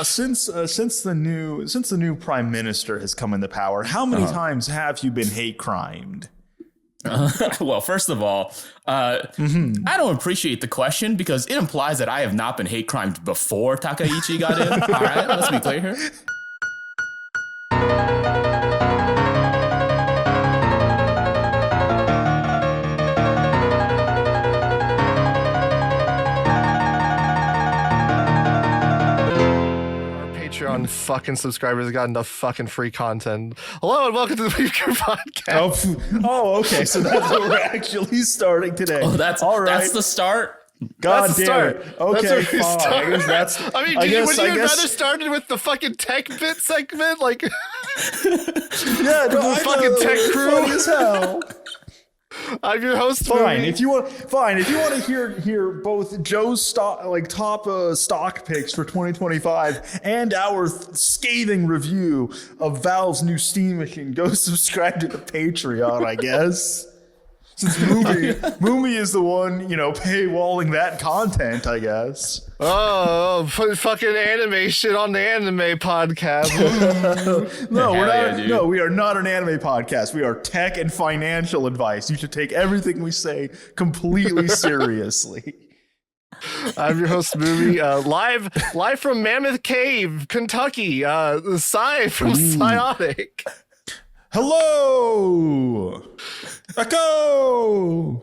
since the new prime minister has come into power, how many times have you been hate crimed? Well, first of all, I don't appreciate the question because it implies that I have not been hate crimed before Takaichi got in. All right, let's be clear here. On fucking subscribers got enough fucking free content. Hello and welcome to the Weeb Crew podcast. Oh, okay. So that's what we're actually starting today. Oh, that's all right. That's the start. God that's the damn start. it. Okay, fine. I guess that's. I mean, would you rather started with the fucking tech bit segment, like? Yeah, the fucking tech crew. Funny as hell. I'm your host. Fine, Mumi. if you want to hear both Joe's top stock picks for 2025 and our scathing review of Valve's new Steam machine, go subscribe to the Patreon, I guess. Since Mumi is the one, paywalling that content, I guess. Oh, fucking anime shit on the anime podcast. No, we're not. Yeah, no, we are not an anime podcast. We are tech and financial advice. You should take everything we say completely seriously. I'm your host, Mumi, live from Mammoth Cave, Kentucky. Psy from Psiotic. Hello, Echo.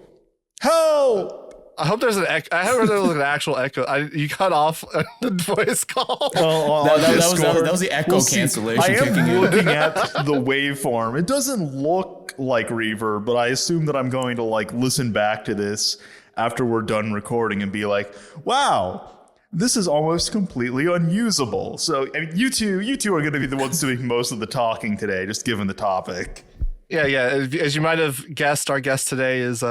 Help. I hope there's an echo. I haven't heard there was an actual echo. You cut off the voice call. That was the echo cancellation. I am looking at the waveform. It doesn't look like reverb, but I assume that I'm going to listen back to this after we're done recording and be like, wow, this is almost completely unusable. So I mean, you two are going to be the ones doing most of the talking today, just given the topic. Yeah. As you might have guessed, our guest today is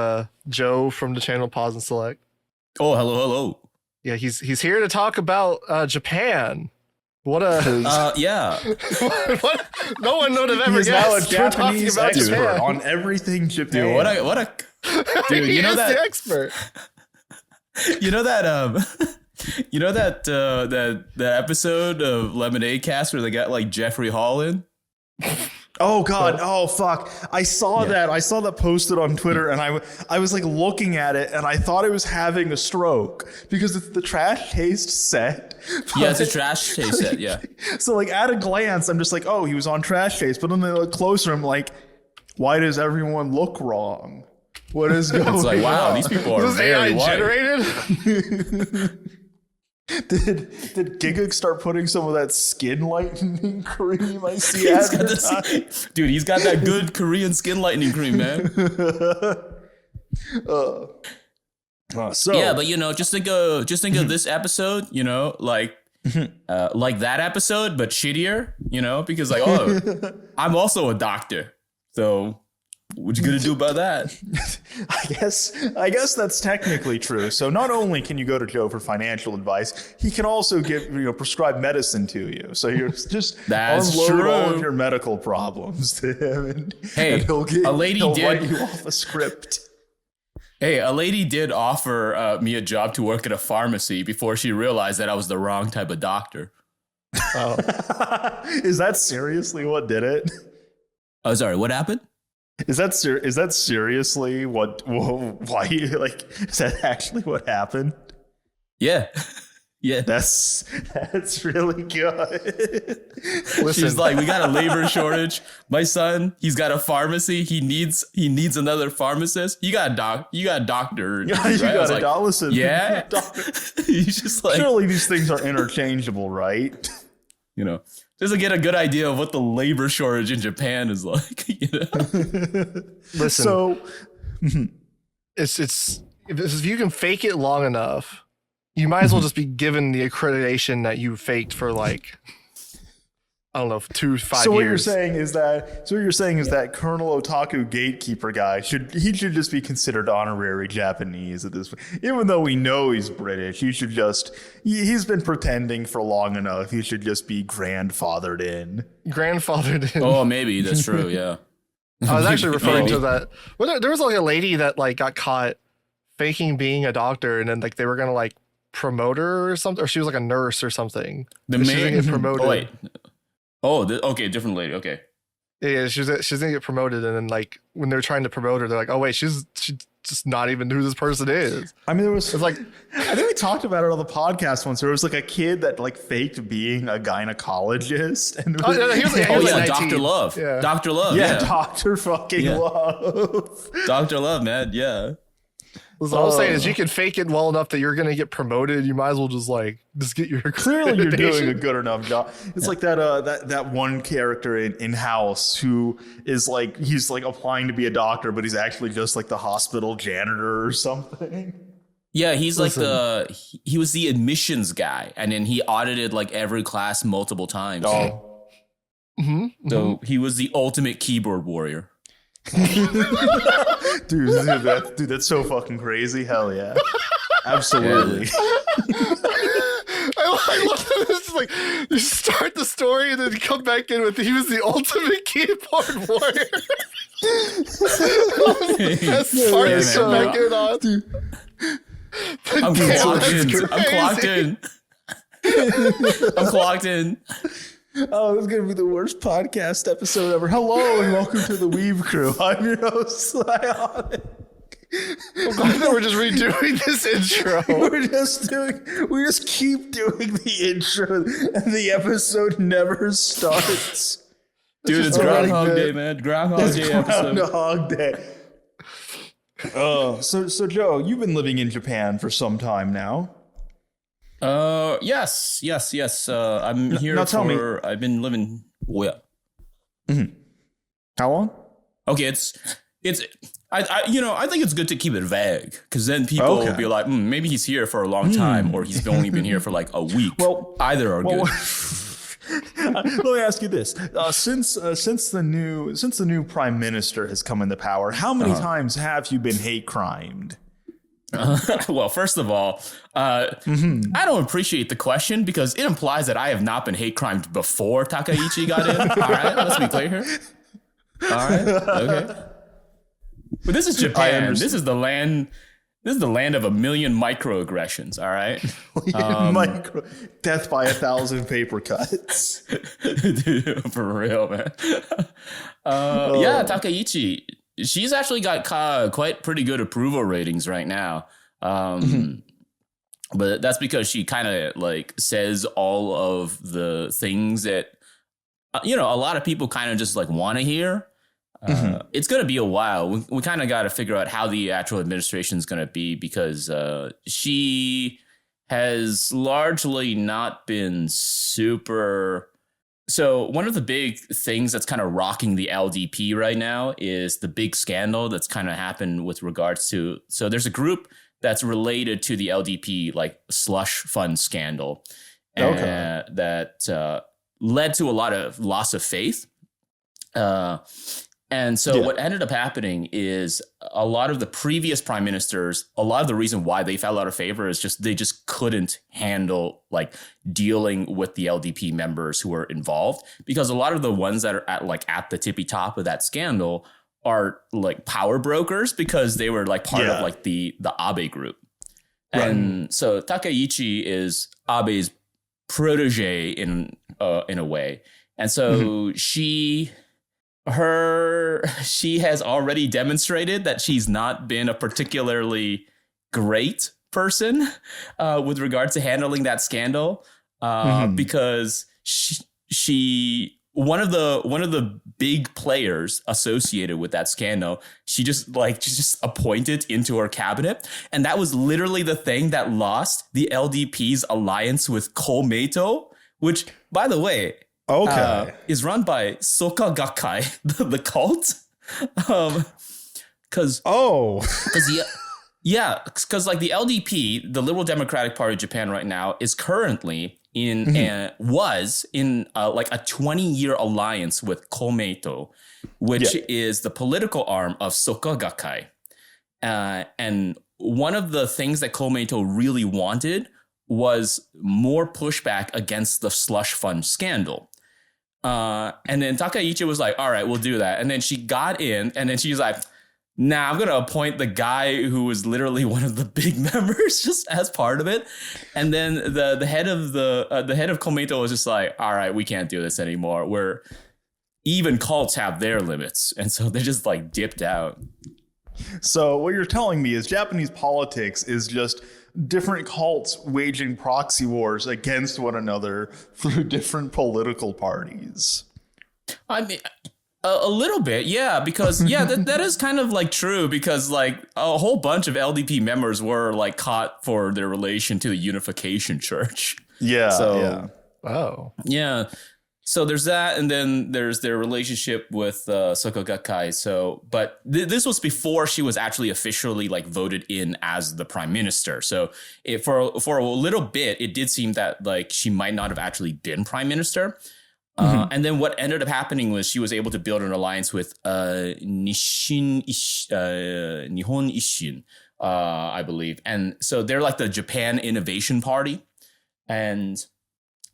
Joe from the channel Pause and Select. Oh, hello. Yeah, he's here to talk about Japan. What a yeah. what? No one would have ever guessed. Now a Japanese expert Japan. on everything Japan. Dude, what a dude. You know that the expert. You know that that episode of Lemonade Cast where they got Jeffrey Hall in. Oh God! Oh fuck! I saw that. I saw that posted on Twitter, and I was looking at it, and I thought I was having a stroke because it's the trash taste set. Yeah, it's a trash taste set. Yeah. So at a glance, I'm just oh, he was on trash taste, but then they look closer, I'm like, why does everyone look wrong? What is going on? It's wow, these people are very white. Generated. Did Giga start putting some of that skin lightening cream I see Dude, he's got that good Korean skin lightening cream, man. So yeah, but just think of this episode, like that episode, but shittier, because I'm also a doctor, so what you gonna do about that? I guess that's technically true. So not only can you go to Joe for financial advice, he can also prescribe medicine to you. So you're just unload all of your medical problems to him, and he'll write you off a script. Hey, a lady did offer me a job to work at a pharmacy before she realized that I was the wrong type of doctor. Oh. Is that seriously what did it? Oh, sorry, what happened? Is that seriously why you is that actually what happened? Yeah. Yeah. That's really good. Listen. She's like, we got a labor shortage. My son, he's got a pharmacy. He needs another pharmacist. You got a doctor. Yeah, you got a doctor. Listen. Yeah. He's just surely these things are interchangeable, right? Just to get a good idea of what the labor shortage in Japan is like. Listen, so it's if you can fake it long enough, you might as well just be given the accreditation that you faked for I don't know, 5 years. So what you're saying is that Colonel Otaku gatekeeper guy should just be considered honorary Japanese at this point. Even though we know he's British, he's been pretending for long enough. He should just be grandfathered in. Oh, maybe that's true. Yeah. I was actually referring to that. Well, there was a lady that got caught faking being a doctor, and then they were gonna promoter or something, or she was like a nurse or something. The She's gonna main get promoted. Oh, wait. Oh, okay, different lady. Okay. Yeah, she's gonna get promoted, and then like when they're trying to promote her, they're like, "Oh wait, she's just not even who this person is." I mean, it's like I think we talked about it on the podcast once. There was like a kid that like faked being a gynecologist, and he was like Oh 19. yeah, Dr. Love. Yeah. Dr. Love. yeah, Doctor fucking Yeah. Love. Dr. Love, man. Yeah. So all I'm saying is, you can fake it well enough that you're gonna get promoted. You might as well just get your Clearly, you're doing a accreditation. good enough job. It's like that one character in House who is like he's like applying to be a doctor, but he's actually just like the hospital janitor or something. Yeah, he's like he was the admissions guy, and then he audited like every class multiple times. Oh, So he was the ultimate keyboard warrior. dude, that's so fucking crazy. Hell yeah, absolutely. I love that it's like you start the story and then you come back in with he was the ultimate keyboard warrior. That's the part Yeah, to come man. back in on. I'm Damn, clocked that's in. I'm clocked crazy. in. I'm clocked in. Oh, this is gonna be the worst podcast episode ever. Hello and welcome to the Weeb Crew. I'm your host, Psionic. I'm glad that we're just redoing this intro. We just keep doing the intro, and the episode never starts. Dude, it's just already Groundhog good. Day, man. Groundhog Day episode. Groundhog Day. Oh, so Joe, you've been living in Japan for some time now. Yes. I'm here now tell me. I've been living. Well, yeah. How long? Okay, it's. I think it's good to keep it vague because then people will be like, maybe he's here for a long time, or he's only been here for like a week. Well, either are good. Let me ask you this: since the new prime minister has come into power, how many times have you been hate crimed? Well, first of all, I don't appreciate the question because it implies that I have not been hate crimed before Takaichi got in. All right, let's be clear here. All right, okay. But this is Japan. This is the land. This is the land of a million microaggressions. All right, Death by 1,000 paper cuts. Dude, for real, man. Yeah, Takaichi. She's actually got quite pretty good approval ratings right now. But that's because she kind of like says all of the things that a lot of people kind of just like want to hear. It's going to be a while. We kind of got to figure out how the actual administration is going to be because she has largely not been super. So one of the big things that's kind of rocking the LDP right now is the big scandal that's kind of happened with regards to. So there's a group that's related to the LDP like slush fund scandal that led to a lot of loss of faith. And so what ended up happening is a lot of the previous prime ministers, a lot of the reason why they fell out of favor is just they just couldn't handle like dealing with the LDP members who were involved, because a lot of the ones that are at the tippy top of that scandal are like power brokers because they were like part of like the Abe group. Right. And so Takaichi is Abe's protege in a way. And so she has already demonstrated that she's not been a particularly great person with regard to handling that scandal because she one of the big players associated with that scandal, she just appointed into her cabinet, and that was literally the thing that lost the LDP's alliance with Komeito, which, by the way, is run by Soka Gakkai, the cult. Because like the LDP, the Liberal Democratic Party of Japan right now, is currently was in like a 20-year alliance with Komeito, which is the political arm of Soka Gakkai. And one of the things that Komeito really wanted was more pushback against the slush fund scandal. And then Takaichi was like, all right, we'll do that. And then she got in, and then she's like, Nah, I'm gonna appoint the guy who was literally one of the big members just as part of it, and then the head of the head of Komeito was just like, all right, we can't do this anymore. We're even cults have their limits, and so they just like dipped out. So what you're telling me is Japanese politics is just different cults waging proxy wars against one another through different political parties. I mean, a little bit, yeah, because that is kind of like true, because like a whole bunch of LDP members were like caught for their relation to the Unification Church. Yeah. So, yeah. Oh. Yeah. So there's that, and then there's their relationship with Soko Gakkai. So, but this was before she was actually officially like voted in as the prime minister. So for a little bit, it did seem that like she might not have actually been prime minister. And then what ended up happening was she was able to build an alliance with Nihon Isshin, I believe. And so they're like the Japan Innovation Party. And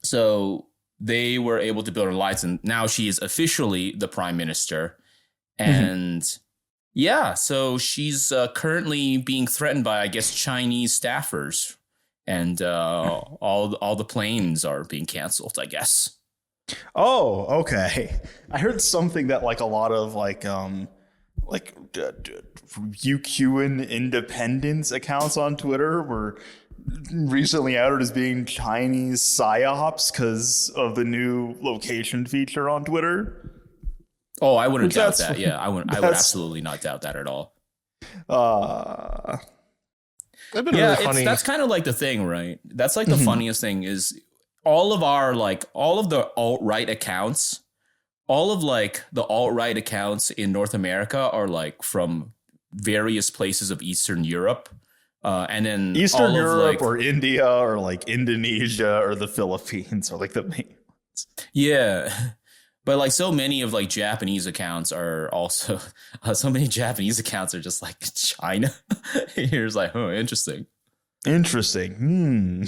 so they were able to build an alliance, and now she is officially the prime minister. And yeah, so she's currently being threatened by, I guess, Chinese staffers. And all the planes are being canceled, I guess. Oh, okay. I heard something that like a lot of like UQ independence accounts on Twitter were recently outed as being Chinese psyops because of the new location feature on Twitter. Oh, I wouldn't doubt that. Yeah, I would absolutely not doubt that at all. Really funny. That's kind of like the thing, right? That's like the funniest thing is all of the alt-right accounts, all of like the alt-right accounts in North America are like from various places of Eastern Europe. And then Eastern Europe or India or like Indonesia or the Philippines are like the main ones. Yeah. But like so many of like Japanese accounts are also so many Japanese accounts are just like China. Here's like, oh, interesting. What does it mean?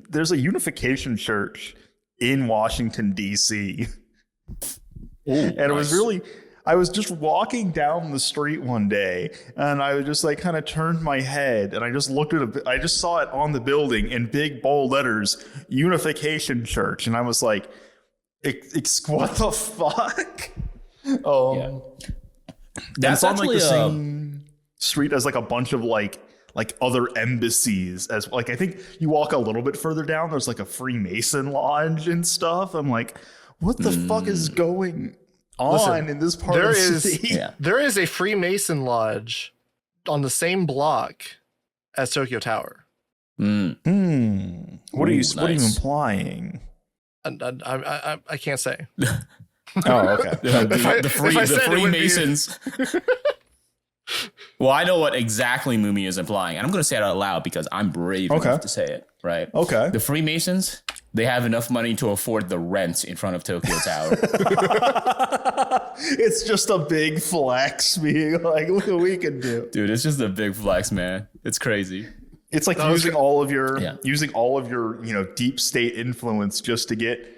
There's a Unification Church in Washington, D.C. And it was really, I was just walking down the street one day and I just like kind of turned my head and I just looked at I just saw it on the building in big bold letters, Unification Church. And I was like, what the fuck? That's on like actually the same street as like a bunch of like other embassies, as like I think you walk a little bit further down, there's like a Freemason lodge and stuff. I'm like, what the fuck is going on in this part of the city? There is a Freemason lodge on the same block as Tokyo Tower. What are you implying? I can't say. Oh, okay. The Freemasons. Well, I know what exactly Mumi is implying, and I'm going to say it out loud because I'm brave enough to say it, right? Okay. The Freemasons, they have enough money to afford the rent in front of Tokyo Tower. It's just a big flex being like, look what we can do. Dude, it's just a big flex, man. It's crazy. It's like using all of your, deep state influence just to get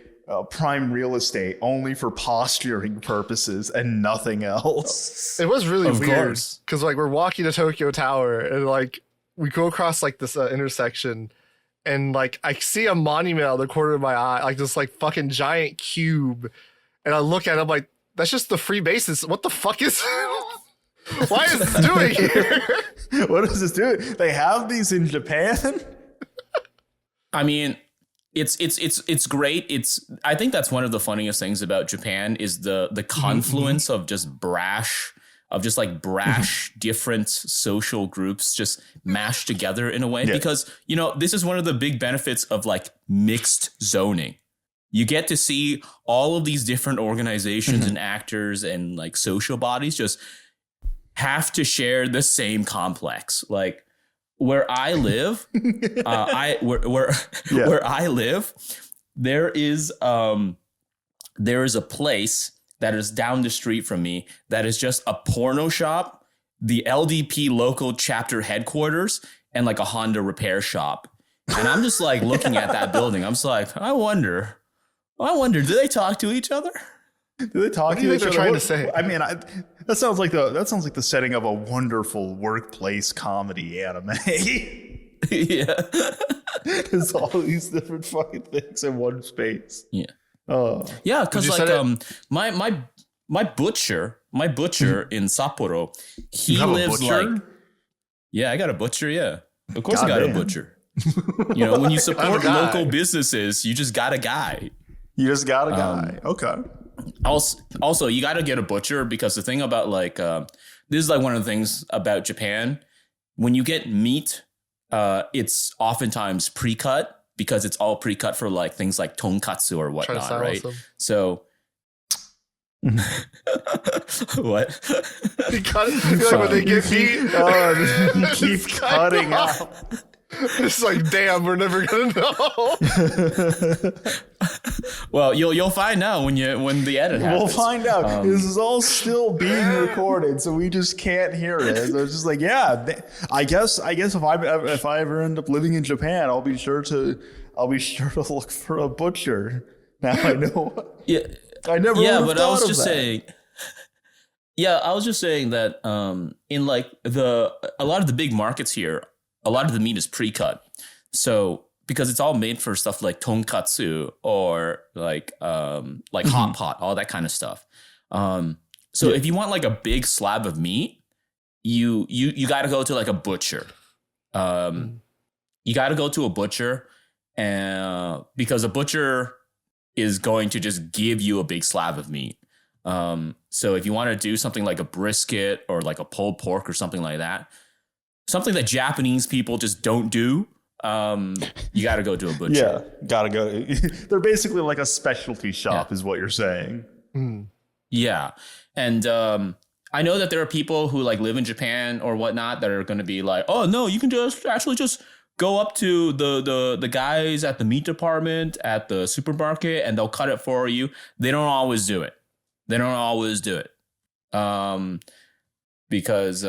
prime real estate only for posturing purposes and nothing else. It was really weird because like we're walking to Tokyo Tower and like we go across like this intersection and like I see a monument out of the corner of my eye, like this like fucking giant cube, and I look at it, I'm like, that's just the Freemasons. What the fuck is why is this doing here? What is this doing? They have these in Japan? I mean, it's great. I think that's one of the funniest things about Japan is the confluence of just brash different social groups just mashed together in a way, because this is one of the big benefits of like mixed zoning. You get to see all of these different organizations and actors and like social bodies just have to share the same complex. Like where I live, where I live, there is a place that is down the street from me that is just a porno shop, the LDP local chapter headquarters, and like a Honda repair shop. And I'm just like looking at that building. I'm just like, I wonder, do they talk to each other? Do they talk What do you to think each they're other? trying to say? I mean, that sounds like the setting of a wonderful workplace comedy anime. Yeah. There's all these different fucking things in one space. Yeah. Oh. Yeah, because Would you like set my butcher in Sapporo, he You have a lives butcher? like yeah, I got a butcher. Yeah, of course I God got damn. a butcher. You know, when you support guy. local businesses, you just got a guy. You just got a guy. Okay. Also, you got to get a butcher because the thing about like this is like one of the things about Japan. When you get meat, it's oftentimes pre-cut because it's all pre-cut for like things like tonkatsu or Try to whatnot, silence right? them. So what? You cut it. I feel like when they get meat, You keep cutting out. it's like, damn, we're never gonna know. Well, you'll find out when the edit happens. We'll find out. This is all still being recorded, so we just can't hear it. So it's just like, yeah, I guess if I ever end up living in Japan, I'll be sure to look for a butcher. Now I know. Yeah, I never. yeah, would have but I was thought of just that. saying. Yeah, I was just saying that in like a lot of the big markets here, a lot of the meat is pre-cut. So because it's all made for stuff like tonkatsu or like hot pot, all that kind of stuff. So if you want like a big slab of meat, you got to go to like a butcher. You got to go to a butcher, and because a butcher is going to just give you a big slab of meat. So if you want to do something like a brisket or like a pulled pork or something like that, something that Japanese people just don't do, you got to go to a butcher. Yeah, gotta go. They're basically like a specialty shop, is what you're saying. Yeah. And I know that there are people who like live in Japan or whatnot that are going to be like, oh, no, you can just go up to the guys at the meat department at the supermarket and they'll cut it for you. They don't always do it. Because,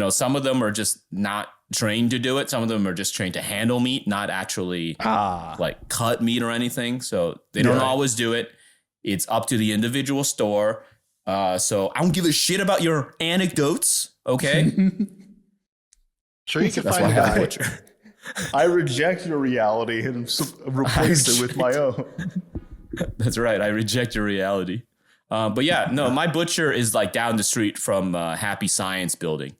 some of them are just not trained to do it. Some of them are just trained to handle meat, not actually like cut meat or anything. So they don't always do it. It's up to the individual store. So I don't give a shit about your anecdotes. Okay. Sure, you can That's find why a I have a guy. butcher. I reject your reality and replace it with my own. That's right. I reject your reality. But yeah, no, my butcher is like down the street from Happy Science building.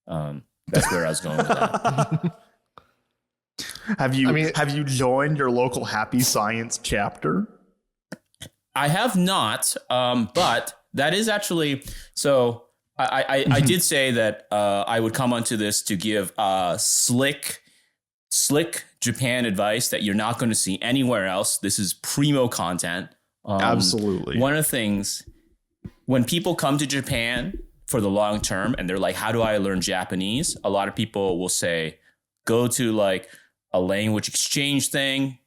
That's where I was going with that. Have you joined your local Happy Science chapter? I have not, but that is actually so. I did say that I would come onto this to give slick Japan advice that you're not going to see anywhere else. This is primo content. Absolutely. One of the things when people come to Japan for the long term and they're like, how do I learn Japanese? A lot of people will say, go to like a language exchange thing.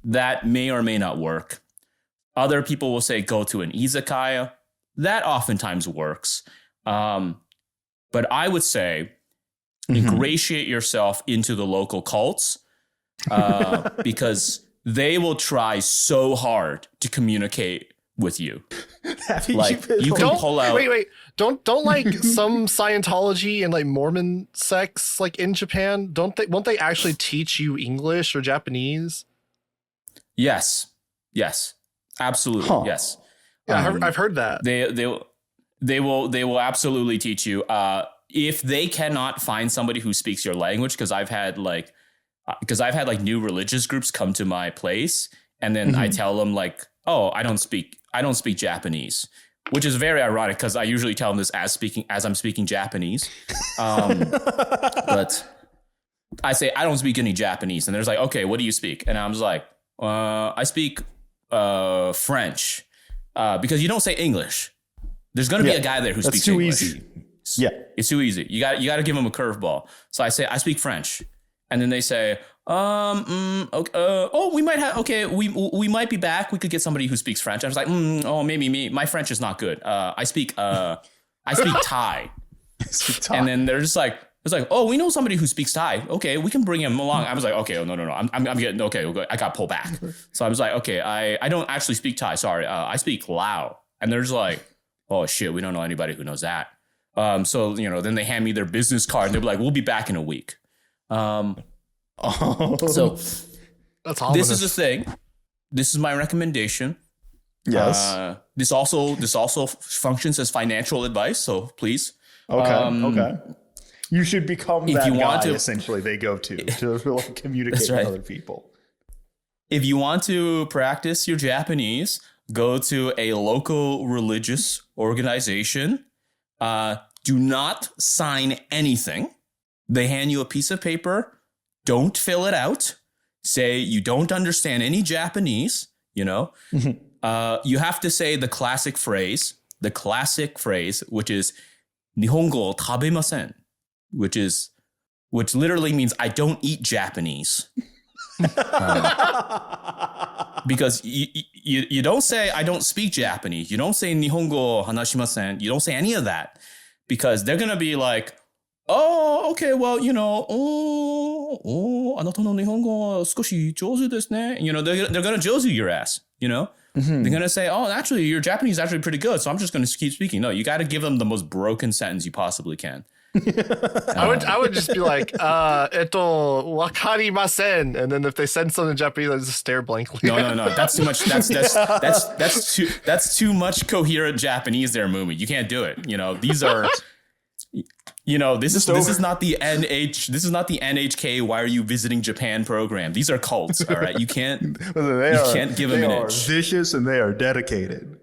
That may or may not work. Other people will say, go to an izakaya. That oftentimes works. But I would say ingratiate yourself into the local cults because they will try so hard to communicate with you. Like you can pull out. Wait. Don't like some Scientology and like Mormon sects like in Japan? Won't they actually teach you English or Japanese? Yes, absolutely. Huh. Yes. Yeah, I've heard that. They will absolutely teach you. If they cannot find somebody who speaks your language, because I've had like new religious groups come to my place, and then I tell them like, oh, I don't speak Japanese, which is very ironic because I usually tell them this as I'm speaking Japanese. But I say I don't speak any Japanese, and there's like, okay, what do you speak? And I was like, I speak French, because you don't say English. There's going to be a guy there who speaks English. That's too easy. Yeah. It's too easy. You got to give them a curveball. So I say, I speak French. And then they say, okay, we might have, okay, we might be back. We could get somebody who speaks French. I was like, maybe me. My French is not good. I speak Thai. And then they're just like, It's like, oh, we know somebody who speaks Thai. Okay, we can bring him along. I was like, okay, no. I'm getting, okay, I got pulled back. So I was like, okay, I don't actually speak Thai. Sorry. I speak Lao. And they're just like, oh shit, we don't know anybody who knows that. So, then they hand me their business card and they're like, we'll be back in a week. So That's this is the thing. This is my recommendation. Yes. This also functions as financial advice. So please. Okay. You should become if that you guy, want to, essentially, they go to like, communicate with other people. If you want to practice your Japanese, go to a local religious organization. Do not sign anything. They hand you a piece of paper. Don't fill it out. Say you don't understand any Japanese, You have to say the classic phrase, which is Nihongo tabemasen, which literally means I don't eat Japanese. Because you don't say I don't speak Japanese. You don't say Nihongo hanashimasen. You don't say any of that, because they're gonna be like, oh, okay, well, あなたの日本語少し上手ですね. They're gonna jozu your ass, They're gonna say, oh, actually, your Japanese is actually pretty good, so I'm just gonna keep speaking. No, you got to give them the most broken sentence you possibly can. I would just be like, wakarimasen, and then if they send something in Japanese, I just stare blankly. No. That's too much. That's too much coherent Japanese there, Mumi. You can't do it. These are. This is not the NHK Why Are You Visiting Japan program. These are cults, all right? You can't give them an inch. They are vicious and they are dedicated.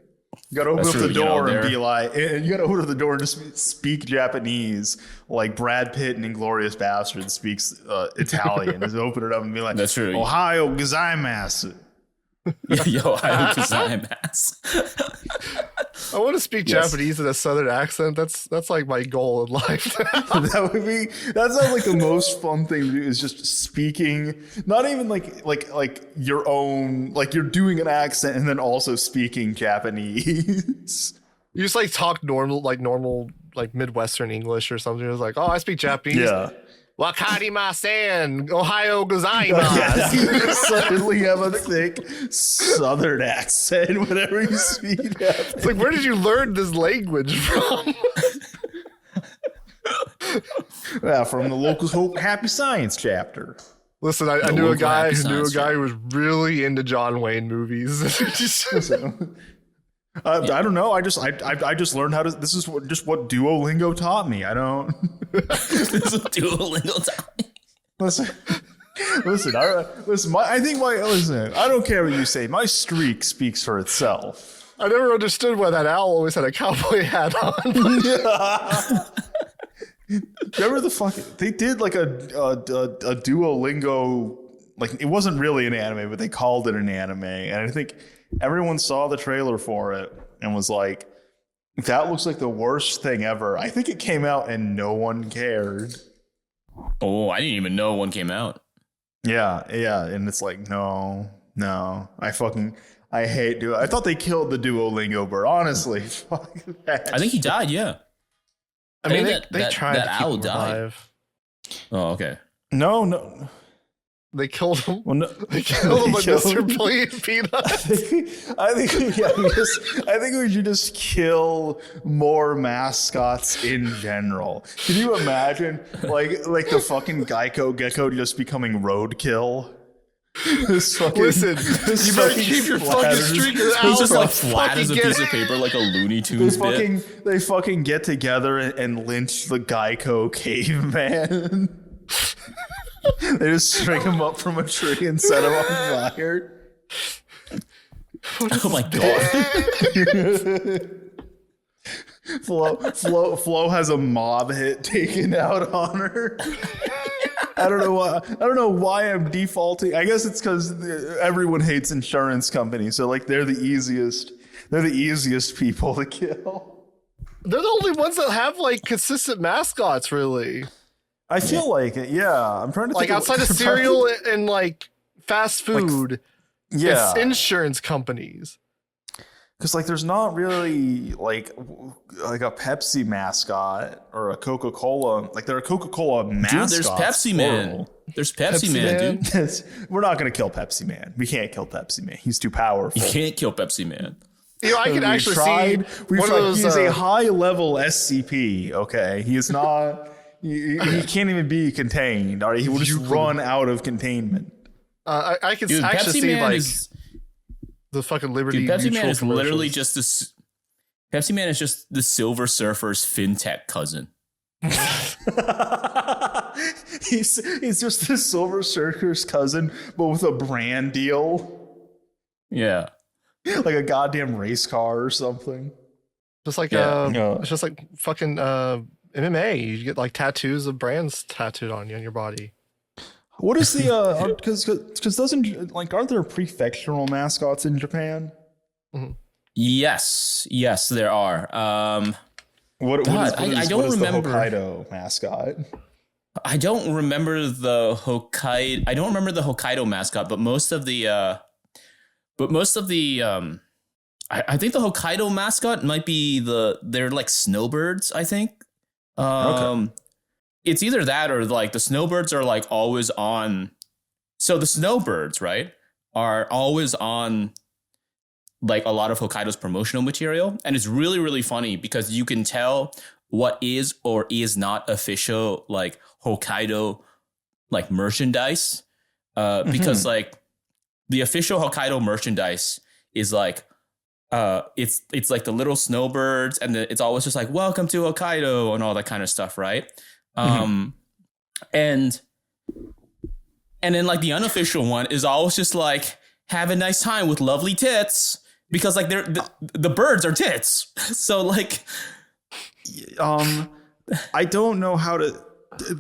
You gotta open up the door and be like, and you gotta open up the door and just speak Japanese like Brad Pitt in Inglourious Basterds speaks Italian. Just open it up and be like, that's true. Ohio gozaimasu. Ohio gozaimasu. I want to speak Japanese in a southern accent. That's like my goal in life. That sounds like the most fun thing to do, is just speaking, not even like your own, like you're doing an accent and then also speaking Japanese. You just like talk normal like Midwestern English or something. It's like, oh, I speak Japanese. Yeah. Wakarimasen, Ohio gozaimasu. You suddenly have a thick southern accent whenever you speak Japanese. It's like, where did you learn this language from? From the local Happy Science chapter. Listen, I knew a guy who was really into John Wayne movies. I don't know. I just learned how to. This is what Duolingo taught me. I don't. This is what Duolingo taught me. Listen. I don't care what you say. My streak speaks for itself. I never understood why that owl always had a cowboy hat on. Remember they did like a Duolingo, like it wasn't really an anime, but they called it an anime, and I think everyone saw the trailer for it and was like, that looks like the worst thing ever. I think it came out and no one cared. Oh, I didn't even know one came out. Yeah. And it's like, no. I hate Duo. I thought they killed the Duolingo bird. Honestly, fuck that. I think he died, yeah. I mean, they tried to keep him alive. Oh, okay. No. They killed him. Well, no, they killed him with Mr. Peanut. I think we should just kill more mascots in general. Can you imagine, like the fucking Geico Gecko just becoming roadkill? Listen, you better keep your fucking streak. It's just like flat as a piece of paper, like a Looney Tunes bit. They fucking get together and lynch the Geico caveman. They just string him up from a tree and set him on fire. Oh my god. Flo has a mob hit taken out on her. I don't know why I'm defaulting. I guess it's because everyone hates insurance companies, so like they're the easiest people to kill. They're the only ones that have like consistent mascots, really. I feel like it, yeah. I'm trying to think outside of cereal and like fast food, it's insurance companies. Because like there's not really like a Pepsi mascot or a Coca-Cola. Like there are Coca-Cola mascots. Dude, there's Pepsi Man. There's Pepsi Man, dude. We're not gonna kill Pepsi Man. We can't kill Pepsi Man. He's too powerful. You can't kill Pepsi Man. You know, I can actually see We've one tried. of those. He is a high-level SCP. Okay, he is not. he can't even be contained. All right, he will just run out of containment. I can Dude, actually Pepsi see Man like is, the fucking Liberty. dude, Pepsi Mutual Man is literally commercials. just this. Pepsi Man is just the Silver Surfer's fintech cousin. he's just the Silver Surfer's cousin, but with a brand deal. Yeah. Like a goddamn race car or something. Just like Yeah. it's just like fucking MMA. You get like tattoos of brands tattooed on you on your body. What is the because doesn't like aren't there prefectural mascots in Japan? Yes, there are. What I don't remember. The Hokkaido mascot? I don't remember the Hokkaido. I don't remember the Hokkaido mascot, but most of the I think the Hokkaido mascot might be they're like snowbirds, I think. Okay. It's either that or like the snowbirds are like always on. So the snowbirds, right, are always on like a lot of Hokkaido's promotional material. And it's really, really funny because you can tell what is or is not official like Hokkaido like merchandise. Because like the official Hokkaido merchandise is like it's like the little snowbirds and it's always just like welcome to Hokkaido and all that kind of stuff, right? And then like the unofficial one is always just like have a nice time with lovely tits because like they're the birds are tits. So like I don't know how to.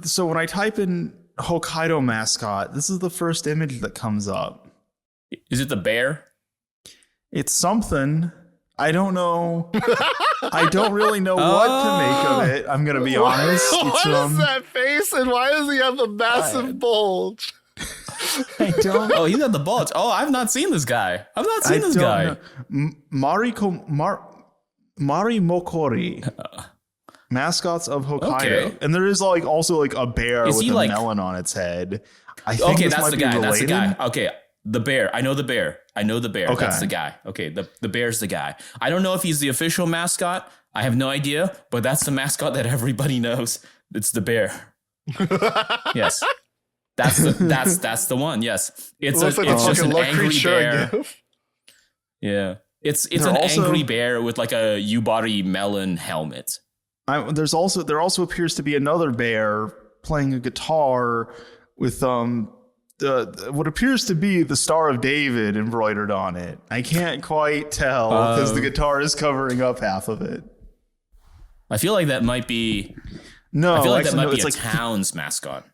So when I type in Hokkaido mascot, this is the first image that comes up. Is it the bear? It's something. I don't know. I don't really know what to make of it. I'm gonna be honest. What is that face and why does he have a massive bulge? I don't. Oh, he's got the bulge. Oh, I've not seen this guy. I've not seen this guy. Marimokori. Mascots of Hokkaido. Okay. And there is like also like a bear Is with he a like- melon on its head. I think Okay, this that's might the be guy. related. That's the guy. Okay, the bear. I know the bear. Okay. That's the guy. Okay, the bear's the guy. I don't know if he's the official mascot. I have no idea, but that's the mascot that everybody knows. It's the bear. Yes. That's the one. Yes. It's Looks like it's a just fucking an luck angry creature bear. gift. Yeah. It's They're an also- angry bear with like a Yubari melon helmet. There also appears to be another bear playing a guitar with what appears to be the Star of David embroidered on it. I can't quite tell because the guitar is covering up half of it. I feel like that might be No, I feel like actually, that no, might be it's a like town's mascot.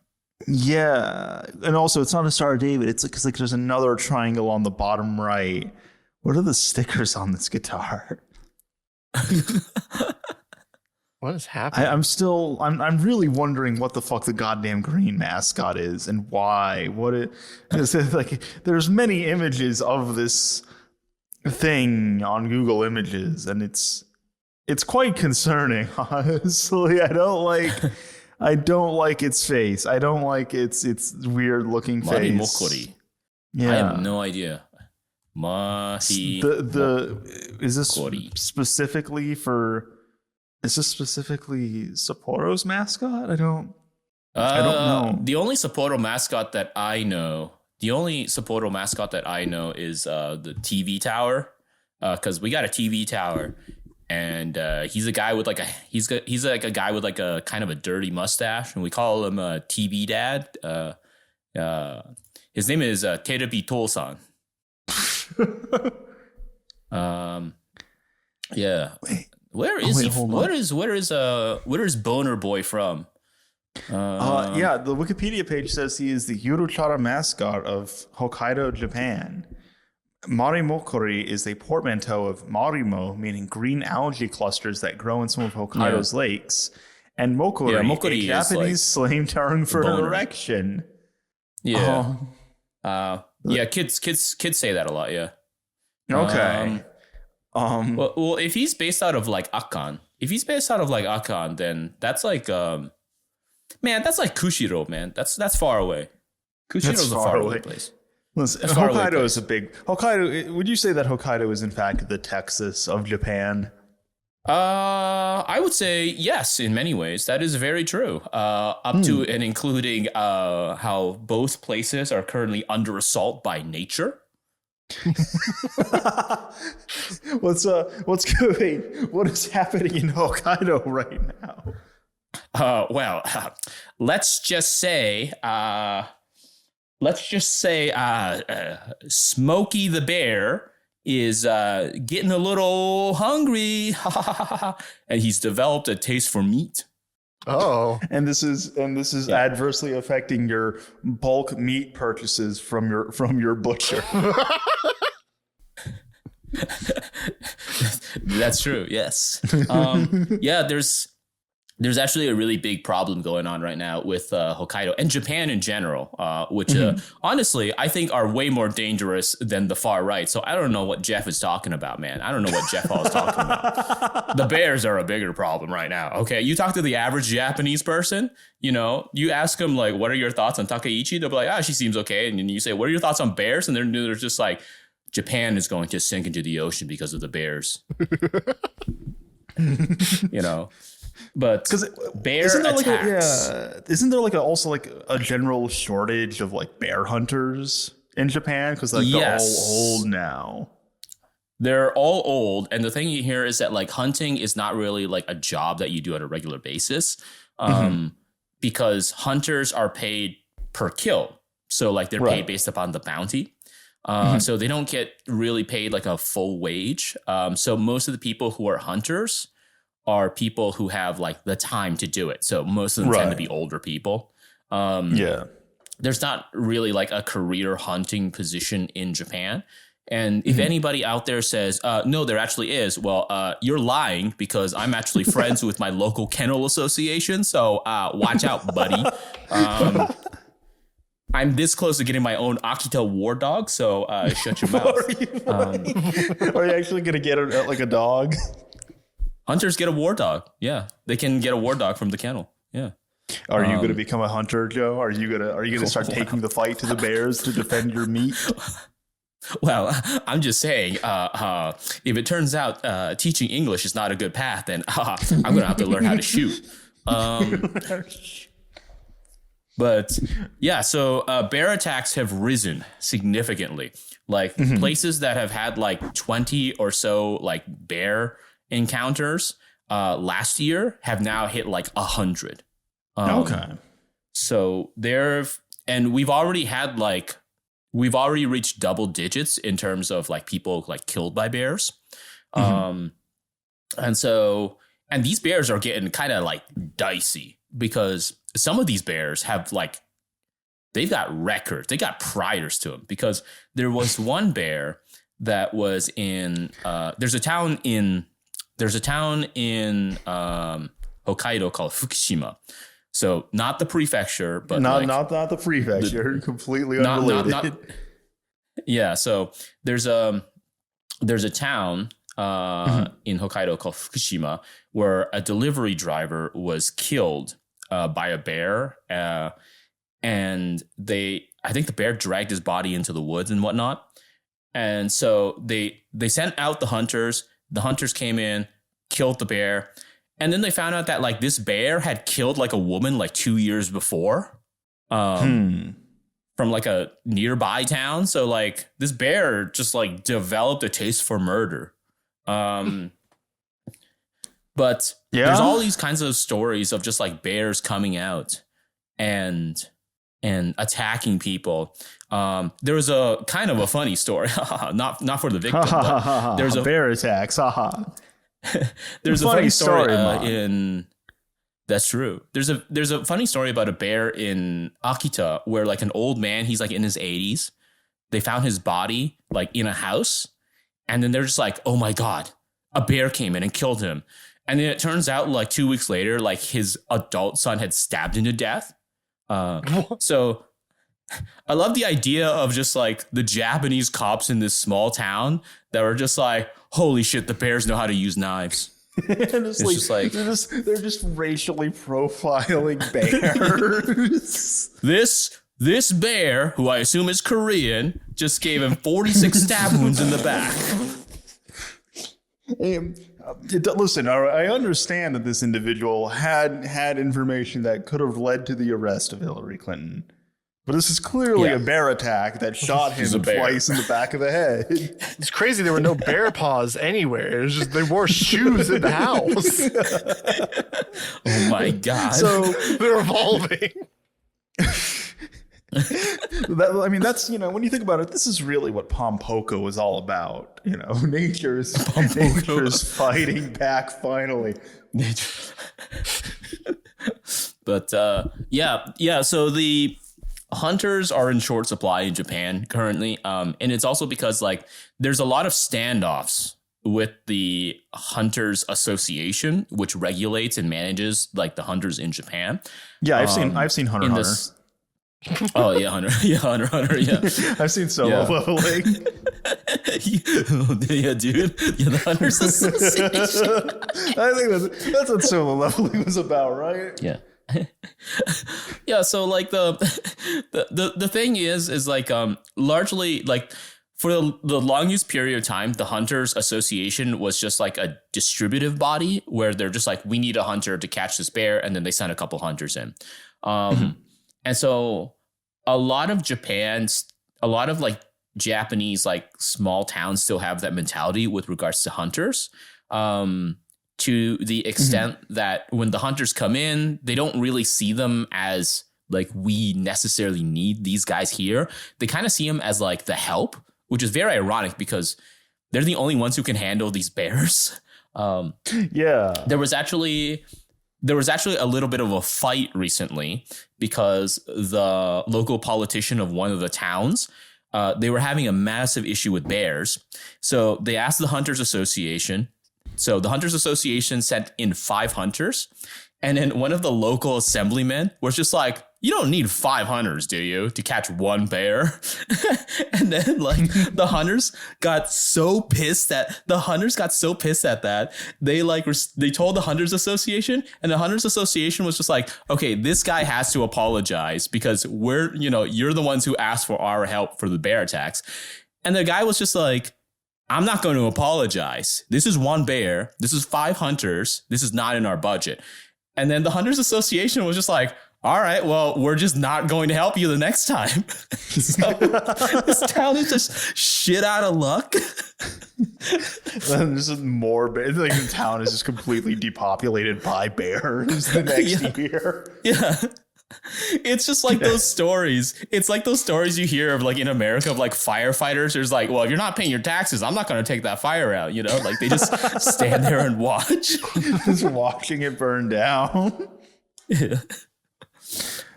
yeah, and also it's not a Star of David. It's because like there's another triangle on the bottom right. What are the stickers on this guitar? What is happening? I'm really wondering what the fuck the goddamn green mascot is and why. Is it like there's many images of this thing on Google Images and it's quite concerning, honestly. I don't like its face. I don't like its weird looking face. Mokori. Yeah. I have no idea. Is this Mokori. specifically Sapporo's mascot? I don't know. The only Sapporo mascot that I know is the TV tower. Because we got a TV tower, and he's a guy with like he's like a guy with like a kind of a dirty mustache, and we call him TV Dad. His name is Terebi Tosan. Yeah. Where is he? hold on. Where is Boner Boy from? Yeah, the Wikipedia page says he is the Yuruchara mascot of Hokkaido, Japan. Marimokori is a portmanteau of Marimo, meaning green algae clusters that grow in some of Hokkaido's lakes, and Mokori, Mokori a is Japanese slang term for boner. erection. Yeah. Yeah, kids say that a lot, yeah. Okay. Well, if he's based out of like Akan, then that's like man, that's like Kushiro, man. That's far away. Kushiro's a far away place. Listen, Hokkaido is a big Hokkaido. Would you say that Hokkaido is in fact the Texas of Japan? I would say yes, in many ways. That is very true. Up to and including how both places are currently under assault by nature. What's going? What is happening in Hokkaido right now? Well, let's just say Smokey the Bear is getting a little hungry, and he's developed a taste for meat. Oh, and this is adversely affecting your bulk meat purchases from your butcher. That's true. Yes. Yeah. There's actually a really big problem going on right now with Hokkaido and Japan in general, which honestly I think are way more dangerous than the far right. So I don't know what Jeff is talking about, man. I don't know what Jeff Hall is talking about. The bears are a bigger problem right now. Okay, you talk to the average Japanese person, you ask them like, what are your thoughts on Takaichi? They'll be like, she seems okay. And then you say, what are your thoughts on bears? And they're just like, Japan is going to sink into the ocean because of the bears. But because bear attacks. Isn't there also a general shortage of like bear hunters in Japan? Because they're all old now. They're all old, and the thing you hear is that like hunting is not really like a job that you do on a regular basis, because hunters are paid per kill. So like they're paid based upon the bounty. So they don't get really paid like a full wage. So most of the people who are hunters are people who have like the time to do it. So most of them tend to be older people. There's not really like a career hunting position in Japan. And if anybody out there says, no, there actually is, well, you're lying, because I'm actually friends with my local kennel association. So watch out, buddy. I'm this close to getting my own Akita war dog. So shut your mouth. Are you actually going to get a dog? Hunters get a war dog. Yeah, they can get a war dog from the kennel. Yeah. Are you going to become a hunter, Joe? Are you going to start taking the fight to the bears to defend your meat? Well, I'm just saying, if it turns out teaching English is not a good path, then I'm going to have to learn how to shoot. But yeah, so bear attacks have risen significantly. Like places that have had like 20 or so like bear encounters last year have now hit like 100. Okay. So we've already reached double digits in terms of like people like killed by bears. And these bears are getting kind of like dicey, because some of these bears have like, they've got records, they got priors to them, because there was one bear that was in there's a town in Hokkaido called Fukushima. So not the prefecture, but not the prefecture, completely unrelated. Yeah. So there's a town in Hokkaido called Fukushima where a delivery driver was killed by a bear, and I think the bear dragged his body into the woods and whatnot. And so they sent out the hunters. The hunters came in, killed the bear. And then they found out that like this bear had killed like a woman like 2 years before from like a nearby town. So like this bear just like developed a taste for murder. But there's all these kinds of stories of just like bears coming out and attacking people. There was a kind of a funny story, not for the victim. But there's a bear attacks. There's a funny story that's true. There's a funny story about a bear in Akita where like an old man, he's like in his 80s. They found his body like in a house, and then they're just like, oh my God, a bear came in and killed him. And then it turns out like 2 weeks later, like his adult son had stabbed him to death. So I love the idea of just like the Japanese cops in this small town that were just like, holy shit, the bears know how to use knives. They're just racially profiling bears. This bear, who I assume is Korean, just gave him 46 stab wounds in the back. Listen, I understand that this individual had information that could have led to the arrest of Hillary Clinton. But this is clearly a bear attack that shot him twice in the back of the head. It's crazy there were no bear paws anywhere. It was just they wore shoes in the house. Oh my God. So they're evolving. That's, when you think about it, this is really what Pompoko is all about. Nature's fighting back finally. But so the hunters are in short supply in Japan currently. And it's also because there's a lot of standoffs with the Hunters Association, which regulates and manages the hunters in Japan. Yeah, I've seen Hunter Hunter. Oh yeah, Hunter. Yeah, Hunter. Yeah, I've seen solo leveling. Yeah, dude. Yeah, the Hunters Association. I think that's what solo leveling was about, right? Yeah. Yeah. So the thing is largely for the longest period of time, the Hunters Association was just a distributive body where they're just we need a hunter to catch this bear, and then they send a couple hunters in. And so a lot of Japan's, a lot of Japanese small towns still have that mentality with regards to hunters, to the extent that when the hunters come in, they don't really see them as we necessarily need these guys here. They kind of see them as the help, which is very ironic because they're the only ones who can handle these bears. There was actually a little bit of a fight recently because the local politician of one of the towns, they were having a massive issue with bears. So they asked the Hunters Association. So the Hunters Association sent in 5 hunters. And then one of the local assemblymen was just you don't need 5 hunters, do you, to catch one bear? And then the hunters got so pissed that they told the Hunters Association, and the Hunters Association was just okay, this guy has to apologize because you're the ones who asked for our help for the bear attacks. And the guy was just I'm not going to apologize. This is one bear. This is 5 hunters. This is not in our budget. And then the Hunters Association was just all right, well, we're just not going to help you the next time. So this town is just shit out of luck. Then this is more bears. The town is just completely depopulated by bears the next year. Yeah. It's just those stories. It's those stories you hear of in America of firefighters. There's well, if you're not paying your taxes, I'm not going to take that fire out. They just stand there and watch. Just watching it burn down. Yeah.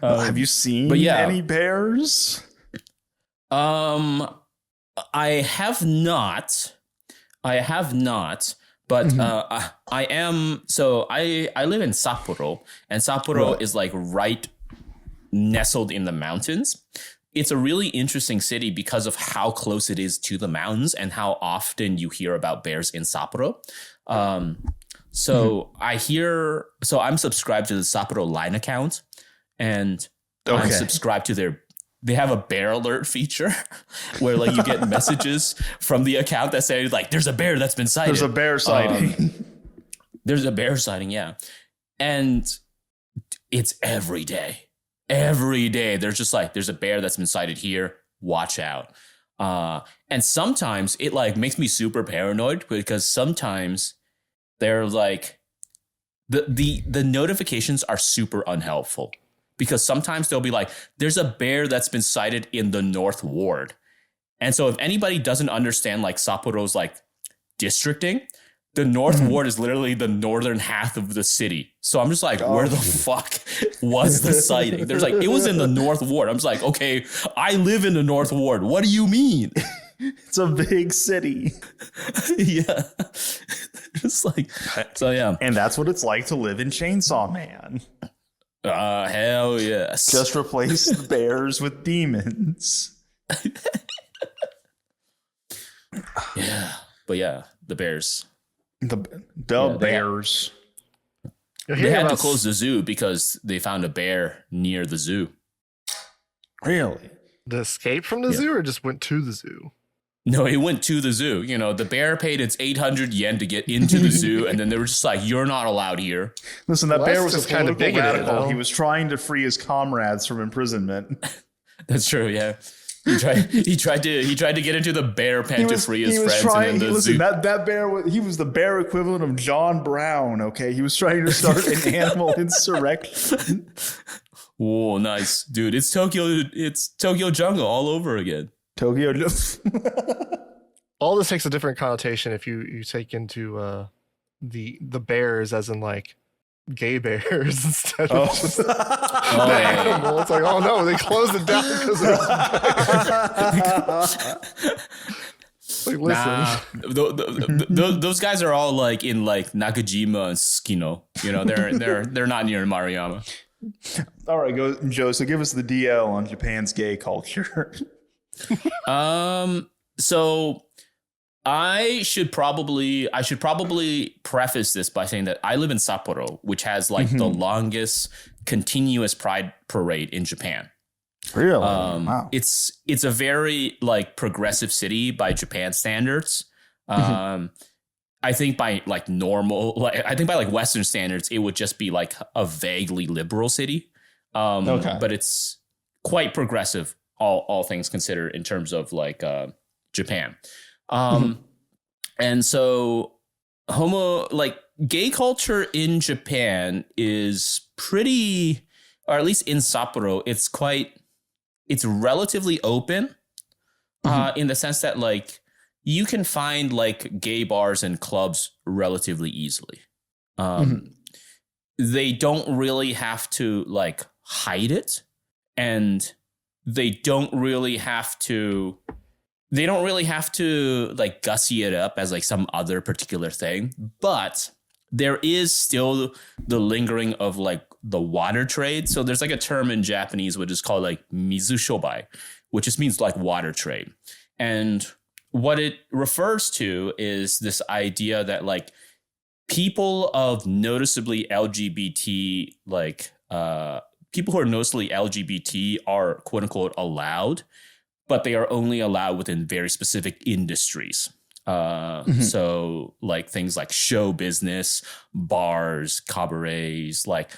Have you seen any bears? I have not. But I am. So I live in Sapporo, and Sapporo is right nestled in the mountains. It's a really interesting city because of how close it is to the mountains and how often you hear about bears in Sapporo. So I'm subscribed to the Sapporo Line account, and I'm subscribed to they have a bear alert feature where you get messages from the account that say there's a bear that's been sighted. There's a bear sighting. There's a bear sighting, yeah. And it's every day. Every day there's just there's a bear that's been sighted here. Watch out. And sometimes it makes me super paranoid because sometimes they're the notifications are super unhelpful. Because sometimes they'll be there's a bear that's been sighted in the North Ward. And so if anybody doesn't understand Sapporo's districting, the North Ward is literally the northern half of the city. So I'm just where the fuck was the sighting? There's it was in the North Ward. I'm just okay, I live in the North Ward. What do you mean? It's a big city. Yeah. Just so yeah. And that's what it's like to live in Chainsaw Man. Hell yes. Just replace the bears with demons. Yeah. But yeah, the bears. The Yeah, bears. They had to close the zoo because they found a bear near the zoo. Really? To escape from the zoo or just went to the zoo? No, it went to the zoo. You know, the bear paid its 800 yen to get into the zoo, and then they were just like, "You're not allowed here." Listen, that bear was just a kind of political bigoted, radical. though. He was trying to free his comrades from imprisonment. That's true. Yeah, he tried to get into the bear pen to free his friends. And then the zoo. That bear, he was the bear equivalent of John Brown. Okay, he was trying to start an animal insurrection. Oh, nice, dude! It's Tokyo Jungle all over again. Tokyo. All this takes a different connotation if you take into the bears as in like gay bears instead of just the animal. It's like, oh no, they closed it down because like, listen. Those guys are all like in like Nakajima and Tsukino. You know, they're not near Maruyama. All right, go Joe. So give us the DL on Japan's gay culture. So I should probably preface this by saying that I live in Sapporo, which has like the longest continuous pride parade in Japan. Really? Wow. It's a very like progressive city by Japan standards. I think by like Western standards, it would just be like a vaguely liberal city. But it's quite progressive, all things considered, in terms of like Japan. And so gay culture in Japan is pretty, or at least in Sapporo, it's relatively open in the sense that like you can find like gay bars and clubs relatively easily. They don't really have to like hide it, and they don't really have to like gussy it up as like some other particular thing, but there is still the lingering of like the water trade. So there's like a term in Japanese which is called like mizu shobai, which just means like water trade. And what it refers to is this idea that like people of noticeably LGBT, like people who are noticeably LGBT are quote unquote allowed, but they are only allowed within very specific industries. So like things like show business, bars, cabarets, like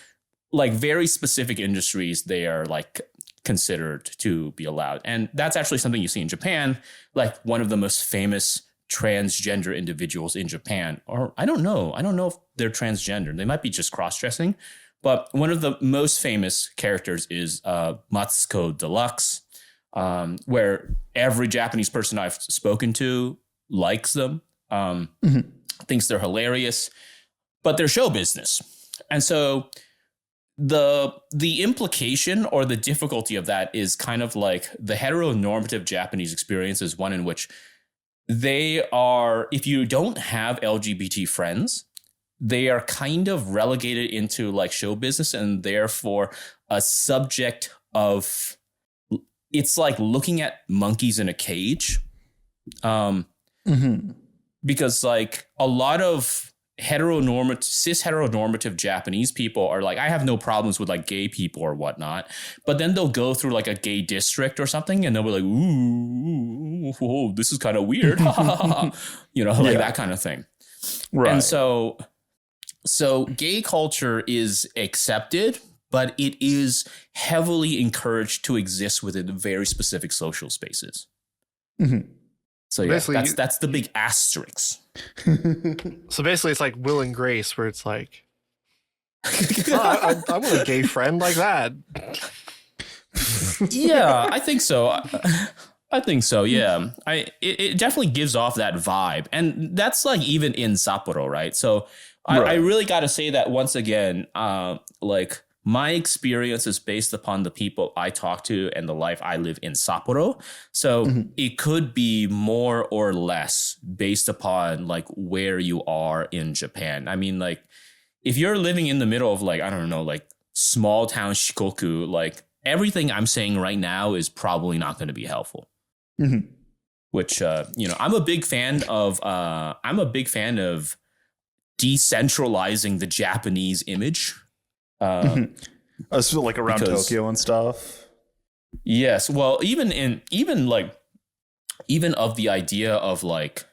very specific industries, they are like considered to be allowed. And that's actually something you see in Japan. Like one of the most famous transgender individuals in Japan, or I don't know if they're transgender. They might be just cross-dressing. But one of the most famous characters is Matsuko Deluxe, where every Japanese person I've spoken to likes them, thinks they're hilarious, but they're show business. And so the implication or the difficulty of that is kind of like the heteronormative Japanese experience is one in which they are, if you don't have LGBT friends, they are kind of relegated into like show business and therefore a subject of, it's like looking at monkeys in a cage. Because like a lot of cis heteronormative Japanese people are like, I have no problems with like gay people or whatnot, but then they'll go through like a gay district or something and they'll be like, ooh, whoa, this is kind of weird. You know, like that kind of thing. Right. And so gay culture is accepted, but it is heavily encouraged to exist within very specific social spaces. So yeah, that's the big asterisk. So basically it's like Will and Grace, where it's like, I want a gay friend like that. Yeah, I think so. I think so. Yeah, it definitely gives off that vibe, and that's like even in Sapporo, right? So I really got to say that once again, like my experience is based upon the people I talk to and the life I live in Sapporo. So it could be more or less based upon like where you are in Japan. I mean, like if you're living in the middle of like, I don't know, like small town Shikoku, like everything I'm saying right now is probably not going to be helpful. which I'm a big fan of. I'm a big fan of decentralizing the Japanese image. So like around Tokyo and stuff. Yes, well, even of the idea of like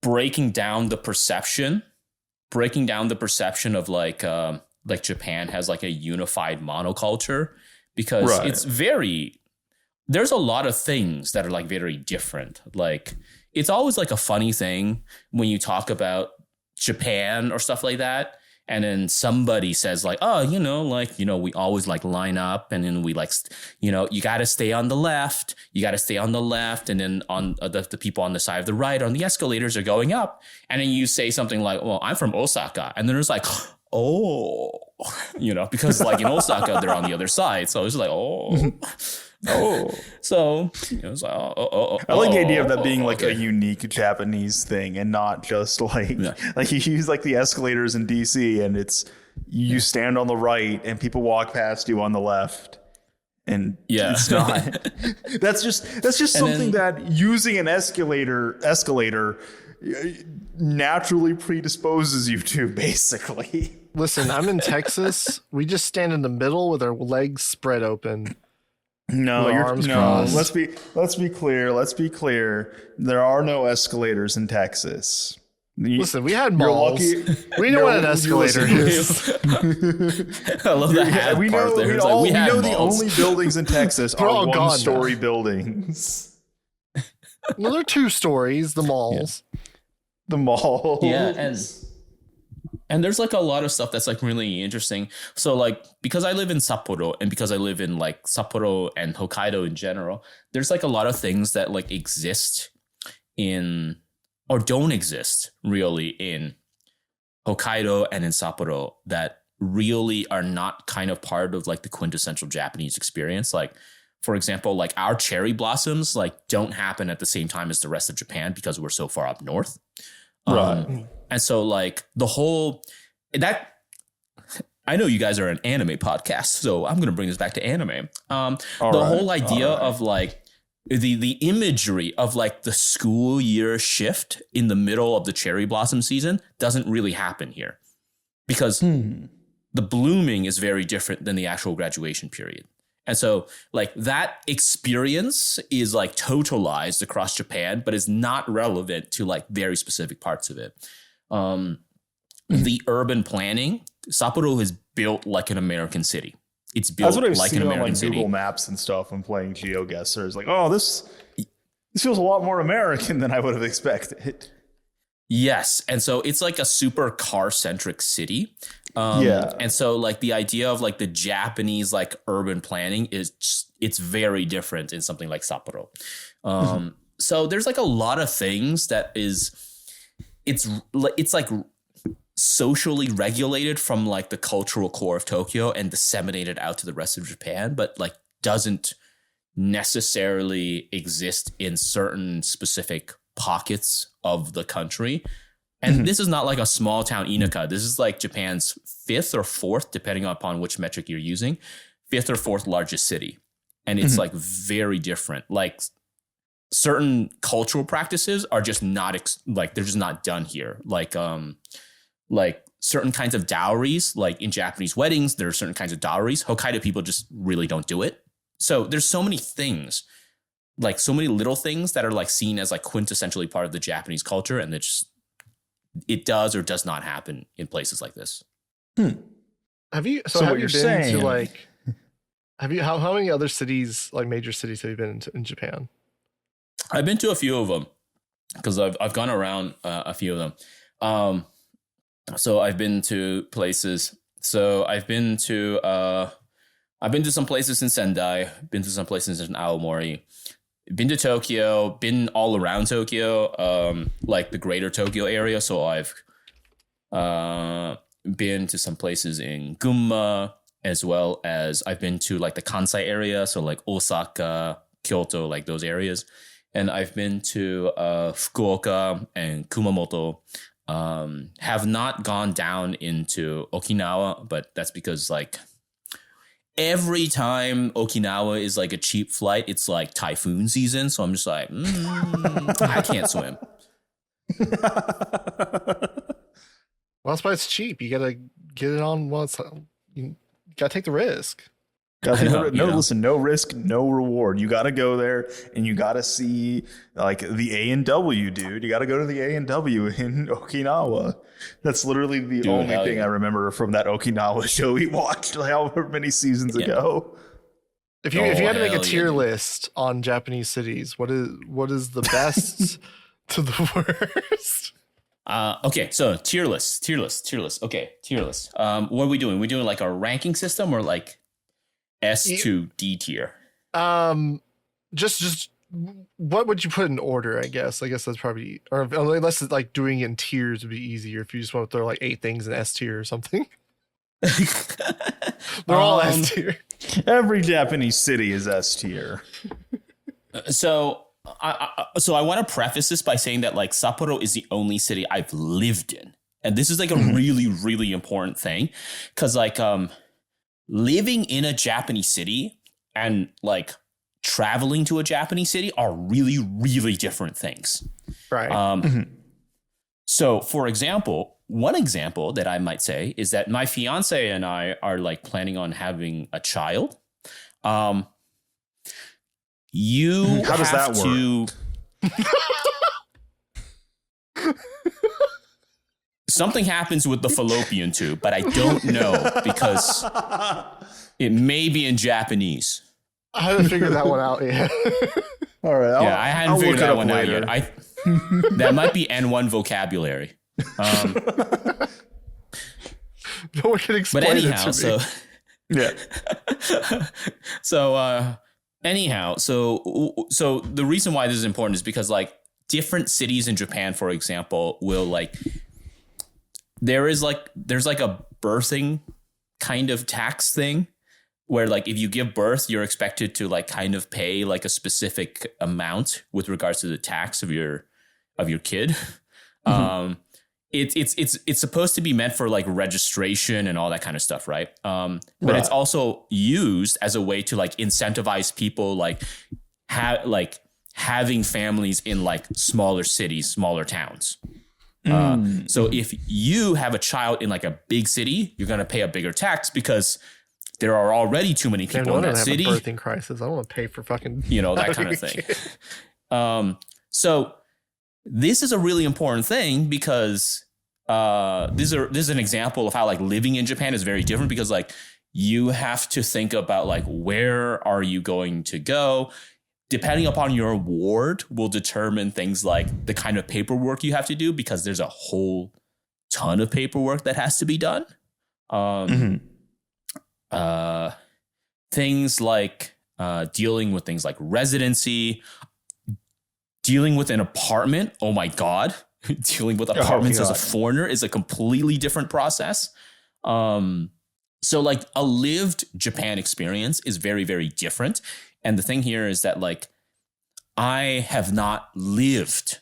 breaking down the perception of like Japan has like a unified monoculture, because there's a lot of things that are like very different. Like it's always like a funny thing when you talk about Japan or stuff like that. And then somebody says like, oh, we always like line up, and then we like, you got to stay on the left. And then on the people on the side of the right on the escalators are going up. And then you say something like, well, I'm from Osaka. And then it's like, oh, because like in Osaka, they're on the other side. So it's like, oh. So it's like, I like the idea of that being like a unique Japanese thing, and not just like like you use like the escalators in DC, and it's you stand on the right and people walk past you on the left, and it's not. that's just something that using an escalator naturally predisposes you to, basically. Listen, I'm in Texas. We just stand in the middle with our legs spread open. No, let's be clear. There are no escalators in Texas. Listen, we had malls. We know what an escalator is. I love that. We know the only buildings in Texas are one-story buildings. No, they're 2 stories. The malls. Yeah. The mall. Yeah, and there's like a lot of stuff that's like really interesting. So like, because I live in Sapporo, and because I live in like Sapporo and Hokkaido in general, there's like a lot of things that like exist in, or don't exist really, in Hokkaido and in Sapporo, that really are not kind of part of like the quintessential Japanese experience. Like, for example, like our cherry blossoms like don't happen at the same time as the rest of Japan because we're so far up north. Right. And so like the whole that, I know you guys are an anime podcast, so I'm going to bring this back to anime. Whole idea of like the imagery of like the school year shift in the middle of the cherry blossom season doesn't really happen here, because the blooming is very different than the actual graduation period. And so like that experience is like totalized across Japan, but is not relevant to like very specific parts of it. The urban planning, Sapporo is built like an American city. It's built like an American city. Google Maps and stuff when playing GeoGuessr. It's like, oh, this feels a lot more American than I would have expected. Yes. And so it's like a super car-centric city. And so like the idea of like the Japanese like urban planning it's very different in something like Sapporo. So there's like a lot of things that it's like socially regulated from like the cultural core of Tokyo and disseminated out to the rest of Japan, but like doesn't necessarily exist in certain specific pockets of the country. And this is not like a small town Inaka. This is like Japan's 5th or 4th, depending upon which metric you're using, 5th or 4th largest city. And it's like very different. Like certain cultural practices are just not they're just not done here. Like certain kinds of dowries, like in Japanese weddings, there are certain kinds of dowries. Hokkaido people just really don't do it. So there's so many things, like so many little things that are like seen as like quintessentially part of the Japanese culture, and it does or does not happen in places like this. Have you been to like, how many other cities, like major cities, have you been in Japan? I've been to a few of them because I've gone around a few of them. So I've been to places. So I've been to some places in Sendai, been to some places in Aomori, been to Tokyo, been all around Tokyo, like the greater Tokyo area. So I've been to some places in Gunma, as well as I've been to like the Kansai area. So like Osaka, Kyoto, like those areas. And I've been to Fukuoka and Kumamoto. Have not gone down into Okinawa, but that's because like every time Okinawa is like a cheap flight, it's like typhoon season. So I'm just like, I can't swim. Well, that's why it's cheap. You gotta get it on once. You gotta take the risk. Listen, no risk, no reward. You got to go there and you got to see like the A&W, dude. You got to go to the A&W in Okinawa. That's literally the only thing I remember from that Okinawa show we watched however many seasons ago. If you had to make a tier list on Japanese cities, what is the best to the worst? Okay, so tier list. Okay, tier list. What are we doing? We doing like a ranking system or like S to D tier? Just what would you put in order? I guess that's probably, or unless it's like doing it in tiers would be easier. If you just want to throw like 8 things in S tier or something. They're all S tier. Every Japanese city is S tier. So I want to preface this by saying that like Sapporo is the only city I've lived in, and this is like a really, really important thing because like living in a Japanese city and like traveling to a Japanese city are really, really different things. Right. So, for example, one example that I might say is that my fiance and I are like planning on having a child. You How does that work? Something happens with the fallopian tube, but I don't know because it may be in Japanese. I haven't figured that one out yet. All right. I hadn't figured that one out yet. That might be N1 vocabulary. No one can explain but anyhow, it to me. So the reason why this is important is because like different cities in Japan, for example, will like there's like a birthing kind of tax thing where like if you give birth, you're expected to like kind of pay like a specific amount with regards to the tax of your kid. It's supposed to be meant for like registration and all that kind of stuff, right? But it's also used as a way to like incentivize people like having families in like smaller cities, smaller towns. So if you have a child in like a big city, you're going to pay a bigger tax because there are already too many people in that city. I have a birthing crisis. I don't want to pay for fucking, that kind of thing. So this is a really important thing because this is an example of how like living in Japan is very different because like you have to think about like where are you going to go? Depending upon your ward will determine things like the kind of paperwork you have to do because there's a whole ton of paperwork that has to be done. Things like dealing with things like residency, dealing with an apartment. Oh my God. Dealing with apartments as a foreigner is a completely different process. So like a lived Japan experience is very, very different. And the thing here is that like I have not lived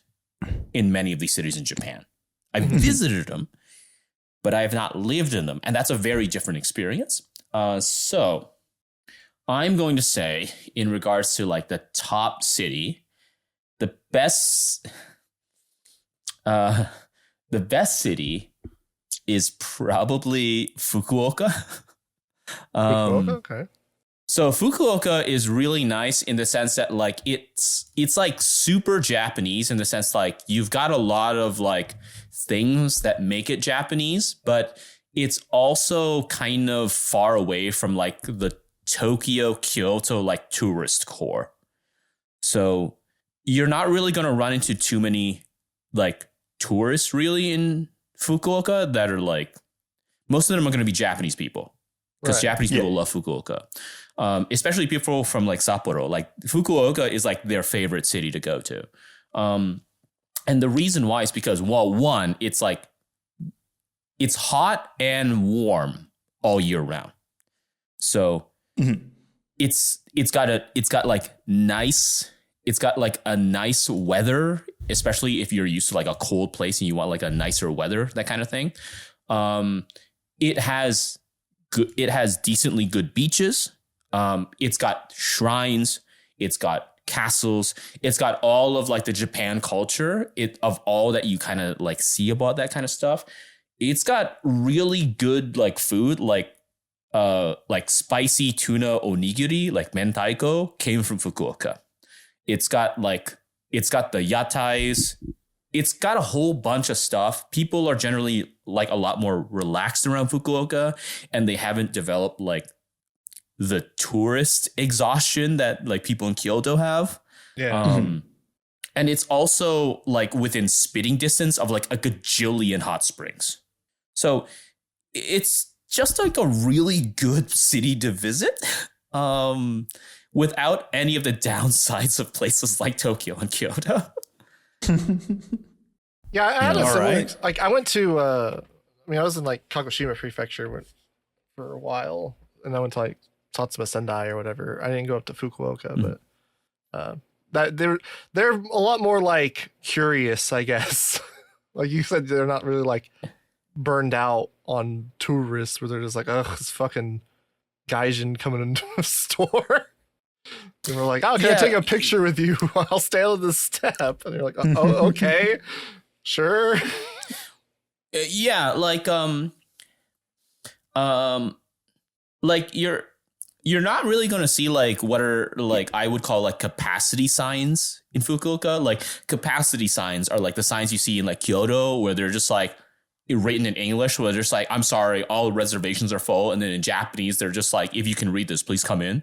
in many of these cities in Japan. I've visited them, but I have not lived in them. And that's a very different experience. So I'm going to say in regards to like the top city, the best city is probably Fukuoka. Fukuoka? Okay. So Fukuoka is really nice in the sense that like it's like super Japanese in the sense like you've got a lot of like things that make it Japanese, but it's also kind of far away from like the Tokyo, Kyoto like tourist core. So you're not really going to run into too many like tourists really in Fukuoka that are like, most of them are going to be Japanese people because Japanese people love Fukuoka. Especially people from like Sapporo, like Fukuoka is like their favorite city to go to. And the reason why is because, well, one, it's like, it's hot and warm all year round. So it's got like a nice weather, especially if you're used to like a cold place and you want like a nicer weather, that kind of thing. It has good. It has decently good beaches. It's got shrines. It's got castles. It's got all of like the Japan culture. Of all that you kind of like see about that kind of stuff. It's got really good like food, like spicy tuna onigiri, like mentaiko, came from Fukuoka. It's got the yatais. It's got a whole bunch of stuff. People are generally like a lot more relaxed around Fukuoka, and they haven't developed like the tourist exhaustion that like people in Kyoto have. Yeah. And it's also like within spitting distance of like a gajillion hot springs. So it's just like a really good city to visit. Without any of the downsides of places like Tokyo and Kyoto. Yeah, I had a similar, right. like I went to I was in like Kagoshima Prefecture for a while, and I went to like Satsuma Sendai or whatever. I didn't go up to Fukuoka, but that they're a lot more like curious, I guess. Like you said, they're not really like burned out on tourists where they're just like, ugh, this fucking gaijin coming into a store. And we're like, oh, can I take a picture with you? I'll stand on this step. And they're like, oh, okay, sure. Yeah, like you're not really going to see like what are like I would call like capacity signs in Fukuoka. Like capacity signs are like the signs you see in like Kyoto, where they're just like written in English, where they're just like, I'm sorry, all reservations are full. And then in Japanese, they're just like, if you can read this, please come in.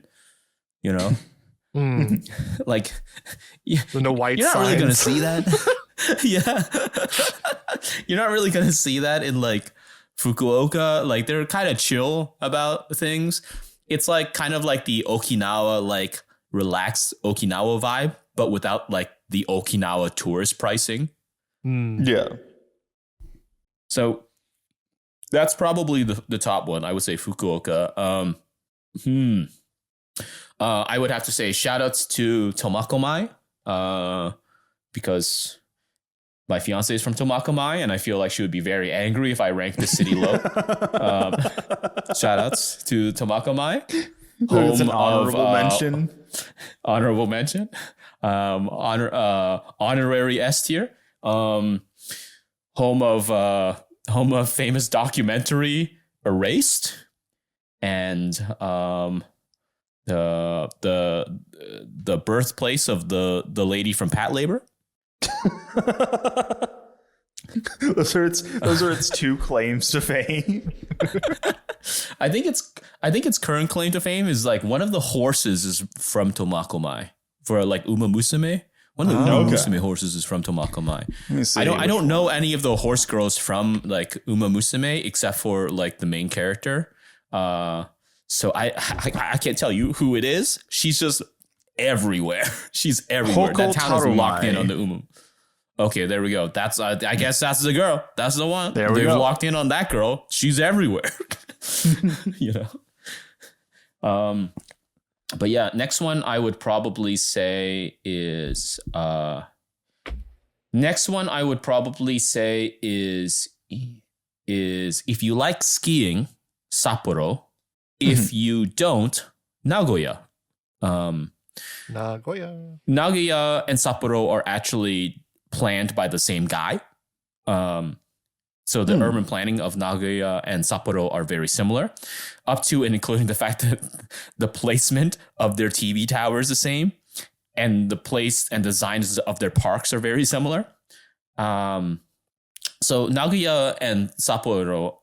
You know, like no white. You're not signs. really going to see that. Yeah, you're not really going to see that in like Fukuoka. Like they're kind of chill about things. It's like kind of like the Okinawa, like relaxed Okinawa vibe, but without like the Okinawa tourist pricing. Yeah. So that's probably the top one. I would say Fukuoka. I would have to say shout outs to Tomakomai, because my fiance is from Tomakomai, and I feel like she would be very angry if I ranked the city low. Shout outs to Tomakomai. It's an honorable mention. Honorable mention. Honorary S tier. Home of famous documentary Erased, and the birthplace of the lady from Pat Labor. Those are its two claims to fame. I think its current claim to fame is like one of the horses is from Tomakomai for like Uma Musume. One of the Uma Musume horses is from Tomakomai. I don't know any of the horse girls from like Uma Musume except for like the main character. So I can't tell you who it is. She's just everywhere. She's everywhere. That town is locked in on the Uma. Okay, there we go. That's I guess that's the girl. That's the one. They've locked in on that girl. She's everywhere. You know. But yeah, next one I would probably say is if you like skiing, Sapporo. If you don't, Nagoya. Nagoya and Sapporo are actually planned by the same guy. So the urban planning of Nagoya and Sapporo are very similar, up to and including the fact that the placement of their TV tower is the same, and the place and designs of their parks are very similar. So Nagoya and Sapporo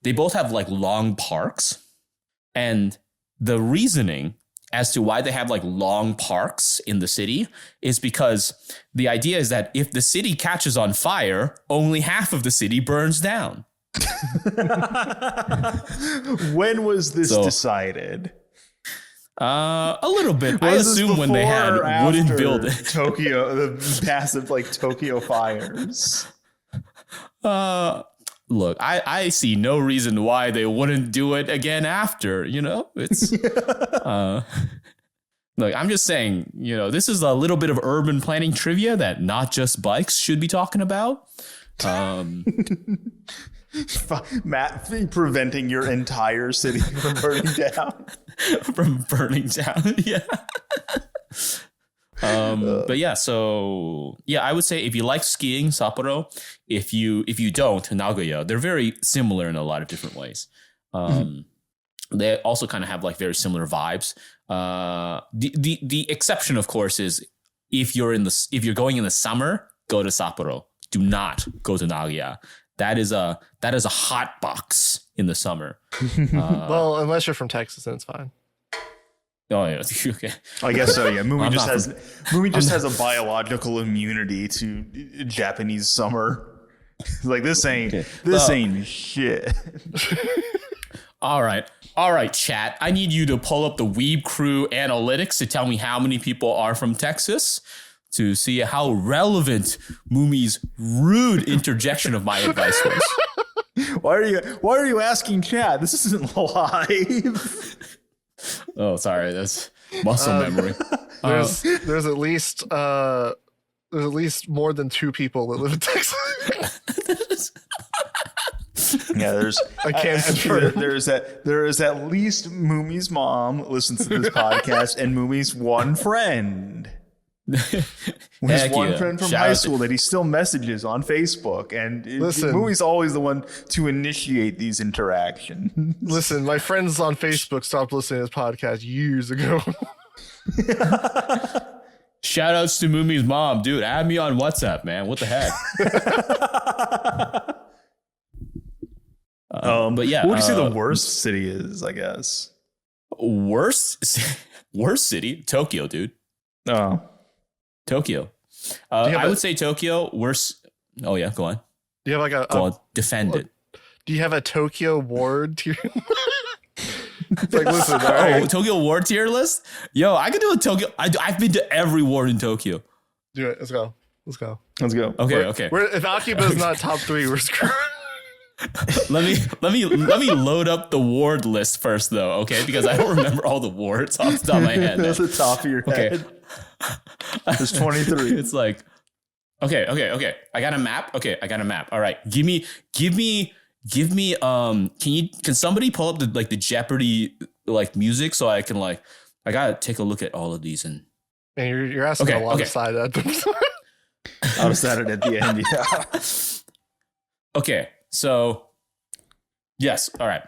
they both have like long parks, and the reasoning as to why they have like long parks in the city is because the idea is that if the city catches on fire, only half of the city burns down. When was this decided? A little bit. I assume when they had wooden buildings. Tokyo, the massive like Tokyo fires. Look, I see no reason why they wouldn't do it again after, you know? It's look, I'm just saying, you know, this is a little bit of urban planning trivia that not just bikes should be talking about. Matt preventing your entire city from burning down. From burning down. Yeah. But yeah, so yeah, I would say if you like skiing, Sapporo. If you don't, Nagoya, they're very similar in a lot of different ways. They also kind of have like very similar vibes. The exception, of course, is if you're going in the summer, go to Sapporo. Do not go to Nagoya. That is a hot box in the summer. Well, unless you're from Texas, then it's fine. Oh yeah, okay. I guess so. Yeah, Mumi just has a biological immunity to Japanese summer. Like this ain't shit. All right, chat. I need you to pull up the Weeb Crew analytics to tell me how many people are from Texas to see how relevant Mumi's rude interjection of my advice was. Why are you asking chat? This isn't live. Oh, sorry. That's muscle memory. There's at least more than 2 people that live in Texas. Yeah, I can't confirm. There is at least Mumi's mom listens to this podcast, and Mumi's one friend. His one friend from high school that he still messages on Facebook, and Mumi's always the one to initiate these interactions. Listen, my friends on Facebook stopped listening to this podcast years ago. Shout outs to Mumi's mom, dude. Add me on WhatsApp, man. What the heck? But yeah, what would you say the worst city is? I guess worst city, Tokyo, dude. Oh. Tokyo. I would say Tokyo. Worse. Oh yeah, go on. Do you have like go on, defend it. Do you have a Tokyo ward tier? It's like, listen, all right. Tokyo ward tier list. Yo, I could do a Tokyo. I've been to every ward in Tokyo. Do it. Let's go. Okay. If Akiba is not top 3, we're screwed. let me load up the ward list first, though. Okay, because I don't remember all the wards off the top of my head. That's the top of your head. There's 23. It's like, okay. I got a map. All right. Give me. Can somebody pull up the Jeopardy like music so I can I gotta take a look at all of these and. Man, you're asking alongside that. I'll set it at the end. Yeah. Okay. So. Yes. All right.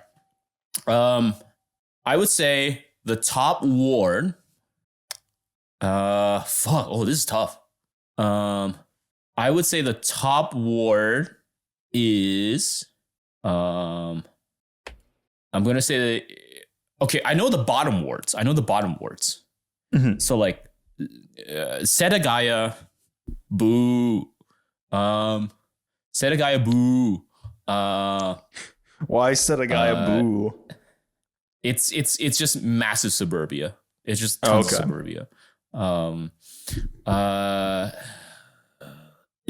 I would say the top ward. Fuck. Oh, this is tough. I would say the top ward is, I'm going to say that, okay, I know the bottom wards. Mm-hmm. So like, Setagaya, boo. Setagaya, boo. Why Setagaya, boo? It's just massive suburbia. It's just tons of suburbia.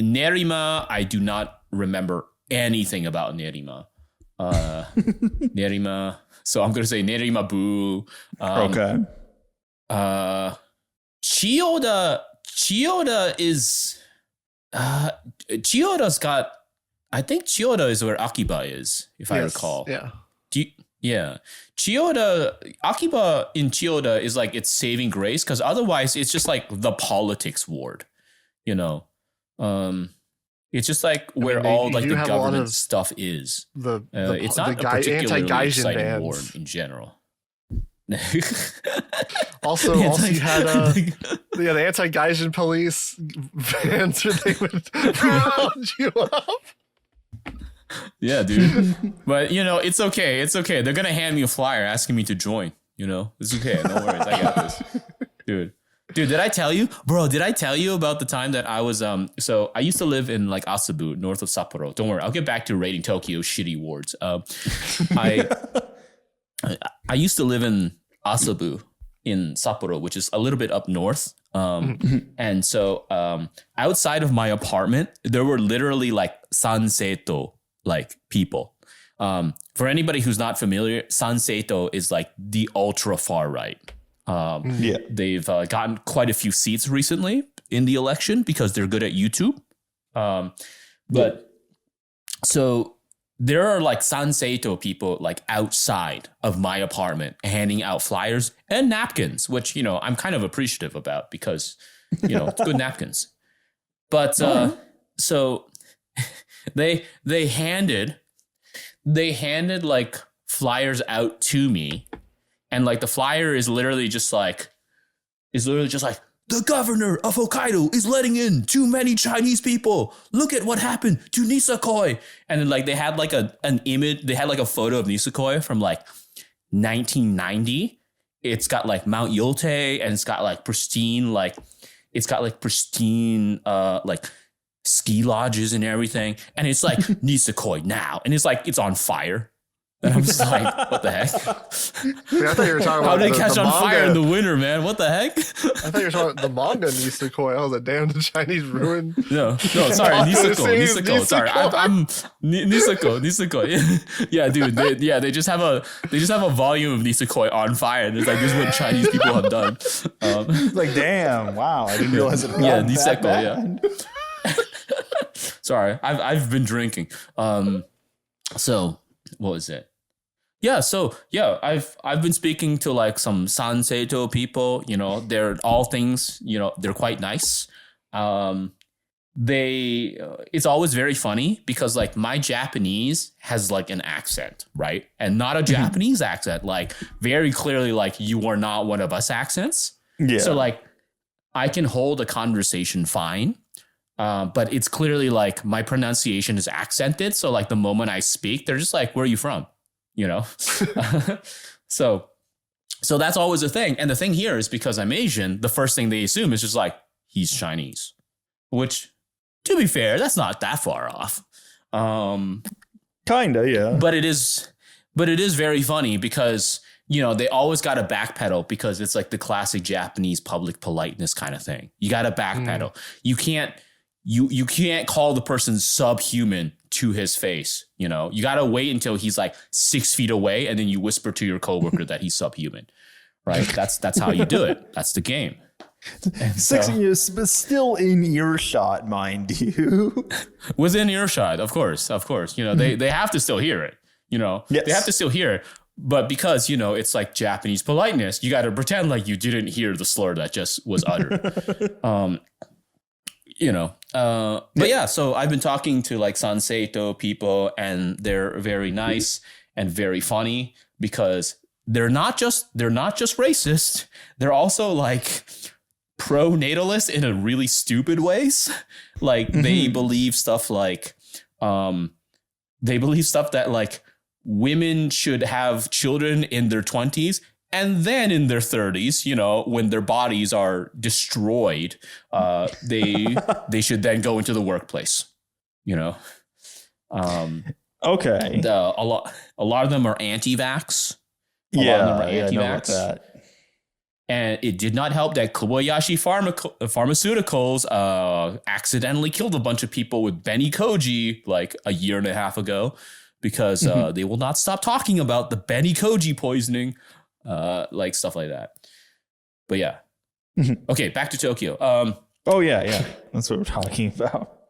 Nerima, I do not remember anything about Nerima. Nerima. So I'm gonna say Nerima boo. Chiyoda is Chiyoda's got, I think Chiyoda is where Akiba is, if I recall. Yeah. Chiyoda, Akiba in Chiyoda is like its saving grace, because otherwise it's just like the politics ward, you know. It's just like where all like the government stuff is. It's not a particularly exciting ward in general. Also, you had the anti-Gaijin police vans where they would round you up. Yeah, dude. But it's okay. They're gonna hand me a flyer asking me to join. It's okay. No worries. I got this, dude. Did I tell you, bro? Did I tell you about the time that I was So I used to live in like Asabu, north of Sapporo. Don't worry, I'll get back to rating Tokyo's shitty wards. I used to live in Asabu in Sapporo, which is a little bit up north. And so outside of my apartment, there were literally like Sanseito like people. For anybody who's not familiar, Sanseito is like the ultra far right. They've gotten quite a few seats recently in the election because they're good at YouTube. So there are like Sanseito people like outside of my apartment handing out flyers and napkins, which, you know, I'm kind of appreciative about because, you know, it's good napkins. But so they handed like flyers out to me, and like the flyer is literally just like the governor of Hokkaido is letting in too many Chinese people. Look at what happened to Nisakoi. And then like they had like an image, they had like a photo of Nisakoi from like 1990. It's got like Mount Yote, and it's got like pristine like ski lodges and everything. And it's like Nisakoi now. And it's like, it's on fire. And I'm just like, what the heck? I thought you were talking How about did they catch the on manga. fire in the winter, man? What the heck? I thought you were talking about the manga Nisakoi. I was like, damn, the Chinese ruined. No, sorry, Nisako. Sorry, I'm Nisako. Yeah, dude. They just have a volume of Nisakoi on fire. And it's like, this is what Chinese people have done. Like, damn, wow, I didn't realize it. Yeah, Nisako. Yeah. Sorry, I've been drinking. So what was it? Yeah, so yeah, I've been speaking to like some Sanseito people. You know, they're all things. You know, they're quite nice. It's always very funny because like my Japanese has like an accent, right? And not a Japanese accent, like very clearly like you are not one of us accents. Yeah. So like I can hold a conversation fine. But it's clearly like my pronunciation is accented. So like the moment I speak, they're just like, where are you from? You know? So that's always a thing. And the thing here is because I'm Asian, the first thing they assume is just like, he's Chinese, which to be fair, that's not that far off. Kinda, yeah. But it is very funny because, you know, they always got to backpedal because it's like the classic Japanese public politeness kind of thing. You got to backpedal. You can't call the person subhuman to his face. You know, you got to wait until he's like 6 feet away, and then you whisper to your coworker that he's subhuman, right? That's how you do it. That's the game. And 6 years, but still in earshot, mind you. Within earshot, of course. You know, they have to still hear it. You know, yes. They have to still hear it. But because, you know, it's like Japanese politeness, you got to pretend like you didn't hear the slur that just was uttered. You know, but yeah, so I've been talking to like Sanseito people, and they're very nice and very funny because they're not just racist. They're also like pro-natalist in a really stupid ways. Like they believe stuff like, that like women should have children in their 20s. And then in their 30s, you know, when their bodies are destroyed, they should then go into the workplace, you know. Okay. A lot of them are anti-vax. A lot of them are anti-vax. That. And it did not help that Kobayashi Pharmaceuticals accidentally killed a bunch of people with Benny Koji like a year and a half ago because they will not stop talking about the Benny Koji poisoning. Like stuff like that. But yeah. Okay, back to Tokyo. Oh yeah. That's what we're talking about.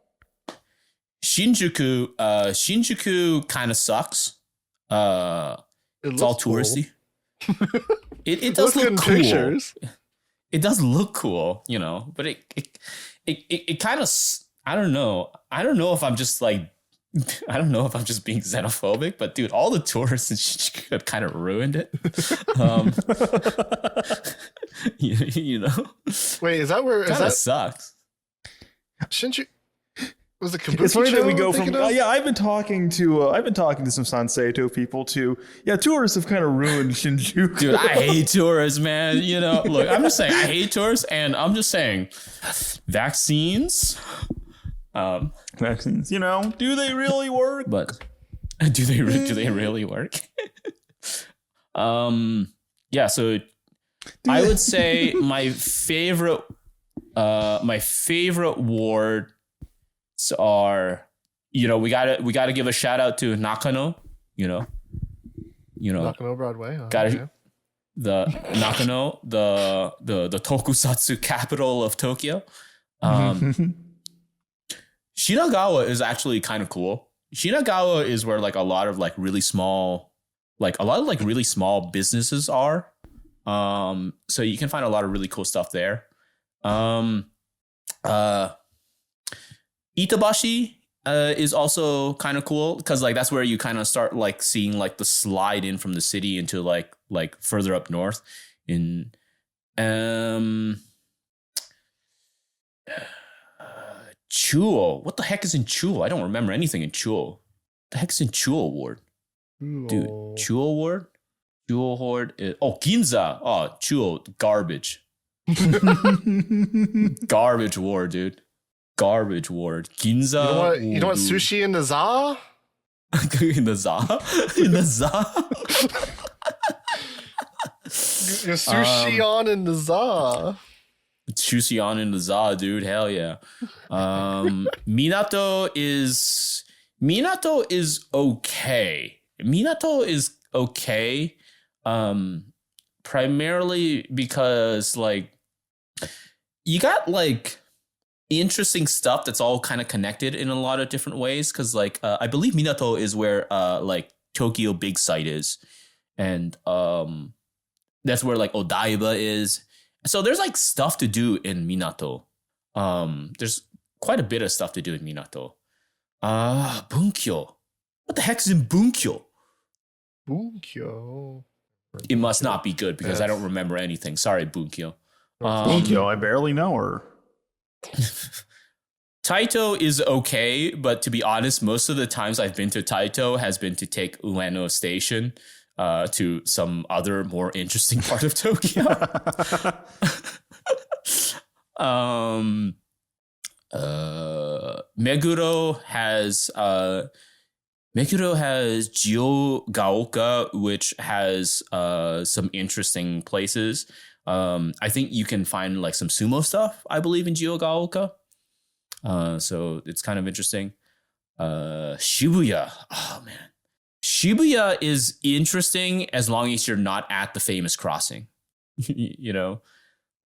Shinjuku kind of sucks. It's all touristy. It does look cool. Pictures. It does look cool, you know, but it kind of, I don't know if I'm just like, I don't know if I'm just being xenophobic, but dude, all the tourists in Shinjuku have kind of ruined it. You know? Wait, is that where? Kind of sucks. Shinjuku was the Kabuki. It's funny that we go from. Yeah, I've been talking to some Sanseito people too. Yeah, tourists have kind of ruined Shinjuku. Dude, I hate tourists, man. You know, look, I'm just saying I hate tourists, and I'm just saying vaccines. Vaccines, you know, do they really work? But do they really work? Yeah, so I would say my favorite wards are, you know, we gotta give a shout out to Nakano, you know Nakano Broadway. The Nakano, the tokusatsu capital of Tokyo. Shinagawa is actually kind of cool, Shinagawa is where like a lot of like really small businesses are. So you can find a lot of really cool stuff there. Itabashi is also kind of cool because like that's where you kind of start like seeing like the slide in from the city into like further up north in Chuo. What the heck is in Chuo? I don't remember anything in Chuo. The heck is in Chuo Ward? Dude, Chuo Ward? Chuo Ward is, Ginza. Oh, Chuo, garbage. Garbage ward, dude. Garbage ward. Ginza. You know what sushi in the za? In the za? In the za? Your sushi on in the za. Sushi on in the za, dude. Hell yeah. Minato is okay. Minato is okay. Primarily because like you got like interesting stuff that's all kind of connected in a lot of different ways. Cause like I believe Minato is where like Tokyo Big Sight is. And that's where like Odaiba is. So there's like stuff to do in Minato. There's quite a bit of stuff to do in Minato. Bunkyo. What the heck is in Bunkyo? Bunkyo. It must not be good because I don't remember anything. Sorry, Bunkyo. Bunkyo, I barely know her. Taito is okay, but to be honest, most of the times I've been to Taito has been to take Ueno Station to some other more interesting part of Tokyo. Meguro has Jiogaoka, which has some interesting places. I think you can find like some sumo stuff, I believe, in Jiogaoka. So it's kind of interesting. Shibuya. Oh man. Shibuya is interesting as long as you're not at the famous crossing. You know,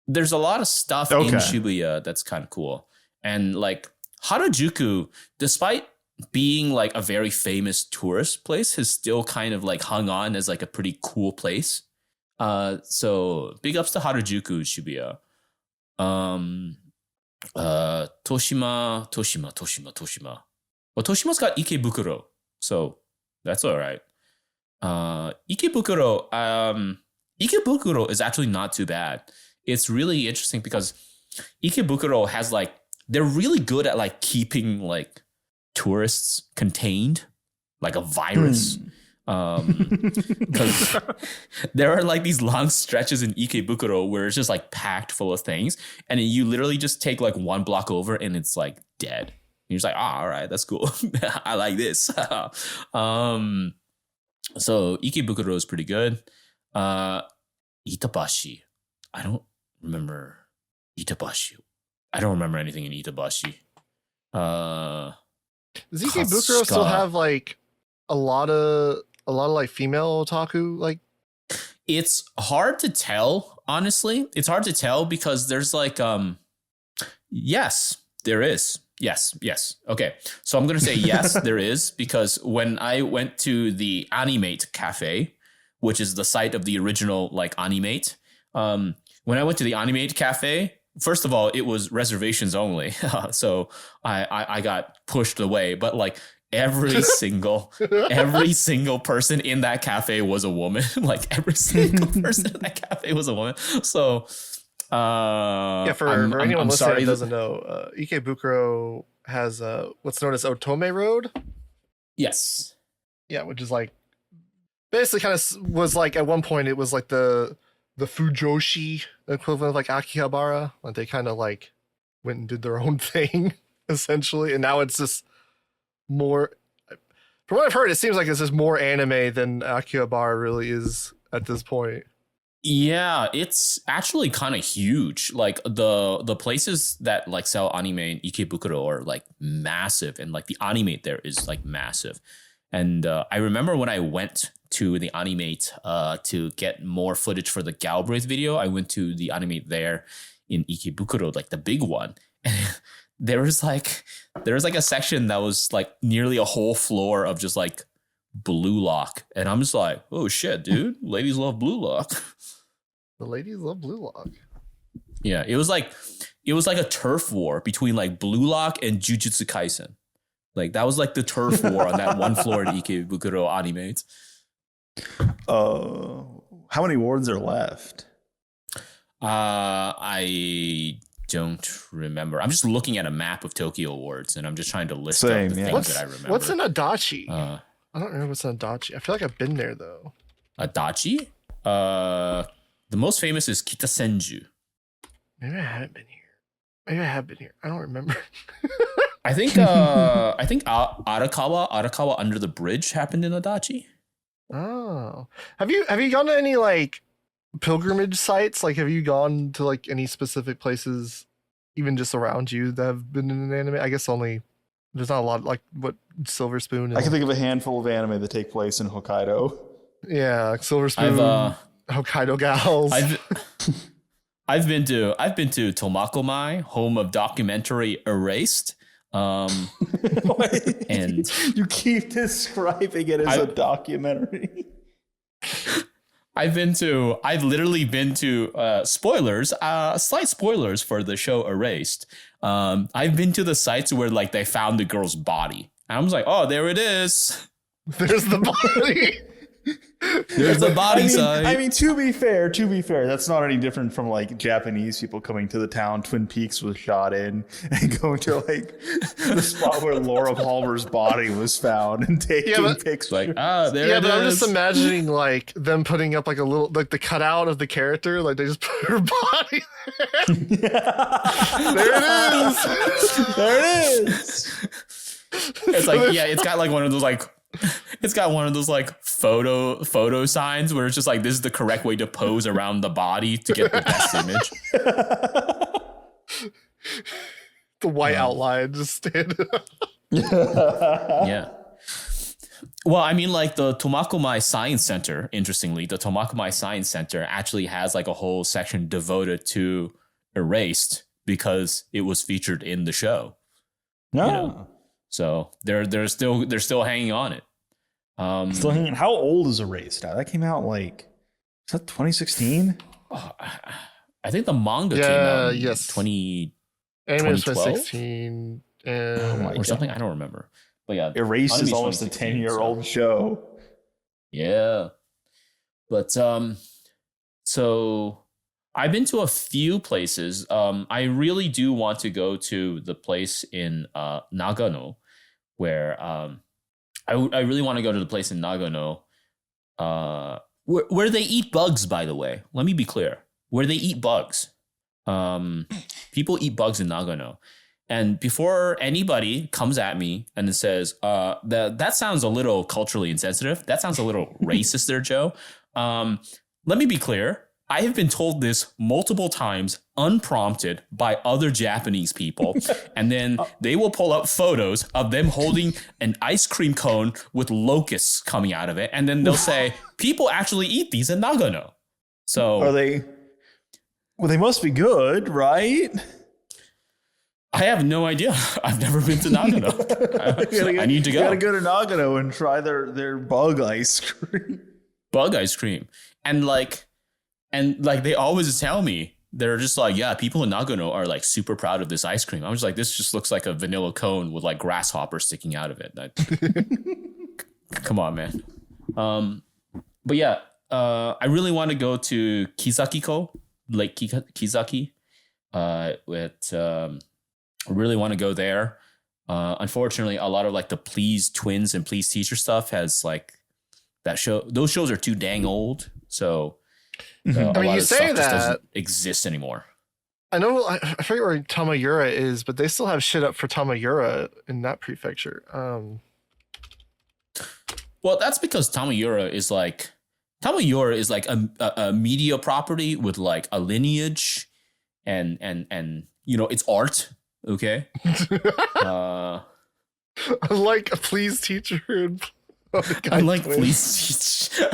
there's a lot of stuff in Shibuya that's kind of cool. And like Harajuku, despite being like a very famous tourist place, has still kind of like hung on as like a pretty cool place. So big ups to Harajuku, Shibuya. Toshima. Well, Toshima's got Ikebukuro, so that's all right. Ikebukuro is actually not too bad. It's really interesting because Ikebukuro has like, they're really good at like keeping like tourists contained, like a virus. Because there are like these long stretches in Ikebukuro where it's just like packed full of things, and you literally just take like one block over and it's like dead. You're just like, all right, that's cool. I like this. So Ikebukuro is pretty good. Itabashi. I don't remember Itabashi. I don't remember anything in Itabashi. Does Ikebukuro still have like a lot of like female otaku? Like, it's hard to tell, honestly. It's hard to tell because there's like yes, there is. Yes. Okay. So I'm going to say yes, there is, because when I went to the Animate Cafe, which is the site of the original like Animate, when I went to the Animate Cafe, first of all, it was reservations only. So I got pushed away, but like every single person in that cafe was a woman. Like every single person in that cafe was a woman. So for anyone listening who doesn't know, Ikebukuro has what's known as Otome Road. Yes. Yeah, which is like basically kind of was like at one point it was like the Fujoshi equivalent of like Akihabara. Like they kind of like went and did their own thing essentially, and now it's just more. From what I've heard, it seems like it's just more anime than Akihabara really is at this point. Yeah, it's actually kind of huge. Like the places that like sell anime in Ikebukuro are like massive, and like the Animate there is like massive. And I remember when I went to the Animate to get more footage for the Galbraith video, I went to the Animate there in Ikebukuro, like the big one. And there was like a section that was like nearly a whole floor of just like blue lock, and I'm just like, oh shit, dude, ladies love blue lock. The ladies love blue lock. Yeah, it was like a turf war between like blue lock and Jujutsu Kaisen. Like that was like the turf war on that one floor at Ikebukuro Animate. How many awards are left? I don't remember. I'm just looking at a map of Tokyo Awards, and I'm just trying to list up the things that I remember. What's an Adachi? I don't remember what's an Adachi. I feel like I've been there though. Adachi? The most famous is Kitasenju. Maybe I haven't been here. Maybe I have been here. I don't remember. I think Arakawa Under the Bridge happened in Adachi. Oh, have you gone to any like pilgrimage sites? Like, have you gone to like any specific places, even just around you, that have been in an anime? I guess only there's not a lot. Like what Silver Spoon? And, I can think of a handful of anime that take place in Hokkaido. Yeah, like Silver Spoon, Hokkaido Gals. I've been to Tomakomai, home of documentary Erased. And you keep describing it as a documentary. I've literally been to spoilers, slight spoilers for the show Erased. I've been to the sites where like they found the girl's body. And I was like, oh, there it is. There's the body. There's the body side. I mean, to be fair, that's not any different from like Japanese people coming to the town Twin Peaks was shot in and going to like the spot where Laura Palmer's body was found and taking pictures. Like, there it is. But I'm just imagining like them putting up like a little, like the cutout of the character, like they just put her body there. There it is. There it is. It's like, yeah, it's got one of those like photo signs where it's just like, this is the correct way to pose around the body to get the best image. The white outline just standing up. Yeah. Well, I mean, like the Tomakomai Science Center, interestingly, the Tomakomai Science Center actually has like a whole section devoted to Erased because it was featured in the show. No. You know? So they're still hanging on it. Still hanging. How old is Erased now? That came out like, is that 2016? I think the manga came out in 2016 or something. I don't remember. But yeah, Erased is almost a 10-year-old show. Yeah. But so I've been to a few places. I really do want to go to the place in Nagano where I really want to go to the place in Nagano where they eat bugs, by the way. Let me be clear. Where they eat bugs. People eat bugs in Nagano. And before anybody comes at me and says, that sounds a little culturally insensitive. That sounds a little racist there, Joe. Let me be clear. I have been told this multiple times, unprompted, by other Japanese people. And then they will pull up photos of them holding an ice cream cone with locusts coming out of it. And then they'll say, people actually eat these in Nagano. So are they? Well, they must be good, right? I have no idea. I've never been to Nagano. I need to go. You gotta go to Nagano and try their bug ice cream. Bug ice cream. And they always tell me, they're just like, yeah, people in Nagano are like super proud of this ice cream. I was like, this just looks like a vanilla cone with like grasshoppers sticking out of it. Come on, man. But yeah, I really want to go to Kizaki-ko, Lake Kizaki. I really want to go there. Unfortunately, a lot of like the Please Twins and Please Teacher stuff has like that show. Those shows are too dang old. So I mean, you say that doesn't exist anymore. I know. I forget where Tamayura is, but they still have shit up for Tamayura in that prefecture. Well, that's because Tamayura is like a media property with like a lineage and you know, it's art. Okay. Unlike a Please Teacher and Unlike Please Teacher,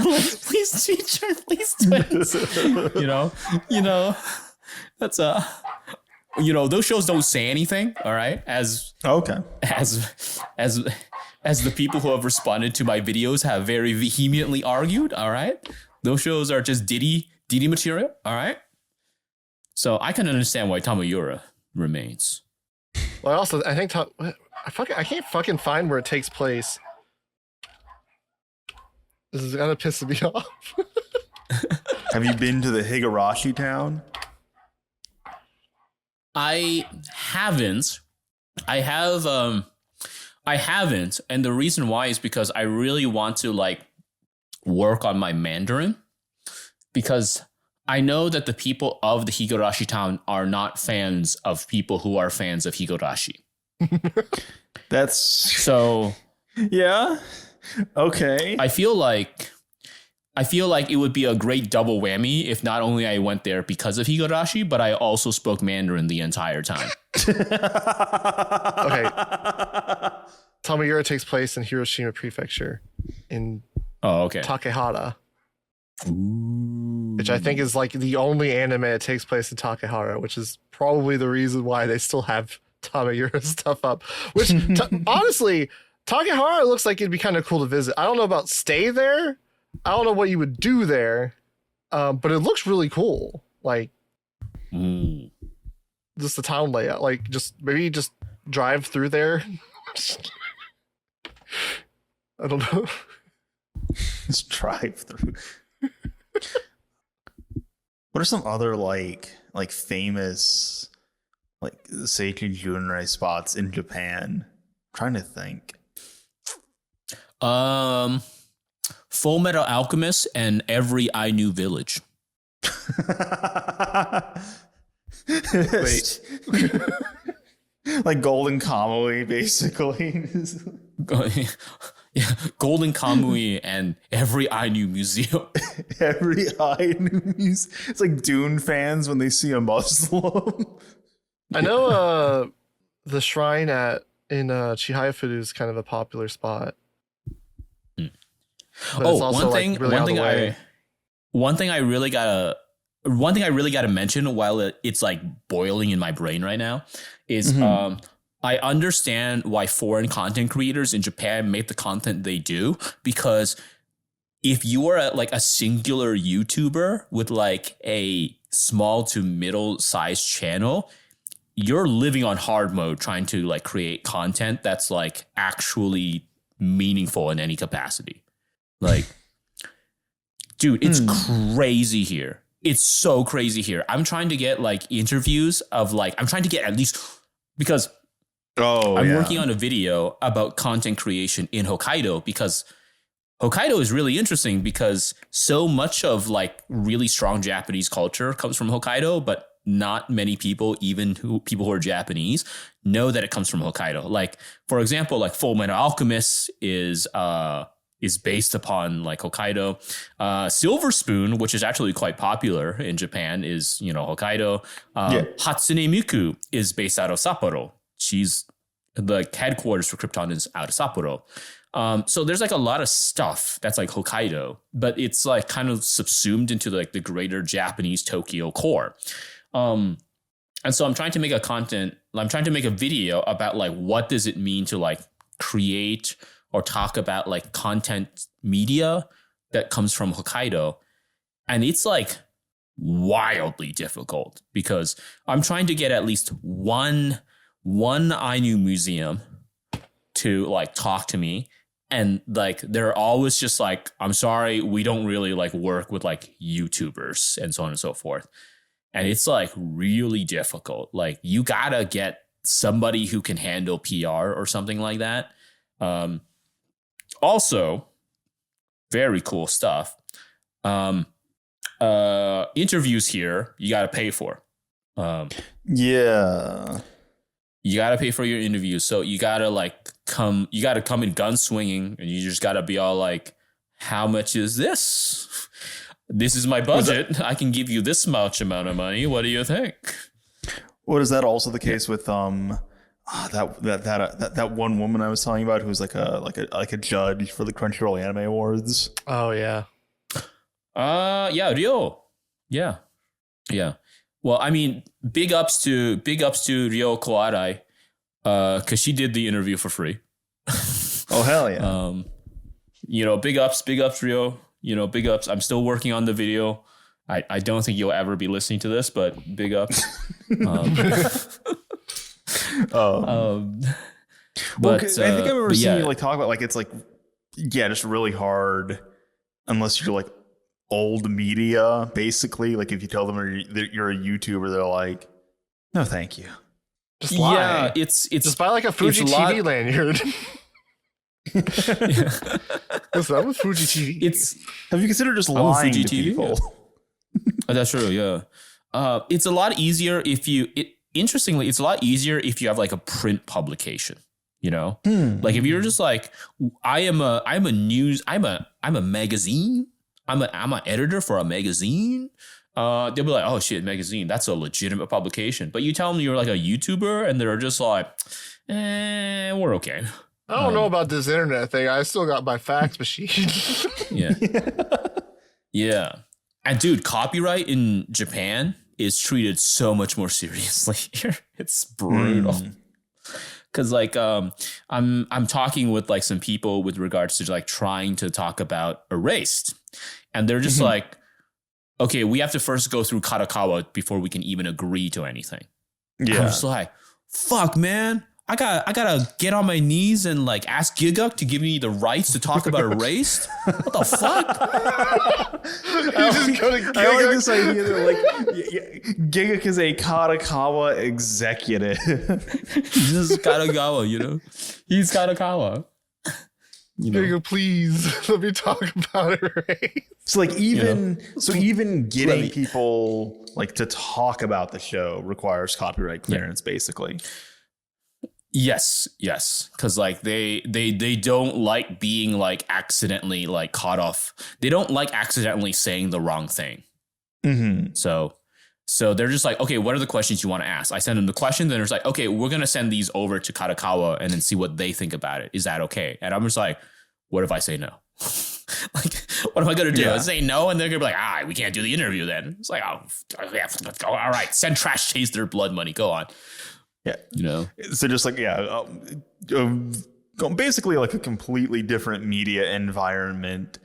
Please Twins. You know, that's those shows don't say anything. All right, as Okay. as the people who have responded to my videos have very vehemently argued. All right, those shows are just ditty material. All right, so I can understand why Tamayura remains. Well, I think I can't fucking find where it takes place. This is kind of pissing me off. Have you been to the Higurashi town? I haven't. I haven't, and the reason why is because I really want to like work on my Mandarin, because I know that the people of the Higurashi town are not fans of people who are fans of Higurashi. That's so. Yeah. Okay. I feel like it would be a great double whammy if not only I went there because of Higurashi, but I also spoke Mandarin the entire time. Okay. Tamayura takes place in Hiroshima Prefecture in Takehara. Ooh. Which I think is like the only anime that takes place in Takehara, which is probably the reason why they still have Tamayura stuff up. Which, honestly, Takehara looks like it'd be kind of cool to visit. I don't know about stay there. I don't know what you would do there, but it looks really cool. Like, just the town layout. Like, maybe just drive through there. I don't know. Just drive through. What are some other like famous like Seiki Junrei spots in Japan? I'm trying to think. Full Metal Alchemist and every I Knew Village. Wait. Like Golden Kamui, basically. Yeah, Golden Kamui and every I Knew Museum. Every I Knew Museum. It's like Dune fans when they see a Muslim. I know the shrine in Chihayafuru is kind of a popular spot. But one thing I really gotta mention while it's like boiling in my brain right now is I understand why foreign content creators in Japan make the content they do, because if you are like a singular YouTuber with like a small to middle sized channel, you're living on hard mode trying to like create content that's like actually meaningful in any capacity. Like, dude, it's crazy here. It's so crazy here. I'm trying to get like interviews of like, I'm trying to get at least, because I'm working on a video about content creation in Hokkaido, because Hokkaido is really interesting because so much of like really strong Japanese culture comes from Hokkaido, but not many people, even people who are Japanese, know that it comes from Hokkaido. Like, for example, like Full Metal Alchemist is based upon like Hokkaido. Silver Spoon, which is actually quite popular in Japan, is, Hokkaido. Hatsune Miku is based out of Sapporo. She's the headquarters for Krypton is out of Sapporo. So there's like a lot of stuff that's like Hokkaido, but it's like kind of subsumed into like the greater Japanese Tokyo core. And so I'm trying to make a video about like, what does it mean to like create or talk about like content media that comes from Hokkaido. And it's like wildly difficult because I'm trying to get at least one Ainu museum to like talk to me. And like, they're always just like, I'm sorry, we don't really like work with like YouTubers and so on and so forth. And it's like really difficult. Like, you gotta get somebody who can handle PR or something like that. Also, very cool stuff. Interviews here, you got to pay for. Yeah. You got to pay for your interviews. So you got to come in gun swinging, and you just got to be all like, how much is this? This is my budget. I can give you this much amount of money. What do you think? What is that also the case with that one woman I was telling you about who's like a judge for the Crunchyroll Anime Awards? Oh yeah. Yeah, Ryo. Yeah. Well, I mean, big ups to Ryo Koarai, because she did the interview for free. Oh hell yeah! Big ups, Rio. Big ups. I'm still working on the video. I don't think you'll ever be listening to this, but big ups. But I think I remember seeing you like talk about like it's like just really hard unless you're like old media, basically. Like if you tell them you're a YouTuber, they're like, no, thank you. Just lie. Yeah, it's just buy like a Fuji TV lanyard. What's that with Fuji TV? Have you considered just lying to people? Yeah. That's true. Yeah. It's a lot easier interestingly, it's a lot easier if you have like a print publication, like if you're just like, I'm a magazine. I'm an editor for a magazine. They'll be like, oh shit, magazine. That's a legitimate publication. But you tell them you're like a YouTuber and they're just like, we're okay. I don't know about this internet thing. I still got my fax machine. Yeah. Yeah. And dude, copyright in Japan is treated so much more seriously here. It's brutal. Cause like I'm talking with like some people with regards to like trying to talk about Erased. And they're just like, okay, we have to first go through Kadokawa before we can even agree to anything. Yeah. I'm just like, fuck, man. I gotta get on my knees and like ask Giguk to give me the rights to talk about Erased. What the fuck? I like this idea that like Giguk is a Kadokawa executive. He's just Kadokawa, He's Kadokawa. Giguk, please let me talk about Erased. So like even getting people like to talk about the show requires copyright clearance, basically. Yes. Cause like they don't like being like accidentally like caught off. They don't like accidentally saying the wrong thing. Mm-hmm. So they're just like, okay, what are the questions you want to ask? I send them the questions and it's like, okay, we're going to send these over to Kadokawa and then see what they think about it. Is that okay? And I'm just like, what if I say no? Like, what am I going to do? Yeah. I say no. And they're going to be like, we can't do the interview then. It's like, oh, yeah, all right. Send trash chase their blood money. Go on. Yeah. So just like, basically like a completely different media environment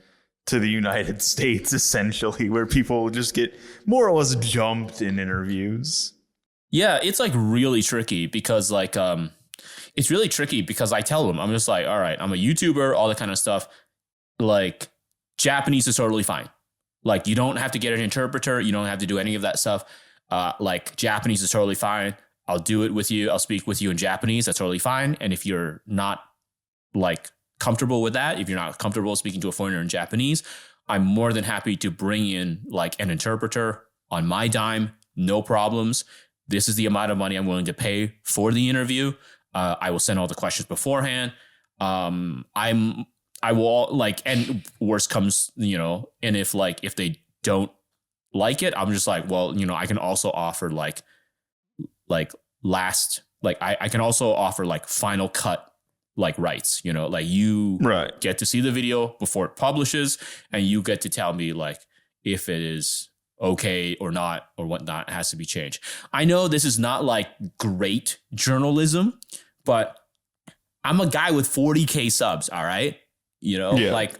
to the United States, essentially, where people just get more or less jumped in interviews. Yeah, it's like really tricky because like, it's really tricky because I tell them, I'm just like, all right, I'm a YouTuber, all that kind of stuff. Like Japanese is totally fine. Like you don't have to get an interpreter. You don't have to do any of that stuff. Like Japanese is totally fine. I'll do it with you. I'll speak with you in Japanese. That's totally fine. And if you're not like comfortable with that, if you're not comfortable speaking to a foreigner in Japanese, I'm more than happy to bring in like an interpreter on my dime. No problems. This is the amount of money I'm willing to pay for the interview. I will send all the questions beforehand. I will like, and worst comes, and if they don't like it, I'm just like, well, I can also offer I can also offer like final cut like rights, like you get to see the video before it publishes and you get to tell me like if it is okay or not or whatnot has to be changed. I know this is not like great journalism, but I'm a guy with 40K subs. All right. Like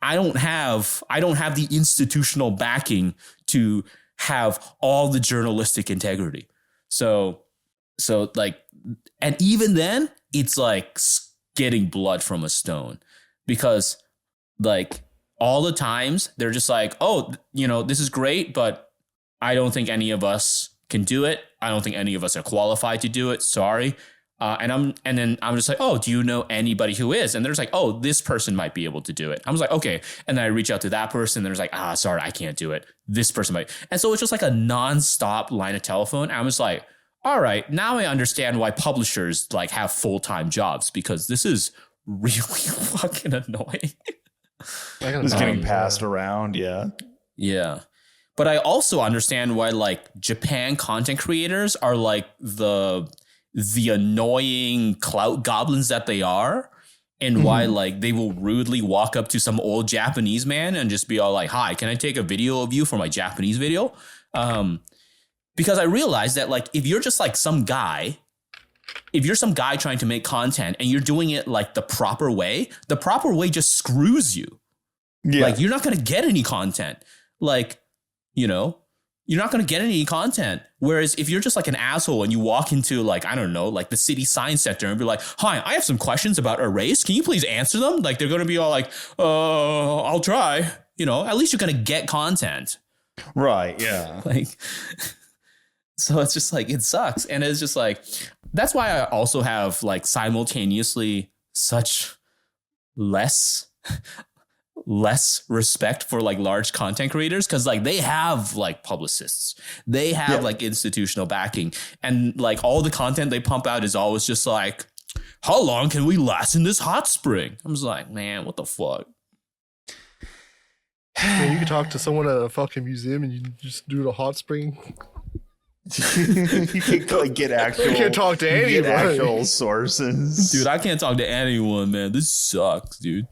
I don't have the institutional backing to have all the journalistic integrity. So like, and even then it's like getting blood from a stone because like all the times they're just like, oh, this is great, but I don't think any of us can do it. I don't think any of us are qualified to do it. Sorry. And then I'm just like, oh, do you know anybody who is? And there's like, oh, this person might be able to do it. I was like, okay. And then I reach out to that person. And there's like, sorry, I can't do it. This person might. And so it's just like a nonstop line of telephone. And I was like, all right, now I understand why publishers like have full-time jobs because this is really fucking annoying. Just getting passed around. Yeah. Yeah. But I also understand why like Japan content creators are like the annoying clout goblins that they are and why like they will rudely walk up to some old Japanese man and just be all like, hi, can I take a video of you for my Japanese video? because I realized that like if you're just like some guy, if you're some guy trying to make content and you're doing it like the proper way just screws you. Yeah. Like you're not going to get any content. Like, you know, you're not going to get any content. Whereas if you're just like an asshole and you walk into like, I don't know, like the city science center and be like, hi, I have some questions about arrays. Can you please answer them? Like they're going to be all like, I'll try. You know, at least you're going to get content. Right. Yeah. Like, so it's just like, it sucks. And it's just like, that's why I also have like simultaneously such less respect for like large content creators, because like they have like publicists, they have like institutional backing, and like all the content they pump out is always just like, how long can we last in this hot spring? I'm just like, man, what the fuck? Man, you can talk to someone at a fucking museum and you just do the hot spring. You can't like get actual. You can't talk to anybody. Get actual sources, dude. I can't talk to anyone, man. This sucks, dude.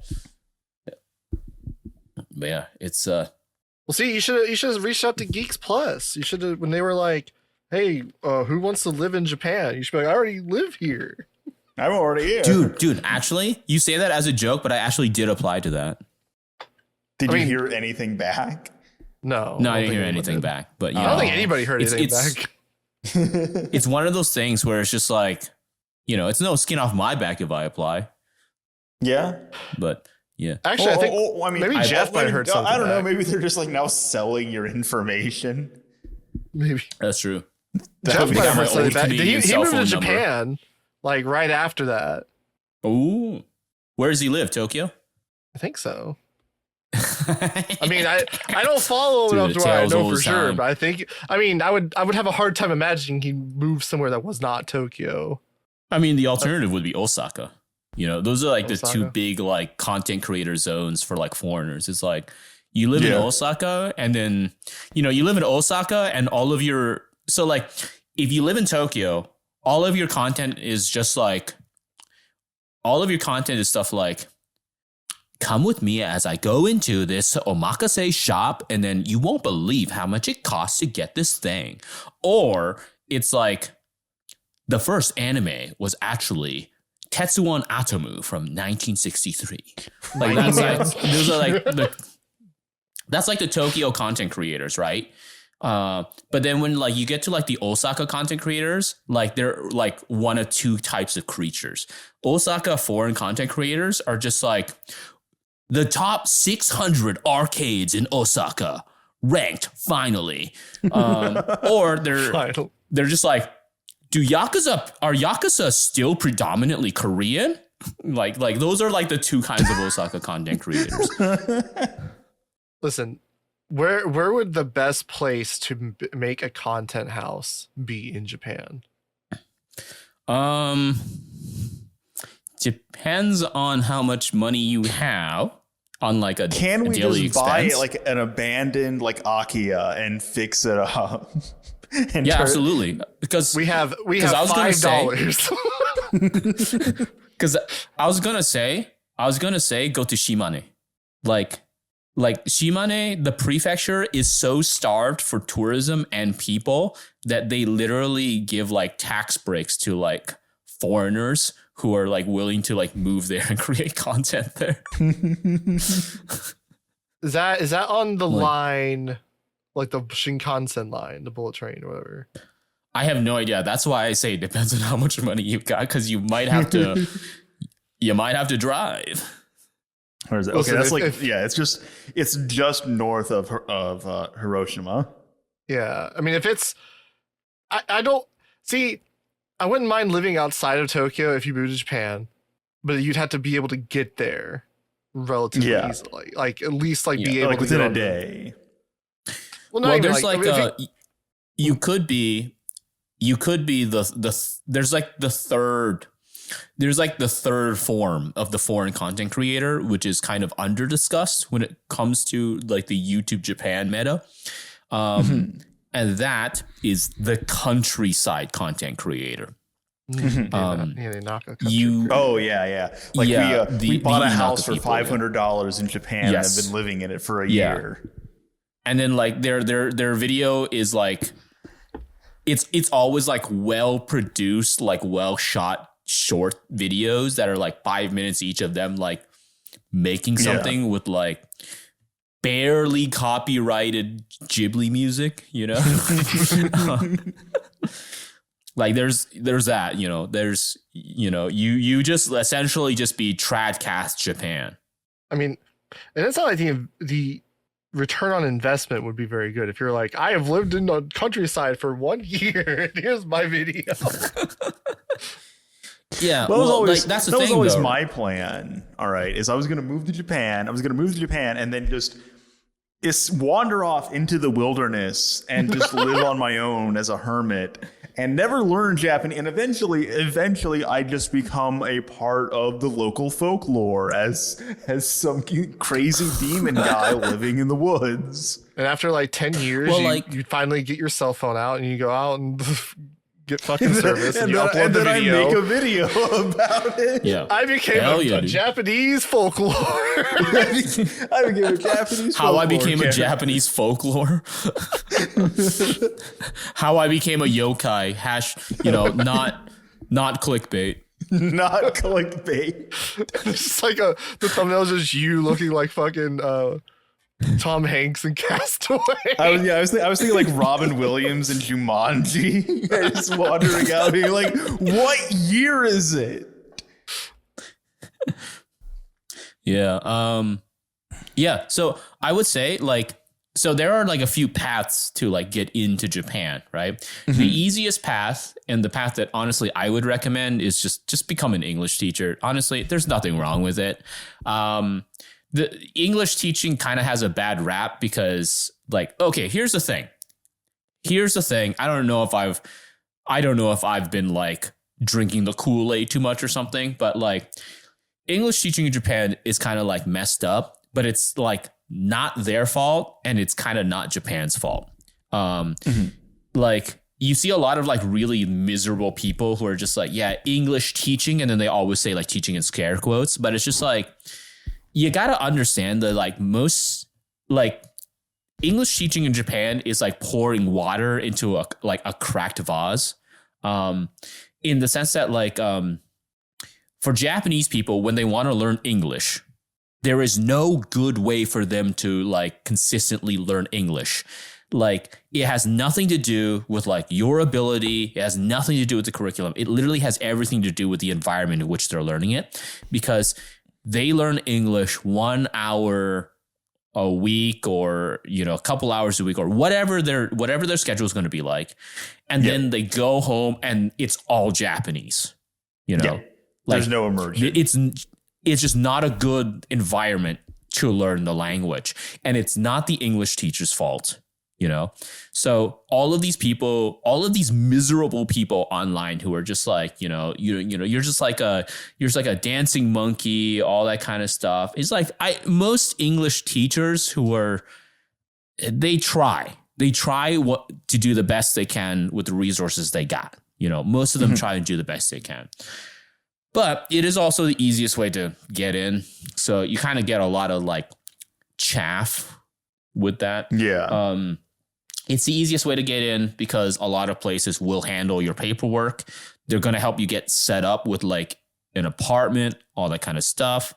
But yeah, it's Well, see, you should have reached out to Geeks Plus. You should have, when they were like, "Hey, who wants to live in Japan?" You should be like, "I already live here. I'm already here." Dude. Actually, you say that as a joke, but I actually did apply to that. Did you hear anything back? No, I didn't hear anything back. But I don't think anybody heard anything back. It's one of those things where it's just like, you know, it's no skin off my back if I apply. Yeah, but yeah. Actually, I think maybe Jeff might have heard something. I don't know. Maybe they're just like now selling your information. Maybe that's true. Jeff might have heard something back. He moved to Japan like right after that. Oh, where does he live? Tokyo? I think so. I mean, I don't follow enough to where I know for sure, but I think, I mean, I would have a hard time imagining he moved somewhere that was not Tokyo. I mean, the alternative would be Osaka. You know, those are like the two big like content creator zones for like foreigners. It's like you live in Osaka, and then, you know, you live in Osaka and all of your, so like if you live in Tokyo, all of your content is just like, all of your content is stuff like, come with me as I go into this omakase shop, and then you won't believe how much it costs to get this thing. Or it's like the first anime was actually Tetsuon Atomu from 1963. Like that's like, those are like that's like the Tokyo content creators, right? But then when like you get to like the Osaka content creators, like they're like one of two types of creatures. Osaka foreign content creators are just like, the top 600 arcades in Osaka ranked finally. Or they're just like, are Yakuza still predominantly Korean? Like those are like the two kinds of Osaka content creators. Listen, where would the best place to make a content house be in Japan? Depends on how much money you have on like a Can we daily just buy expense. like an abandoned like Akia and fix it up? And yeah, absolutely. Because we have $5. Because I was gonna say go to Shimane. Like Shimane, the prefecture is so starved for tourism and people that they literally give like tax breaks to like foreigners who are like willing to like move there and create content there. Is that on the line, like the Shinkansen line, the bullet train or whatever? I have no idea. That's why I say it depends on how much money you've got, because you might have to drive. Where is it? Okay, that's it's just north of Hiroshima. Yeah, I mean, if it's, I don't see. I wouldn't mind living outside of Tokyo if you moved to Japan, but you'd have to be able to get there relatively easily. Like at least like be able like to within a day. Well, there's you could be there's like the third form of the foreign content creator, which is kind of under discussed when it comes to like the YouTube Japan meta. And that is the countryside content creator. They knock a country. Like we bought a house for $500 in Japan and have been living in it for a year. And then like their video is like it's always like well produced, like well shot short videos that are like 5 minutes each of them, like making something with like barely copyrighted Ghibli music, you know? Like there's that, you know, there's, you know, you just essentially just be tradcast Japan. I mean, and it's not like the return on investment would be very good if you're like, I have lived in the countryside for 1 year and here's my video. Yeah, That was always, like, that's the that thing, was always though. my plan. All right, is I was going to move to Japan. I was going to move to Japan and then just wander off into the wilderness and just live on my own as a hermit and never learn Japanese. And eventually, I just become a part of the local folklore as some crazy demon guy living in the woods. And after like 10 years, you finally get your cell phone out and you go out and get fucking service and you upload the video. I make a video about it. Yeah, I became a Japanese folklore. I became a Japanese How folklore I became character. a Japanese folklore. How I became a yokai. You know, not clickbait. Not clickbait. It's just like the thumbnail is just you looking like fucking Tom Hanks and Castaway. I was thinking like Robin Williams and Jumanji. Just wandering out being like, what year is it? Yeah. Yeah. So I would say so there are like a few paths to like get into Japan, right? Mm-hmm. The easiest path and the path that honestly I would recommend is just become an English teacher. Honestly, there's nothing wrong with it. The English teaching kind of has a bad rap because like, okay, here's the thing. I don't know if I've been like drinking the Kool-Aid too much or something, but like English teaching in Japan is kind of like messed up, but it's like not their fault and it's kind of not Japan's fault. Like you see a lot of like really miserable people who are just like, yeah, English teaching. And then they always say like teaching in scare quotes, but it's just like, you got to understand that like most like English teaching in Japan is like pouring water into a cracked vase. In the sense that like, for Japanese people, when they want to learn English, there is no good way for them to like consistently learn English. Like it has nothing to do with like your ability. It has nothing to do with the curriculum. It literally has everything to do with the environment in which they're learning it, because they learn English 1 hour a week or, you know, a couple hours a week or whatever their schedule is going to be like. And then they go home and it's all Japanese, you know, there's no immersion. It's just not a good environment to learn the language, and it's not the English teacher's fault, you know? So all of these miserable people online who are just like, you're just like a dancing monkey, all that kind of stuff. It's like most English teachers they try to do the best they can with the resources they got. You know, most of them try and do the best they can. But it is also the easiest way to get in. So you kind of get a lot of like chaff with that. Yeah. It's the easiest way to get in because a lot of places will handle your paperwork. They're going to help you get set up with like an apartment, all that kind of stuff.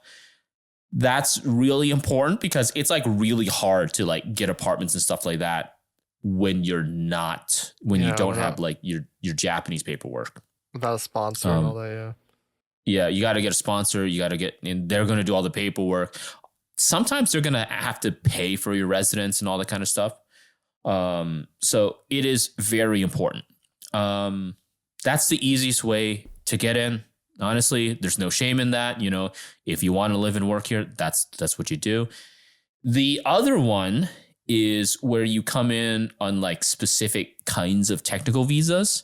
That's really important because it's like really hard to like get apartments and stuff like that when you don't have like your Japanese paperwork. Without a sponsor and all that, yeah. Yeah, you got to get a sponsor. You got to get in. They're going to do all the paperwork. Sometimes they're going to have to pay for your residence and all that kind of stuff. So it is very important. That's the easiest way to get in. Honestly, there's no shame in that. You know, if you want to live and work here, that's what you do. The other one is where you come in on like specific kinds of technical visas.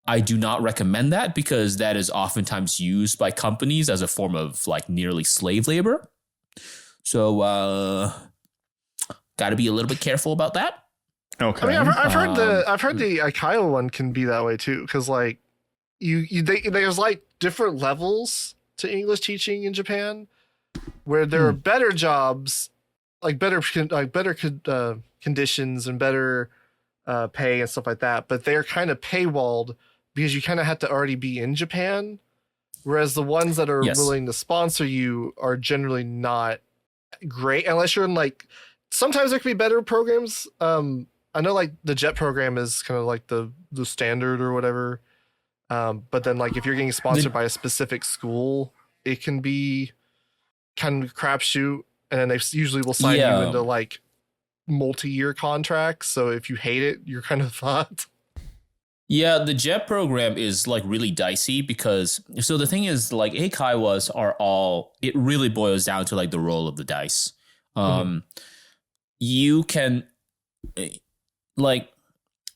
I do not recommend that because that is oftentimes used by companies as a form of like nearly slave labor. So got to be a little bit careful about that. Okay. I mean, I've heard the Hokkaido one can be that way too, because like there's like different levels to English teaching in Japan, where there are better jobs, like better conditions and better pay and stuff like that, but they're kind of paywalled because you kind of have to already be in Japan. Whereas the ones that are willing to sponsor you are generally not great unless you're in like, sometimes there can be better programs. I know like the JET program is kind of like the standard or whatever. But then like if you're getting sponsored by a specific school, it can be kind of crapshoot. And then they usually will sign you into like multi-year contracts. So if you hate it, you're kind of fucked. Yeah, the JET program is like really dicey because so the thing is like eikaiwas are all, it really boils down to like the roll of the dice. You can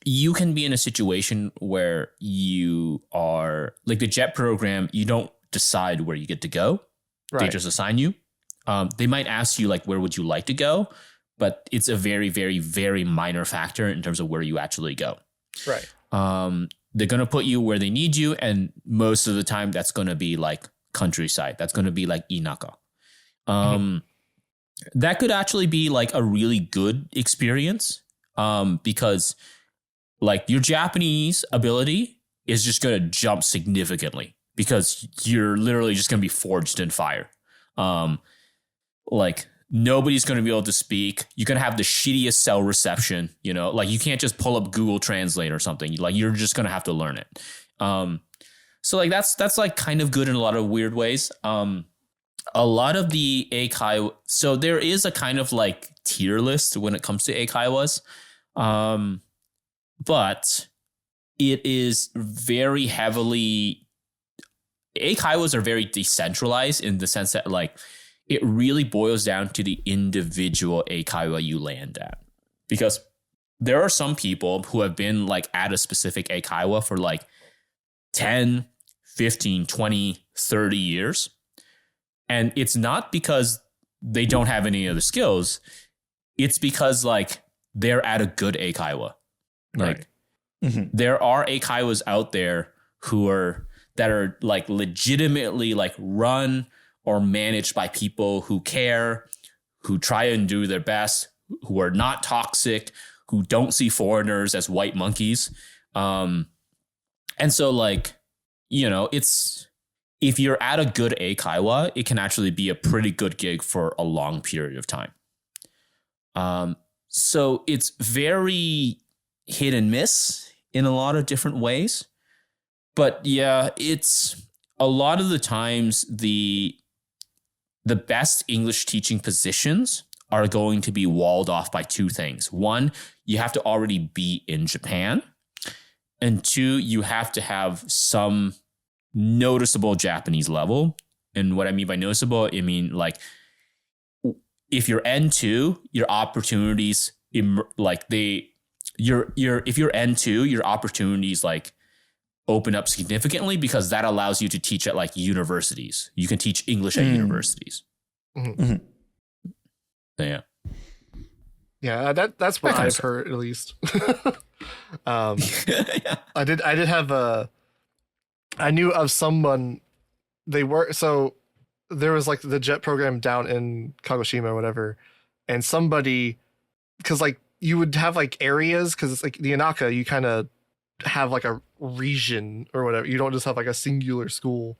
you can be in a situation where you are like the JET program, you don't decide where you get to go. Right. They just assign you. They might ask you like, where would you like to go? But it's a very, very, very minor factor in terms of where you actually go. Right. They're going to put you where they need you. And most of the time that's going to be like countryside. That's going to be like inaka. That could actually be like a really good experience. Because like your Japanese ability is just going to jump significantly because you're literally just going to be forged in fire. Like nobody's going to be able to speak. You're going to have the shittiest cell reception, you know, like you can't just pull up Google Translate or something. Like you're just going to have to learn it. So like that's like kind of good in a lot of weird ways. A lot of the Eikai, so there is a kind of like tier list when it comes to Eikaiwas. But it is very heavily, Eikaiwas are very decentralized in the sense that like it really boils down to the individual eikaiwa you land at. Because there are some people who have been like at a specific eikaiwa for like 10, 15, 20, 30 years. And it's not because they don't have any other skills. It's because like they're at a good eikaiwa. Like there are eikaiwas out there that are like legitimately like run or managed by people who care, who try and do their best, who are not toxic, who don't see foreigners as white monkeys. And so like, you know, it's, if you're at a good eikaiwa, it can actually be a pretty good gig for a long period of time. So it's very hit and miss in a lot of different ways. But yeah, it's a lot of the times the best English teaching positions are going to be walled off by two things. One, you have to already be in Japan. And two, you have to have some noticeable Japanese level. And what I mean by noticeable, I mean like if you're N2, your opportunities if you're N2, your opportunities like open up significantly because that allows you to teach at like universities. You can teach English at universities. So, yeah. Yeah, that's what I've heard at least. Yeah. I did have I knew of someone, so there was like the JET program down in Kagoshima or whatever, and somebody, because like you would have like areas, because it's like the Inaka, you kind of have like a region or whatever. You don't just have like a singular school,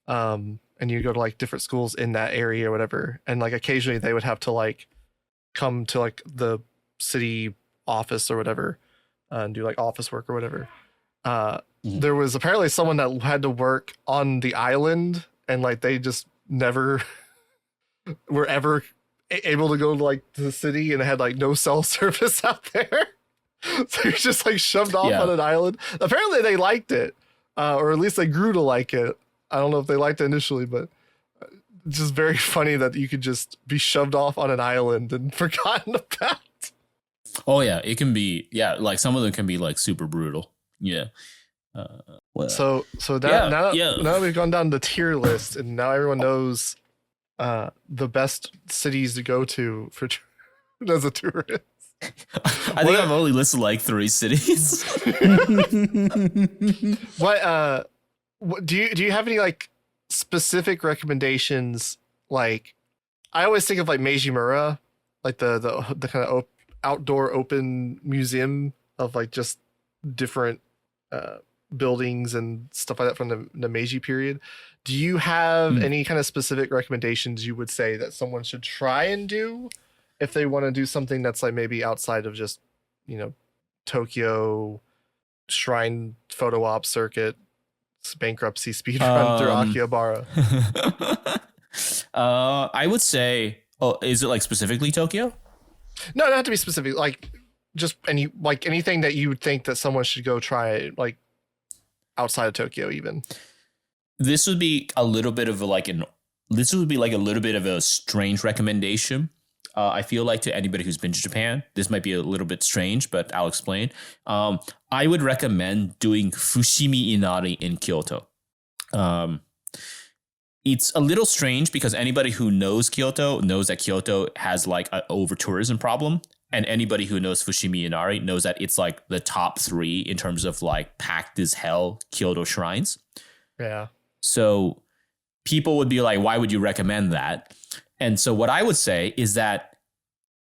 and you go to like different schools in that area or whatever. And like occasionally they would have to like come to like the city office or whatever, and do like office work or whatever. There was apparently someone that had to work on the island, and like they just never were ever able to go to like to the city, and it had like no cell service out there. So you're just like shoved off on an island. Apparently they liked it, or at least they grew to like it. I don't know if they liked it initially, but it's just very funny that you could just be shoved off on an island and forgotten about. Oh yeah, it can be. Yeah, like some of them can be like super brutal. Yeah. Well, so that now we've gone down the tier list, and now everyone knows the best cities to go to for as a tourist. I think I've only listed like 3 cities. What do you have any like specific recommendations? Like, I always think of like Meiji Mura, like the kind of outdoor open museum of like just different buildings and stuff like that from the Meiji period. Do you have any kind of specific recommendations you would say that someone should try and do if they want to do something that's like maybe outside of just, you know, Tokyo shrine photo op circuit, bankruptcy speedrun through Akihabara? I would say, is it like specifically Tokyo? No, not to be specific. Like just anything that you would think that someone should go try, like outside of Tokyo, even. This would be a little bit of a little bit of a strange recommendation. I feel like to anybody who's been to Japan, this might be a little bit strange, but I'll explain. I would recommend doing Fushimi Inari in Kyoto. It's a little strange because anybody who knows Kyoto knows that Kyoto has like an over-tourism problem. And anybody who knows Fushimi Inari knows that it's like the top 3 in terms of like packed as hell Kyoto shrines. Yeah. So people would be like, why would you recommend that? And so what I would say is that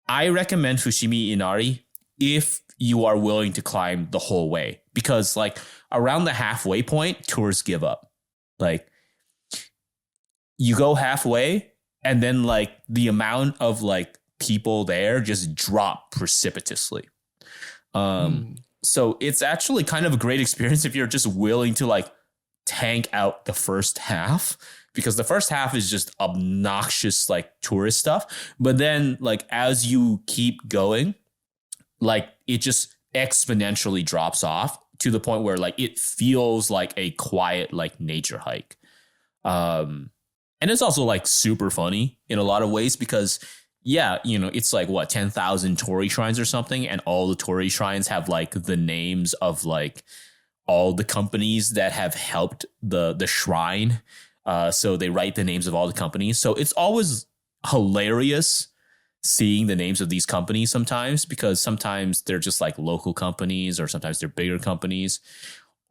I recommend Fushimi Inari if you are willing to climb the whole way, because like around the halfway point, tourists give up. Like you go halfway and then like the amount of like people there just drop precipitously. So it's actually kind of a great experience if you're just willing to like tank out the first half, because the first half is just obnoxious like tourist stuff. But then like as you keep going, like it just exponentially drops off to the point where like it feels like a quiet like nature hike. And it's also like super funny in a lot of ways because yeah, you know, it's like what, 10,000 Torii shrines or something. And all the Torii shrines have like the names of like all the companies that have helped the shrine. So they write the names of all the companies. So it's always hilarious seeing the names of these companies sometimes, because sometimes they're just like local companies or sometimes they're bigger companies.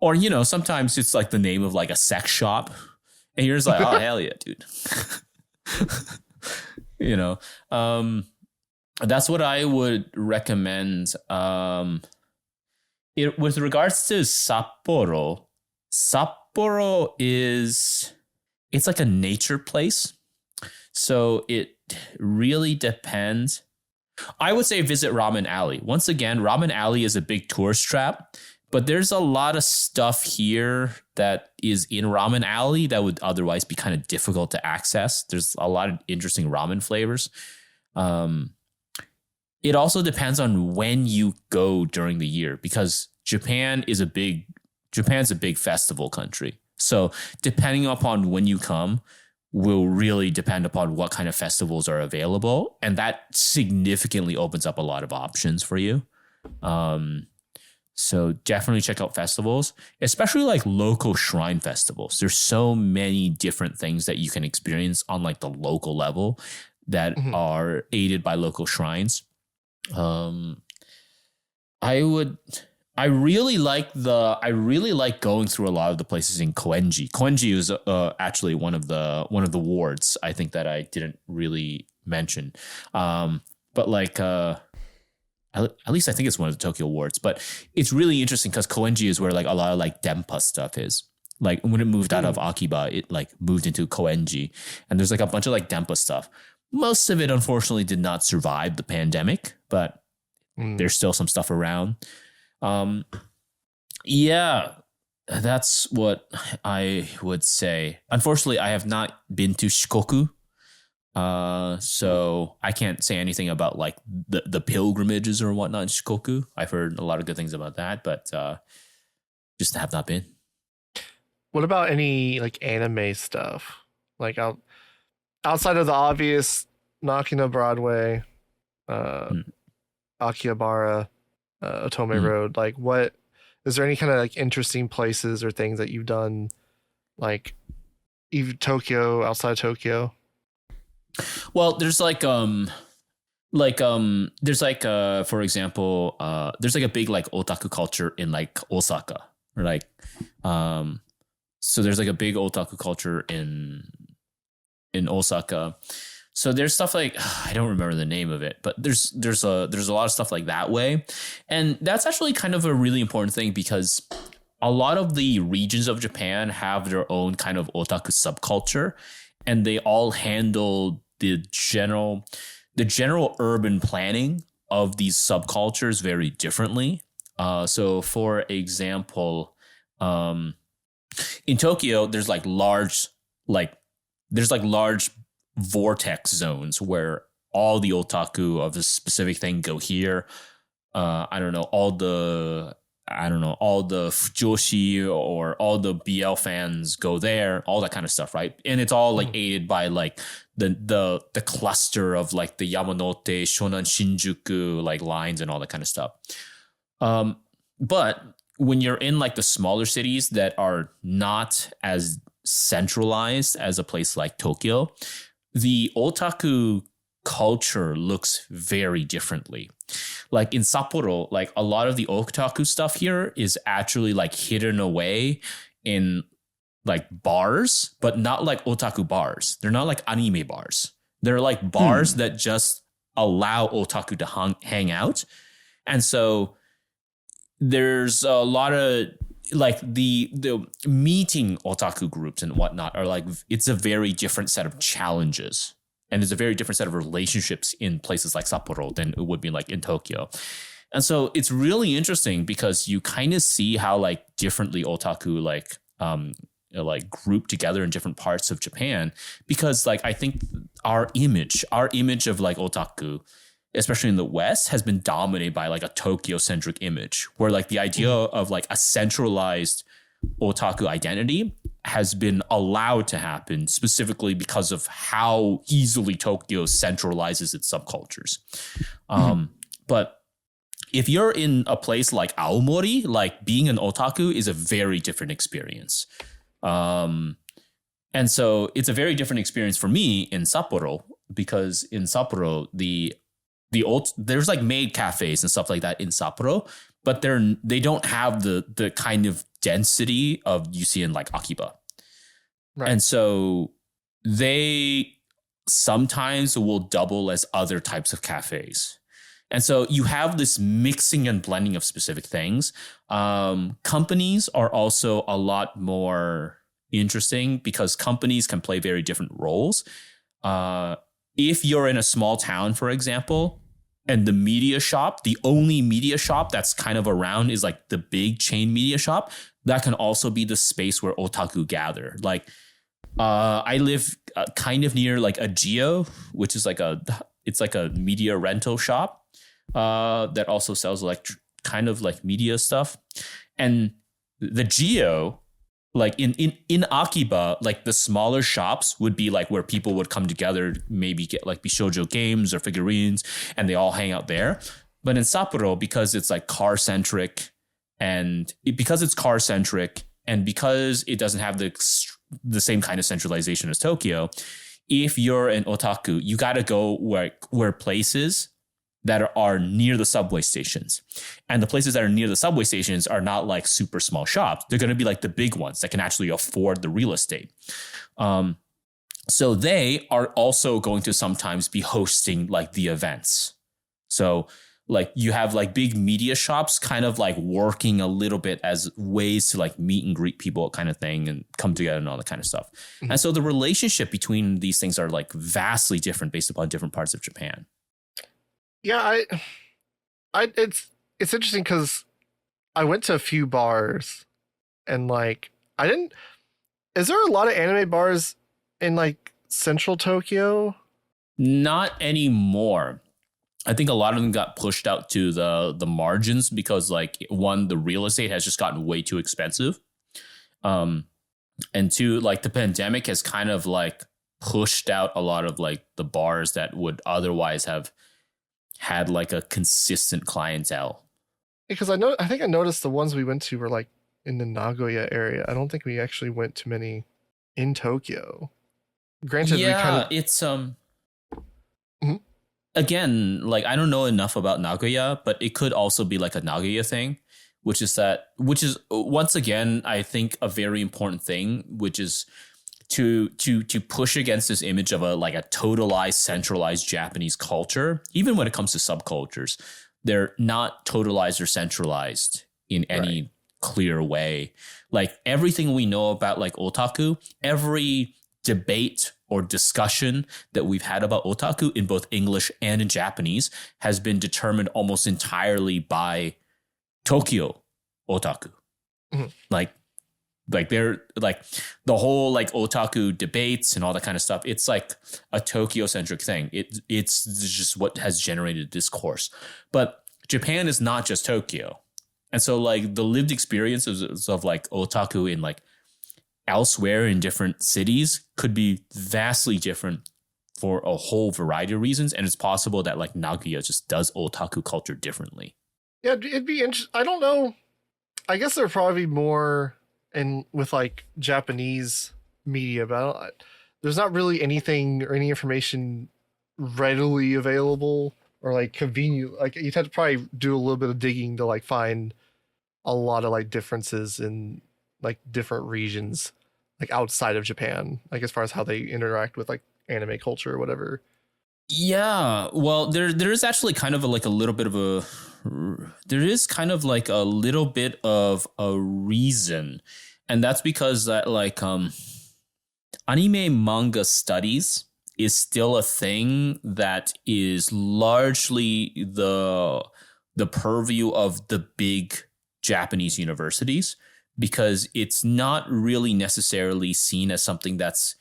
Or, you know, sometimes it's like the name of like a sex shop. And you're just like, oh, hell yeah, dude. You know, that's what I would recommend. With regards to Sapporo it's like a nature place. So it really depends. I would say visit Ramen Alley. Once again, Ramen Alley is a big tourist trap, but there's a lot of stuff here that is in Ramen Alley that would otherwise be kind of difficult to access. There's a lot of interesting ramen flavors. It also depends on when you go during the year, because Japan's a big festival country. So depending upon when you come will really depend upon what kind of festivals are available. And that significantly opens up a lot of options for you. So definitely check out festivals, especially like local shrine festivals. There's so many different things that you can experience on like the local level that are aided by local shrines. I really like going through a lot of the places in Koenji. Koenji is actually one of the wards I think that I didn't really mention. But like at least I think it's one of the Tokyo wards. But it's really interesting because Koenji is where like a lot of like Denpa stuff is. Like when it moved out of Akiba, it like moved into Koenji, and there's like a bunch of like Denpa stuff. Most of it unfortunately did not survive the pandemic, but there's still some stuff around. Yeah, that's what I would say. Unfortunately, I have not been to Shikoku. So I can't say anything about like the pilgrimages or whatnot in Shikoku. I've heard a lot of good things about that, but just have not been. What about any like anime stuff? Like outside of the obvious Nakano Broadway, Akihabara, Otome Road, like what is there any kind of like interesting places or things that you've done, like even Tokyo, outside of Tokyo? Well, there's for example, there's like a big like otaku culture in like Osaka, or like so there's like a big otaku culture in Osaka. So there's stuff like I don't remember the name of it, but there's a lot of stuff like that way. And that's actually kind of a really important thing because a lot of the regions of Japan have their own kind of otaku subculture, and they all handle the general urban planning of these subcultures very differently. So for example, in Tokyo, there's large vortex zones where all the otaku of a specific thing go here. All the fujoshi or all the BL fans go there, all that kind of stuff, right? And it's all aided by the cluster of the Yamanote, Shonan, Shinjuku lines and all that kind of stuff. But when you're in the smaller cities that are not as centralized as a place like Tokyo, the otaku culture looks very differently. In Sapporo, a lot of the otaku stuff here is actually hidden away in bars, but not otaku bars. They're not anime bars. They're bars that just allow otaku to hang out. And so there's a lot of the meeting otaku groups and whatnot are it's a very different set of challenges. And there's a very different set of relationships in places like Sapporo than it would be in Tokyo. And so it's really interesting because you kind of see how differently otaku group together in different parts of Japan. Because I think our image of otaku, especially in the West, has been dominated by a Tokyo-centric image where the idea of a centralized otaku identity has been allowed to happen specifically because of how easily Tokyo centralizes its subcultures. But if you're in a place like Aomori, being an otaku is a very different experience. And so it's a very different experience for me in Sapporo because in Sapporo, there's maid cafes and stuff like that in Sapporo, but they don't have the kind of density of you see in Akiba. Right. And so they sometimes will double as other types of cafes. And so you have this mixing and blending of specific things. Companies are also a lot more interesting because companies can play very different roles. If you're in a small town, for example, and the only media shop that's kind of around is the big chain media shop, that can also be the space where otaku gather. I live kind of near a Geo, which is it's a media rental shop that also sells media stuff. And the Geo, in Akiba, the smaller shops would be where people would come together, maybe get Bishoujo games or figurines, and they all hang out there. But in Sapporo, because it's car centric, and because it doesn't have the same kind of centralization as Tokyo, if you're an otaku, you got to go where places that are near the subway stations. And the places that are near the subway stations are not super small shops. They're going to be the big ones that can actually afford the real estate. So they are also going to sometimes be hosting the events. So you have big media shops kind of working a little bit as ways to meet and greet people kind of thing and come together and all that kind of stuff. Mm-hmm. And so the relationship between these things are vastly different based upon different parts of Japan. Yeah, it's interesting because I went to a few bars and is there a lot of anime bars in central Tokyo? Not anymore. I think a lot of them got pushed out to the margins because the real estate has just gotten way too expensive. And two, the pandemic has kind of pushed out a lot of the bars that would otherwise have had a consistent clientele. Because I think I noticed the ones we went to were in the Nagoya area. I don't think we actually went to many in Tokyo. Granted, it's again, I don't know enough about Nagoya, but it could also be a Nagoya thing, which is once again, I think a very important thing, which is to push against this image of a totalized, centralized Japanese culture. Even when it comes to subcultures, they're not totalized or centralized in any clear way. Like everything we know about like otaku, every debate or discussion that we've had about otaku in both English and in Japanese has been determined almost entirely by Tokyo otaku. Mm-hmm. Like they're like the whole like otaku debates and all that kind of stuff. It's like a Tokyo centric thing. It's just what has generated discourse. But Japan is not just Tokyo. And so like the lived experiences of like otaku in like elsewhere in different cities could be vastly different for a whole variety of reasons. And it's possible that like Nagoya just does otaku culture differently. Yeah, it'd be interesting. I don't know. I guess there'd probably be more with like Japanese media, but there's not really anything or any information readily available or like convenient. Like you'd have to probably do a little bit of digging to like find a lot of like differences in like different regions, like outside of Japan, like as far as how they interact with like anime culture or whatever. Yeah, well, there is actually kind of like a little bit of a reason, and that's because that like anime manga studies is still a thing that is largely the purview of the big Japanese universities, because it's not really necessarily seen as something that's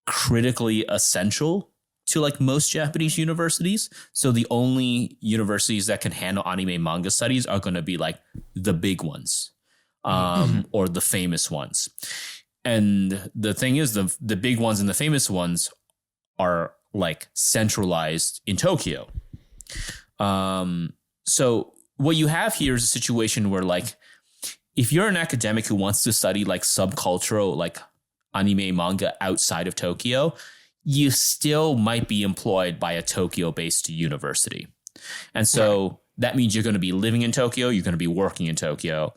critically essential to like most Japanese universities. So the only universities that can handle anime manga studies are going to be like the big ones, or the famous ones. And the thing is, the big ones and the famous ones are like centralized in Tokyo. So what you have here is a situation where like, if you're an academic who wants to study like subcultural, like anime manga outside of Tokyo, you still might be employed by a Tokyo-based university. And so that means you're going to be living in Tokyo, you're going to be working in Tokyo.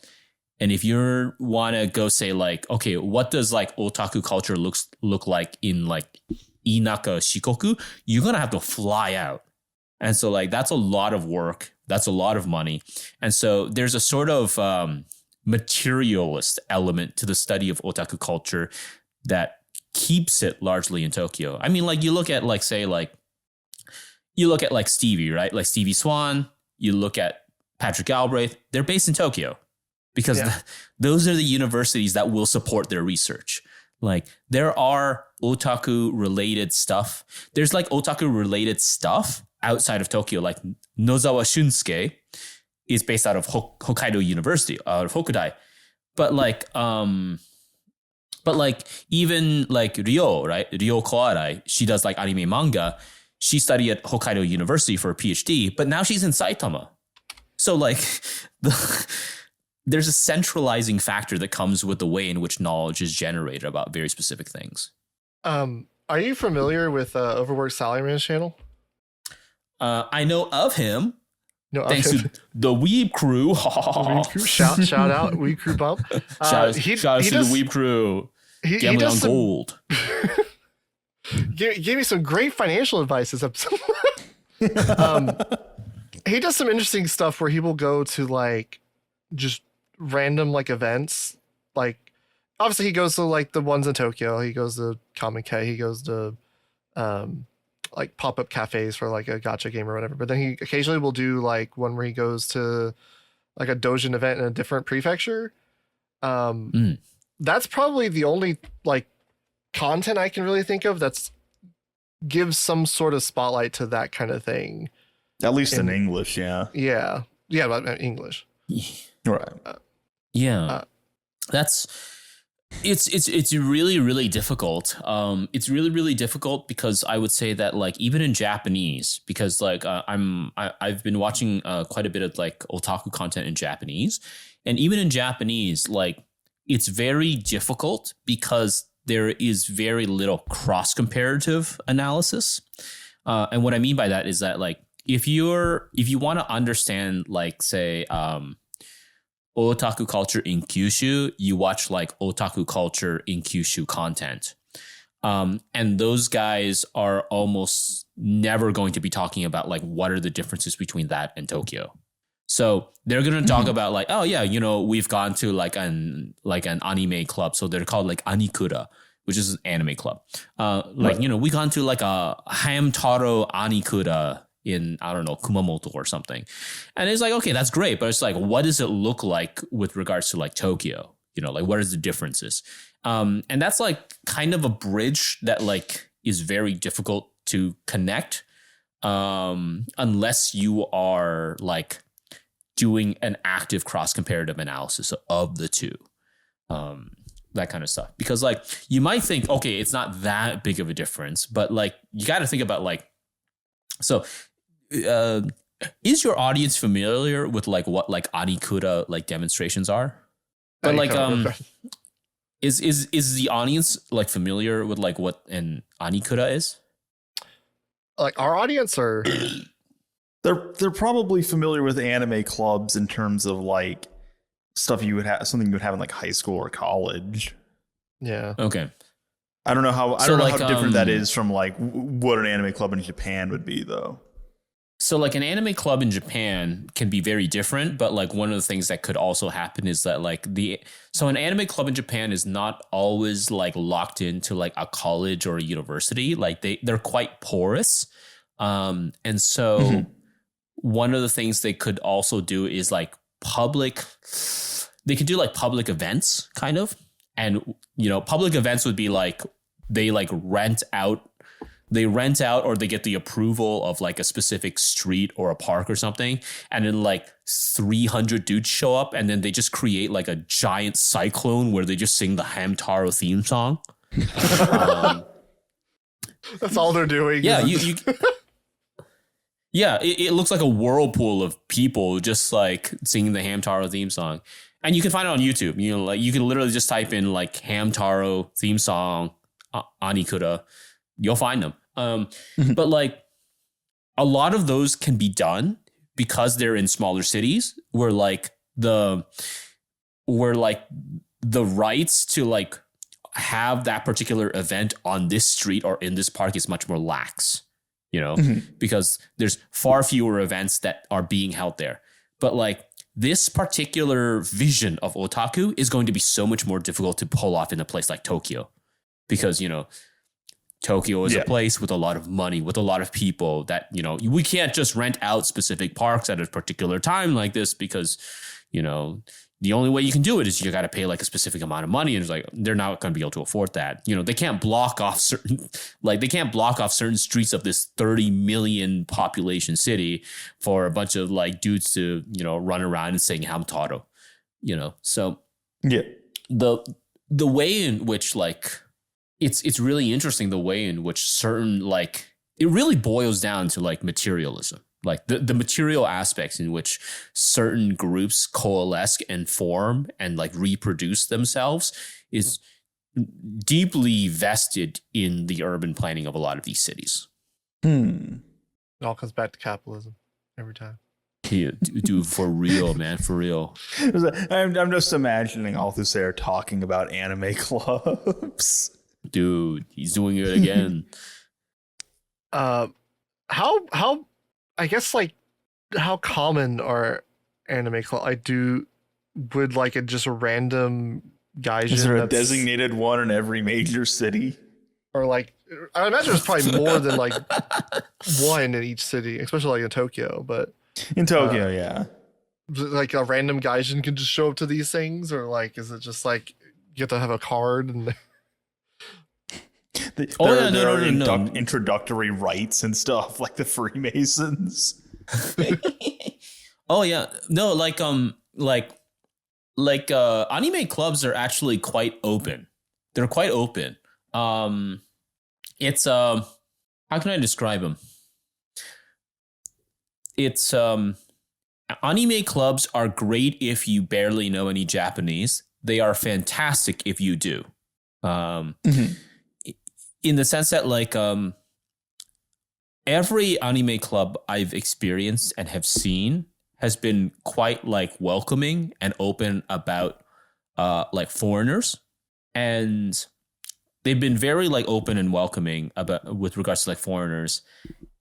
And if you want to go say like, okay, what does like otaku culture look like in like Inaka Shikoku, you're going to have to fly out. And so like, that's a lot of work. That's a lot of money. And so there's a sort of materialist element to the study of otaku culture that keeps it largely in Tokyo. I mean, like you look at like, say, like you look at like Stevie, right? Like Stevie Swan, you look at Patrick Galbraith, they're based in Tokyo because those are the universities that will support their research. Like there are otaku related stuff. There's like otaku related stuff outside of Tokyo, like Nozawa Shunsuke is based out of Hokkaido University, out of Hokudai. But like even like Ryo, right? Ryo Koarai, she does like anime manga. She studied at Hokkaido University for a PhD, but now she's in Saitama. So like there's a centralizing factor that comes with the way in which knowledge is generated about very specific things. Are you familiar with Overworked Salaryman's channel? I know of him. No, thanks to the Weeb Crew. Weeb Crew. Shout out Weeb Crew bump. Shout out to the Weeb Crew. Gambling on gold. Gave me some great financial advice this episode. He does some interesting stuff where he will go to like just random like events. Like obviously he goes to like the ones in Tokyo. He goes to Comic-Con. He goes to like pop-up cafes for like a gacha game or whatever. But then he occasionally will do like one where he goes to like a doujin event in a different prefecture. That's probably the only like content I can really think of that's gives some sort of spotlight to that kind of thing. At least in English, yeah. Yeah, but English. Right. It's really, really difficult. It's really, really difficult because I would say that like even in Japanese, because like I've been watching quite a bit of like otaku content in Japanese, and even in Japanese, like it's very difficult because there is very little cross comparative analysis. And what I mean by that is that like if you want to understand like say otaku culture in Kyushu, you watch like otaku culture in Kyushu content. And those guys are almost never going to be talking about like what are the differences between that and Tokyo. So they're going to talk about like, oh yeah, you know, we've gone to like an anime club. So they're called like Anikura, which is an anime club. Like, you know, we gone to like a Hamtaro Anikura in, I don't know, Kumamoto or something. And it's like, okay, that's great. But it's like, what does it look like with regards to like Tokyo? You know, like what is the differences? And that's like kind of a bridge that like is very difficult to connect unless you are like doing an active cross-comparative analysis of the two. That kind of stuff. Because like you might think, okay, it's not that big of a difference, but like you got to think about like, so is your audience familiar with like what like Anikura like demonstrations are? But like is the audience like familiar with like what an Anikura is? Like our audience are They're probably familiar with anime clubs in terms of like something you would have in like high school or college. Yeah. Okay. I don't know how like, how different that is from like what an anime club in Japan would be though. So like an anime club in Japan can be very different, but like one of the things that could also happen is that like so an anime club in Japan is not always like locked into like a college or a university. Like they're quite porous. And so one of the things they could also do is like they could do like public events kind of. And, you know, public events would be like they rent out or they get the approval of like a specific street or a park or something. And then like 300 dudes show up and then they just create like a giant cyclone where they just sing the Hamtaro theme song. That's all they're doing. Yeah. Yeah, it looks like a whirlpool of people just like singing the Hamtaro theme song. And you can find it on YouTube. You know, like you can literally just type in like Hamtaro theme song, Anikura. You'll find them. But like a lot of those can be done because they're in smaller cities where like the rights to like have that particular event on this street or in this park is much more lax, you know, because there's far fewer events that are being held there. But like this particular vision of otaku is going to be so much more difficult to pull off in a place like Tokyo because, you know, Tokyo is a place with a lot of money, with a lot of people that, you know, we can't just rent out specific parks at a particular time like this because, you know, the only way you can do it is you got to pay like a specific amount of money. And it's like, they're not going to be able to afford that. You know, they can't block off certain streets of this 30 million population city for a bunch of like dudes to, you know, run around and sing Hamtaro, you know? So the way in which like, it's really interesting the way in which certain like, it really boils down to like materialism. Like the material aspects in which certain groups coalesce and form and like reproduce themselves is deeply vested in the urban planning of a lot of these cities. It all comes back to capitalism every time. Yeah, dude, for real, man, for real. I'm just imagining Althusser talking about anime clubs. Dude, he's doing it again. How I guess like how common are anime club? Would like just a random gaijin? Is there a designated one in every major city? Or like I imagine there's probably more than like one in each city, especially like in Tokyo. But in Tokyo, yeah, like a random gaijin can just show up to these things, or like is it just like you have to have a card and introductory rites and stuff like the Freemasons. Oh yeah, no, like anime clubs are actually quite open. They're quite open. It's how can I describe them? It's anime clubs are great if you barely know any Japanese. They are fantastic if you do. In the sense that like every anime club I've experienced and have seen has been quite like welcoming and open about like foreigners. And they've been very like open and welcoming about with regards to like foreigners,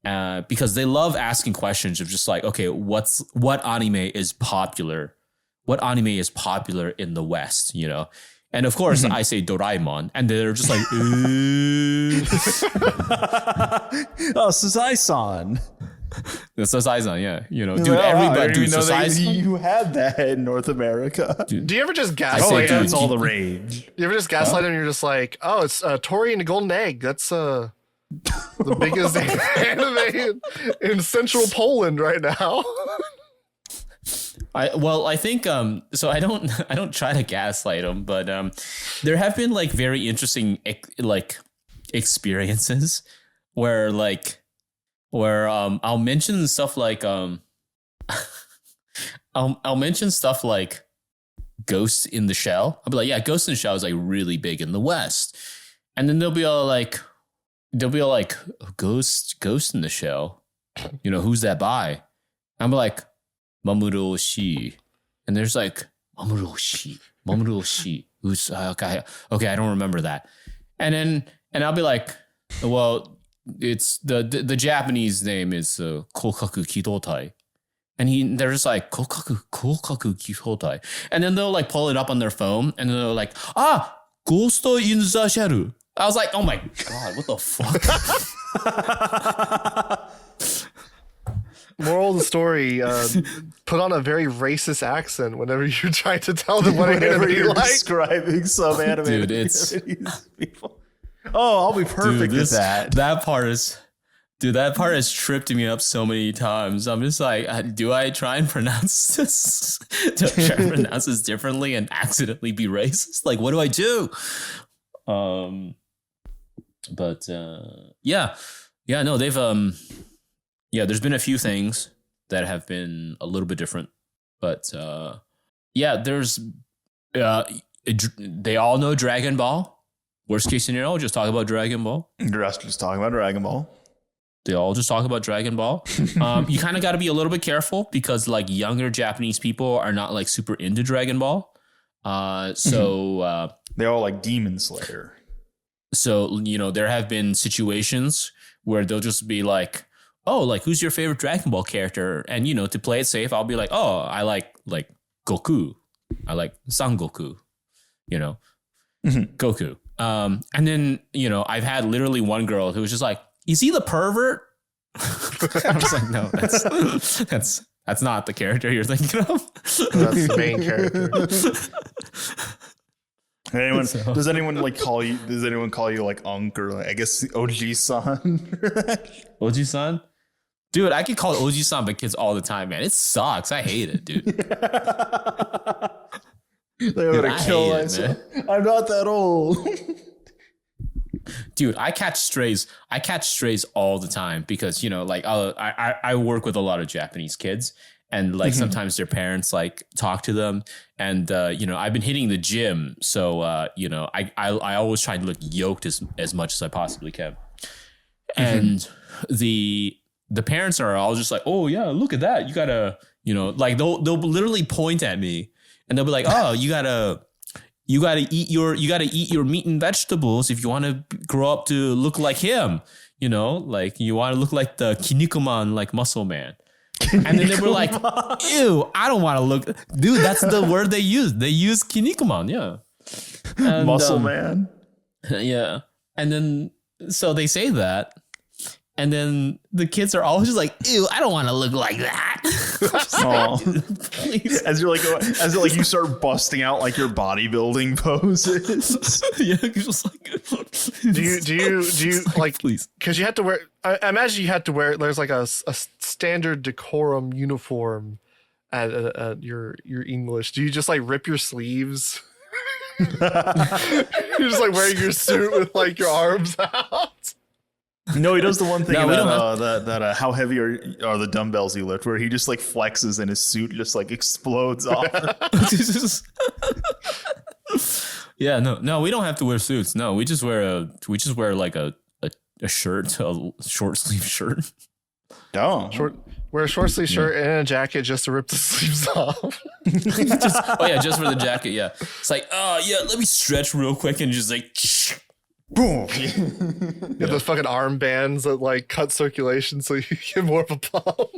because they love asking questions of just like, okay, what anime is popular? What anime is popular in the West, you know? And of course, I say Doraemon, and they're just like, Oh, Sazai-san. the Sazai-san, yeah, you know, dude, everybody, dude, Sazai-san, you had that in North America. Do you ever just I gaslight? say, Oh yeah, dude, it's all the rage. You ever just gaslight him? You're just like, oh, it's Tori and the Golden Egg. That's the biggest anime in central Poland right now. I think so I don't try to gaslight them, but there have been like very interesting like experiences where I'll mention stuff like I'll mention stuff like Ghost in the Shell. I'll be like, yeah, Ghost in the Shell is like really big in the West, and then they'll be all like Ghost in the Shell, you know, who's that by? I'm like, Mamoru Oshii. And there's like, Mamoru Oshii. Who's, okay, I don't remember that. And I'll be like, well, it's the Japanese name is Kokaku Kidotai. And they're just like, Kokaku Kidotai. And then they'll like pull it up on their phone and they're like, Ghost in the Shell. I was like, oh my God, what the fuck? Moral of the story, put on a very racist accent whenever you're trying to tell them what Whenever anime you you're like. describing some anime, Dude, it's people. Oh, I'll be perfect at that. That part has tripped me up so many times. I'm just like, do I try and pronounce this? Do I try and pronounce this differently and accidentally be racist? Like, what do I do? No, they've there's been a few things that have been a little bit different, but there's they all know Dragon Ball. Worst case scenario, just talk about Dragon Ball. Just talking about Dragon Ball. They all just talk about Dragon Ball. You kind of got to be a little bit careful because like younger Japanese people are not like super into Dragon Ball. They all like Demon Slayer. So, you know, there have been situations where they'll just be like, oh, like, who's your favorite Dragon Ball character? And, you know, to play it safe, I'll be like, oh, I like Goku. I like Son Goku, you know, Goku. And then, you know, I've had literally one girl who was just like, is he the pervert? I was like, no, that's not the character you're thinking of. That's the main character. Does anyone call you like Unk or like, I guess Oji-san? Oji-san? Dude, I get called Oji-san by kids all the time, man. It sucks. I hate it, dude. They're gonna kill myself. I'm not that old. Dude, I catch strays all the time because, you know, like I work with a lot of Japanese kids. And like sometimes their parents like talk to them, and you know, I've been hitting the gym, so you know, I always try to look yoked as much as I possibly can. And the parents are all just like, oh yeah, look at that, you gotta, you know, like they'll literally point at me and they'll be like, oh, you gotta eat your meat and vegetables if you want to grow up to look like him, you know, like you want to look like the Kinnikuman, like muscle man. And then they were like, ew, I don't want to look. Dude, that's the word they use. They use Kinnikuman, yeah. And, muscle man. Yeah. And then, so they say that. And then the kids are always just like, ew, I don't want to look like that. Like, as you're like you start busting out like your bodybuilding poses. Yeah, you're just like, do you like, please? Because you had to wear, I imagine you had to wear, there's like a standard decorum uniform at your English. Do you just like rip your sleeves? You're just like wearing your suit with like your arms out. No, he does the one thing No, that how heavy are the dumbbells he lift, where he just like flexes and his suit just like explodes off. Yeah, no, we don't have to wear suits. No, we just wear like a shirt, a short sleeve shirt. Oh, Wear a short sleeve shirt and a jacket just to rip the sleeves off. Just for the jacket. Yeah, it's like, oh yeah, let me stretch real quick and just like. Boom. Get those fucking armbands that like cut circulation so you get more of a pump.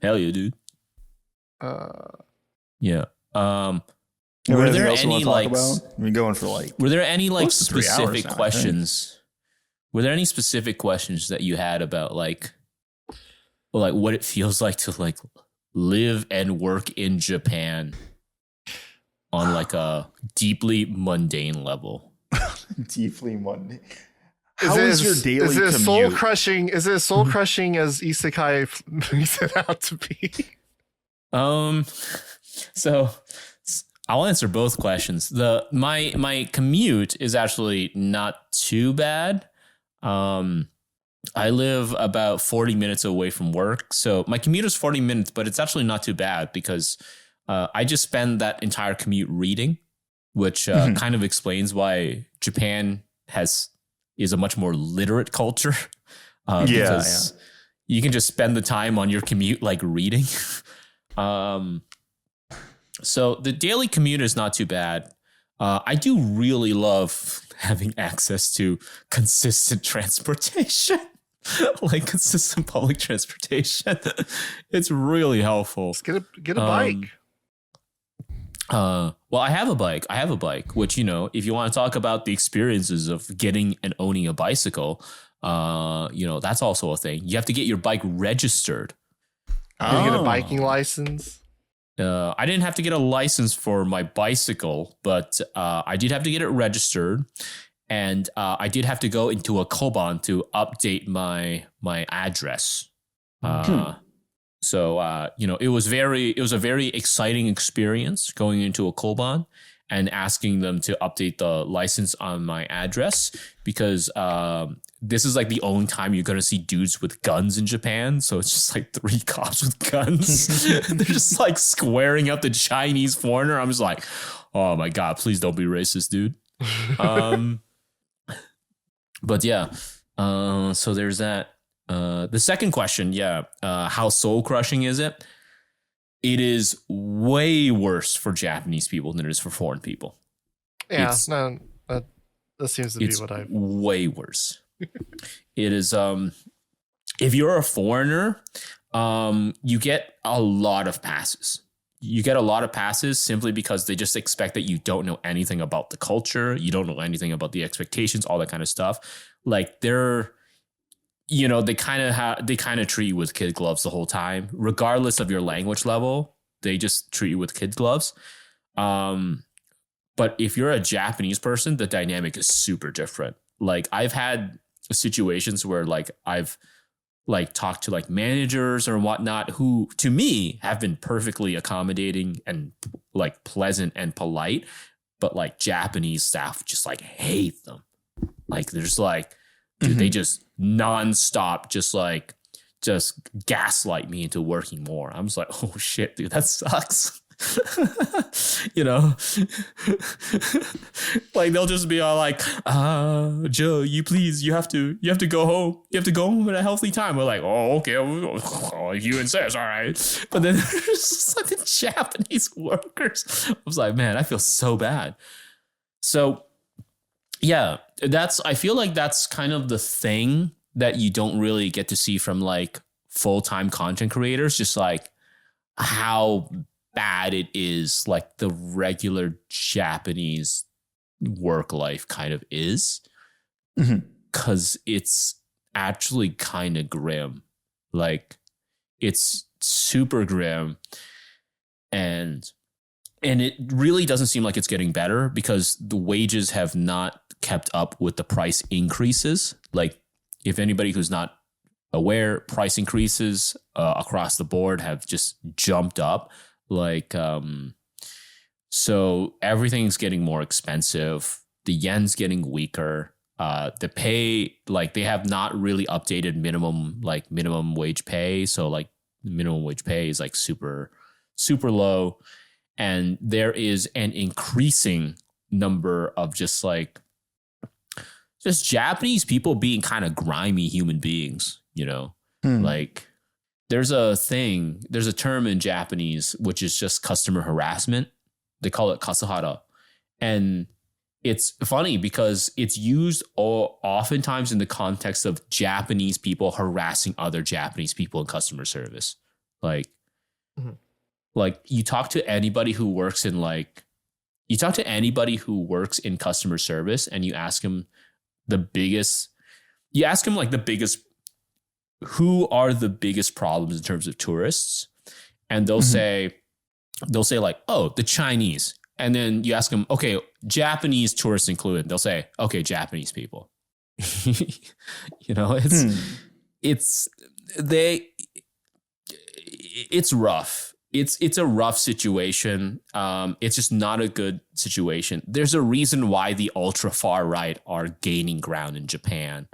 Hell yeah, dude. Yeah. Were Anything there else you any want to like? talk about? We're going for like. Were there any like Close to 3 hours specific now, I think. questions? Were there any specific questions that you had about like what it feels like to like live and work in Japan on like a deeply mundane level? Deeply mundane. How is your daily Is it commute? soul crushing? Is it soul crushing as isekai makes it out to be? So I'll answer both questions. My commute is actually not too bad. I live about 40 minutes away from work. So my commute is 40 minutes, but it's actually not too bad because I just spend that entire commute reading, which kind of explains why Japan is a much more literate culture. Because you can just spend the time on your commute like reading. So the daily commute is not too bad. I do really love having access to consistent transportation, like consistent public transportation. It's really helpful. Just get a bike. Well, I have a bike, which, you know, if you want to talk about the experiences of getting and owning a bicycle, you know, that's also a thing. You have to get your bike registered. Did you get a biking license? I didn't have to get a license for my bicycle, but I did have to get it registered, and I did have to go into a koban to update my address. So you know, it was a very exciting experience going into a koban and asking them to update the license on my address, because this is like the only time you're gonna see dudes with guns in Japan. So it's just like 3 cops with guns. They're just like squaring up the Chinese foreigner. I'm just like, oh my God, please don't be racist, dude. But yeah, so there's that. The second question, how soul crushing is it? It is way worse for Japanese people than it is for foreign people. Yeah, that seems to be what I've... way worse. It is, if you're a foreigner, you get a lot of passes. You get a lot of passes simply because they just expect that you don't know anything about the culture. You don't know anything about the expectations, all that kind of stuff. Like they're... You know, they kind of treat you with kid gloves the whole time, regardless of your language level. They just treat you with kid gloves. But if you're a Japanese person, the dynamic is super different. Like I've had situations where like I've like talked to like managers or whatnot who to me have been perfectly accommodating and like pleasant and polite, but like Japanese staff just like hate them. Like there's like, dude, they just nonstop just gaslight me into working more. I'm just like, oh shit, dude, that sucks. You know, like they'll just be all like, Joe, you have to go home. You have to go home at a healthy time. We're like, oh, okay. Oh, you insist. All right. But then there's just like the Japanese workers. I was like, man, I feel so bad. So yeah, I feel like that's kind of the thing that you don't really get to see from like full-time content creators, just like how bad it is, like the regular Japanese work life kind of is. Because it's actually kind of grim. Like it's super grim. And it really doesn't seem like it's getting better because the wages have not kept up with the price increases. Like if anybody who's not aware, price increases across the board have just jumped up. Like, so everything's getting more expensive. The yen's getting weaker. The pay, like they have not really updated minimum wage pay. So like minimum wage pay is like super, super low. And there is an increasing number of just Japanese people being kind of grimy human beings, you know, like there's a term in Japanese, which is just customer harassment. They call it kasuhara. And it's funny because it's used oftentimes in the context of Japanese people harassing other Japanese people in customer service. Like, like you talk to anybody who works in customer service and you ask them who are the biggest problems in terms of tourists? And they'll say like, oh, the Chinese. And then you ask them, okay, Japanese tourists included. They'll say, okay, Japanese people. You know, it's rough. It's a rough situation. It's just not a good situation. There's a reason why the ultra far right are gaining ground in Japan,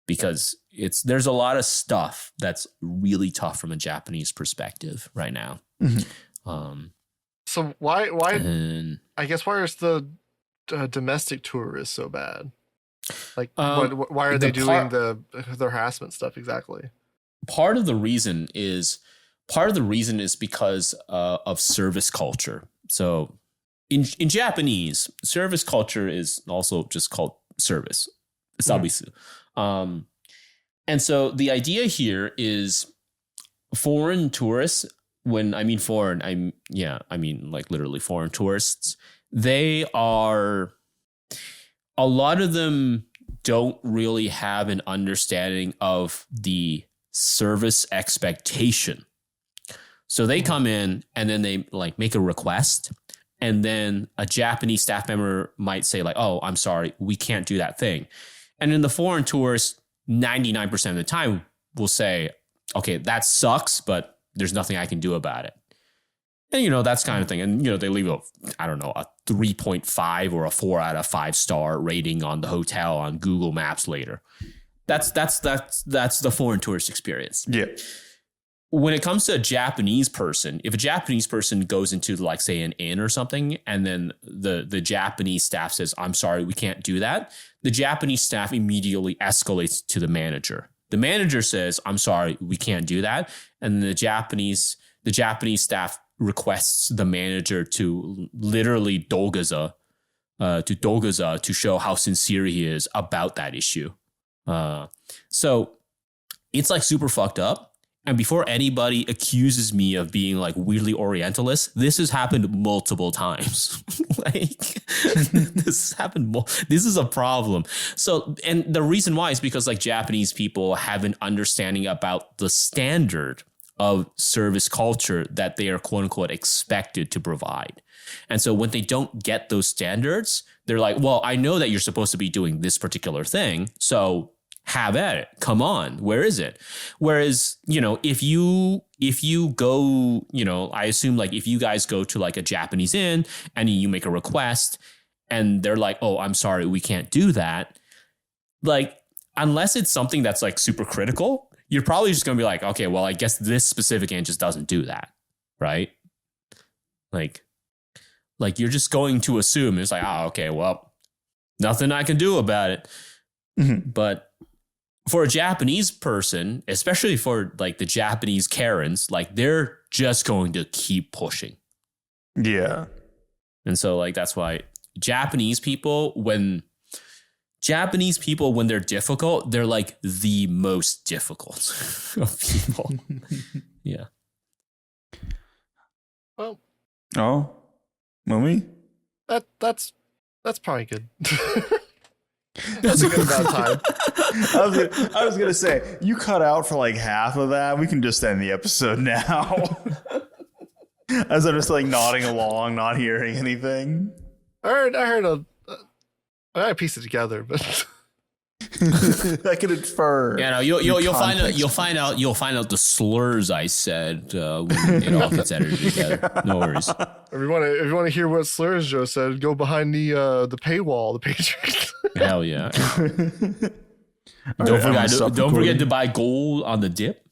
because there's a lot of stuff that's really tough from a Japanese perspective right now. So why I guess why is the domestic tourists so bad? Like, why are they doing the harassment stuff exactly? Part of the reason is because of service culture. So in Japanese, service culture is also just called service. Sabisu. And so the idea here is foreign tourists. When I mean foreign, I mean like literally foreign tourists. A lot of them don't really have an understanding of the service expectation. So they come in and then they like make a request, and then a Japanese staff member might say like, oh, I'm sorry, we can't do that thing. And then the foreign tourist 99% of the time will say, okay, that sucks, but there's nothing I can do about it. And, you know, that's kind of thing. And, you know, they leave a 3.5 or a 4 out of 5 star rating on the hotel on Google Maps later. That's the foreign tourist experience. Yeah. When it comes to a Japanese person, if a Japanese person goes into like, say, an inn or something, and then the Japanese staff says, I'm sorry, we can't do that. The Japanese staff immediately escalates to the manager. The manager says, I'm sorry, we can't do that. And the Japanese staff requests the manager to literally dogaza to show how sincere he is about that issue. So it's like super fucked up. And before anybody accuses me of being like weirdly Orientalist, this has happened multiple times. This is a problem. So, and the reason why is because like Japanese people have an understanding about the standard of service culture that they are quote unquote expected to provide. And so when they don't get those standards, they're like, well, I know that you're supposed to be doing this particular thing. So have at it. Come on. Where is it? Whereas, you know, if you go, you know, I assume like if you guys go to like a Japanese inn and you make a request and they're like, oh, I'm sorry, we can't do that. Like, unless it's something that's like super critical, you're probably just going to be like, okay, well, I guess this specific inn just doesn't do that. Right. Like you're just going to assume it's like, oh, okay, well, nothing I can do about it. But for a Japanese person, especially for like the Japanese Karens, like they're just going to keep pushing. Yeah. And so like, that's why Japanese people, when they're difficult, they're like the most difficult of people. Yeah. Well. Oh, Mumi? That's probably good. That's a good amount of time. I was gonna say, you cut out for like half of that. We can just end the episode now. As I'm just like nodding along, not hearing anything. I pieced it together, but I can infer. Yeah, no, you'll find out the slurs I said when it all gets edited together. No worries. If you want to hear what slurs Joe said, go behind the paywall, the Patreon. Hell yeah. Don't forget to buy gold on the dip.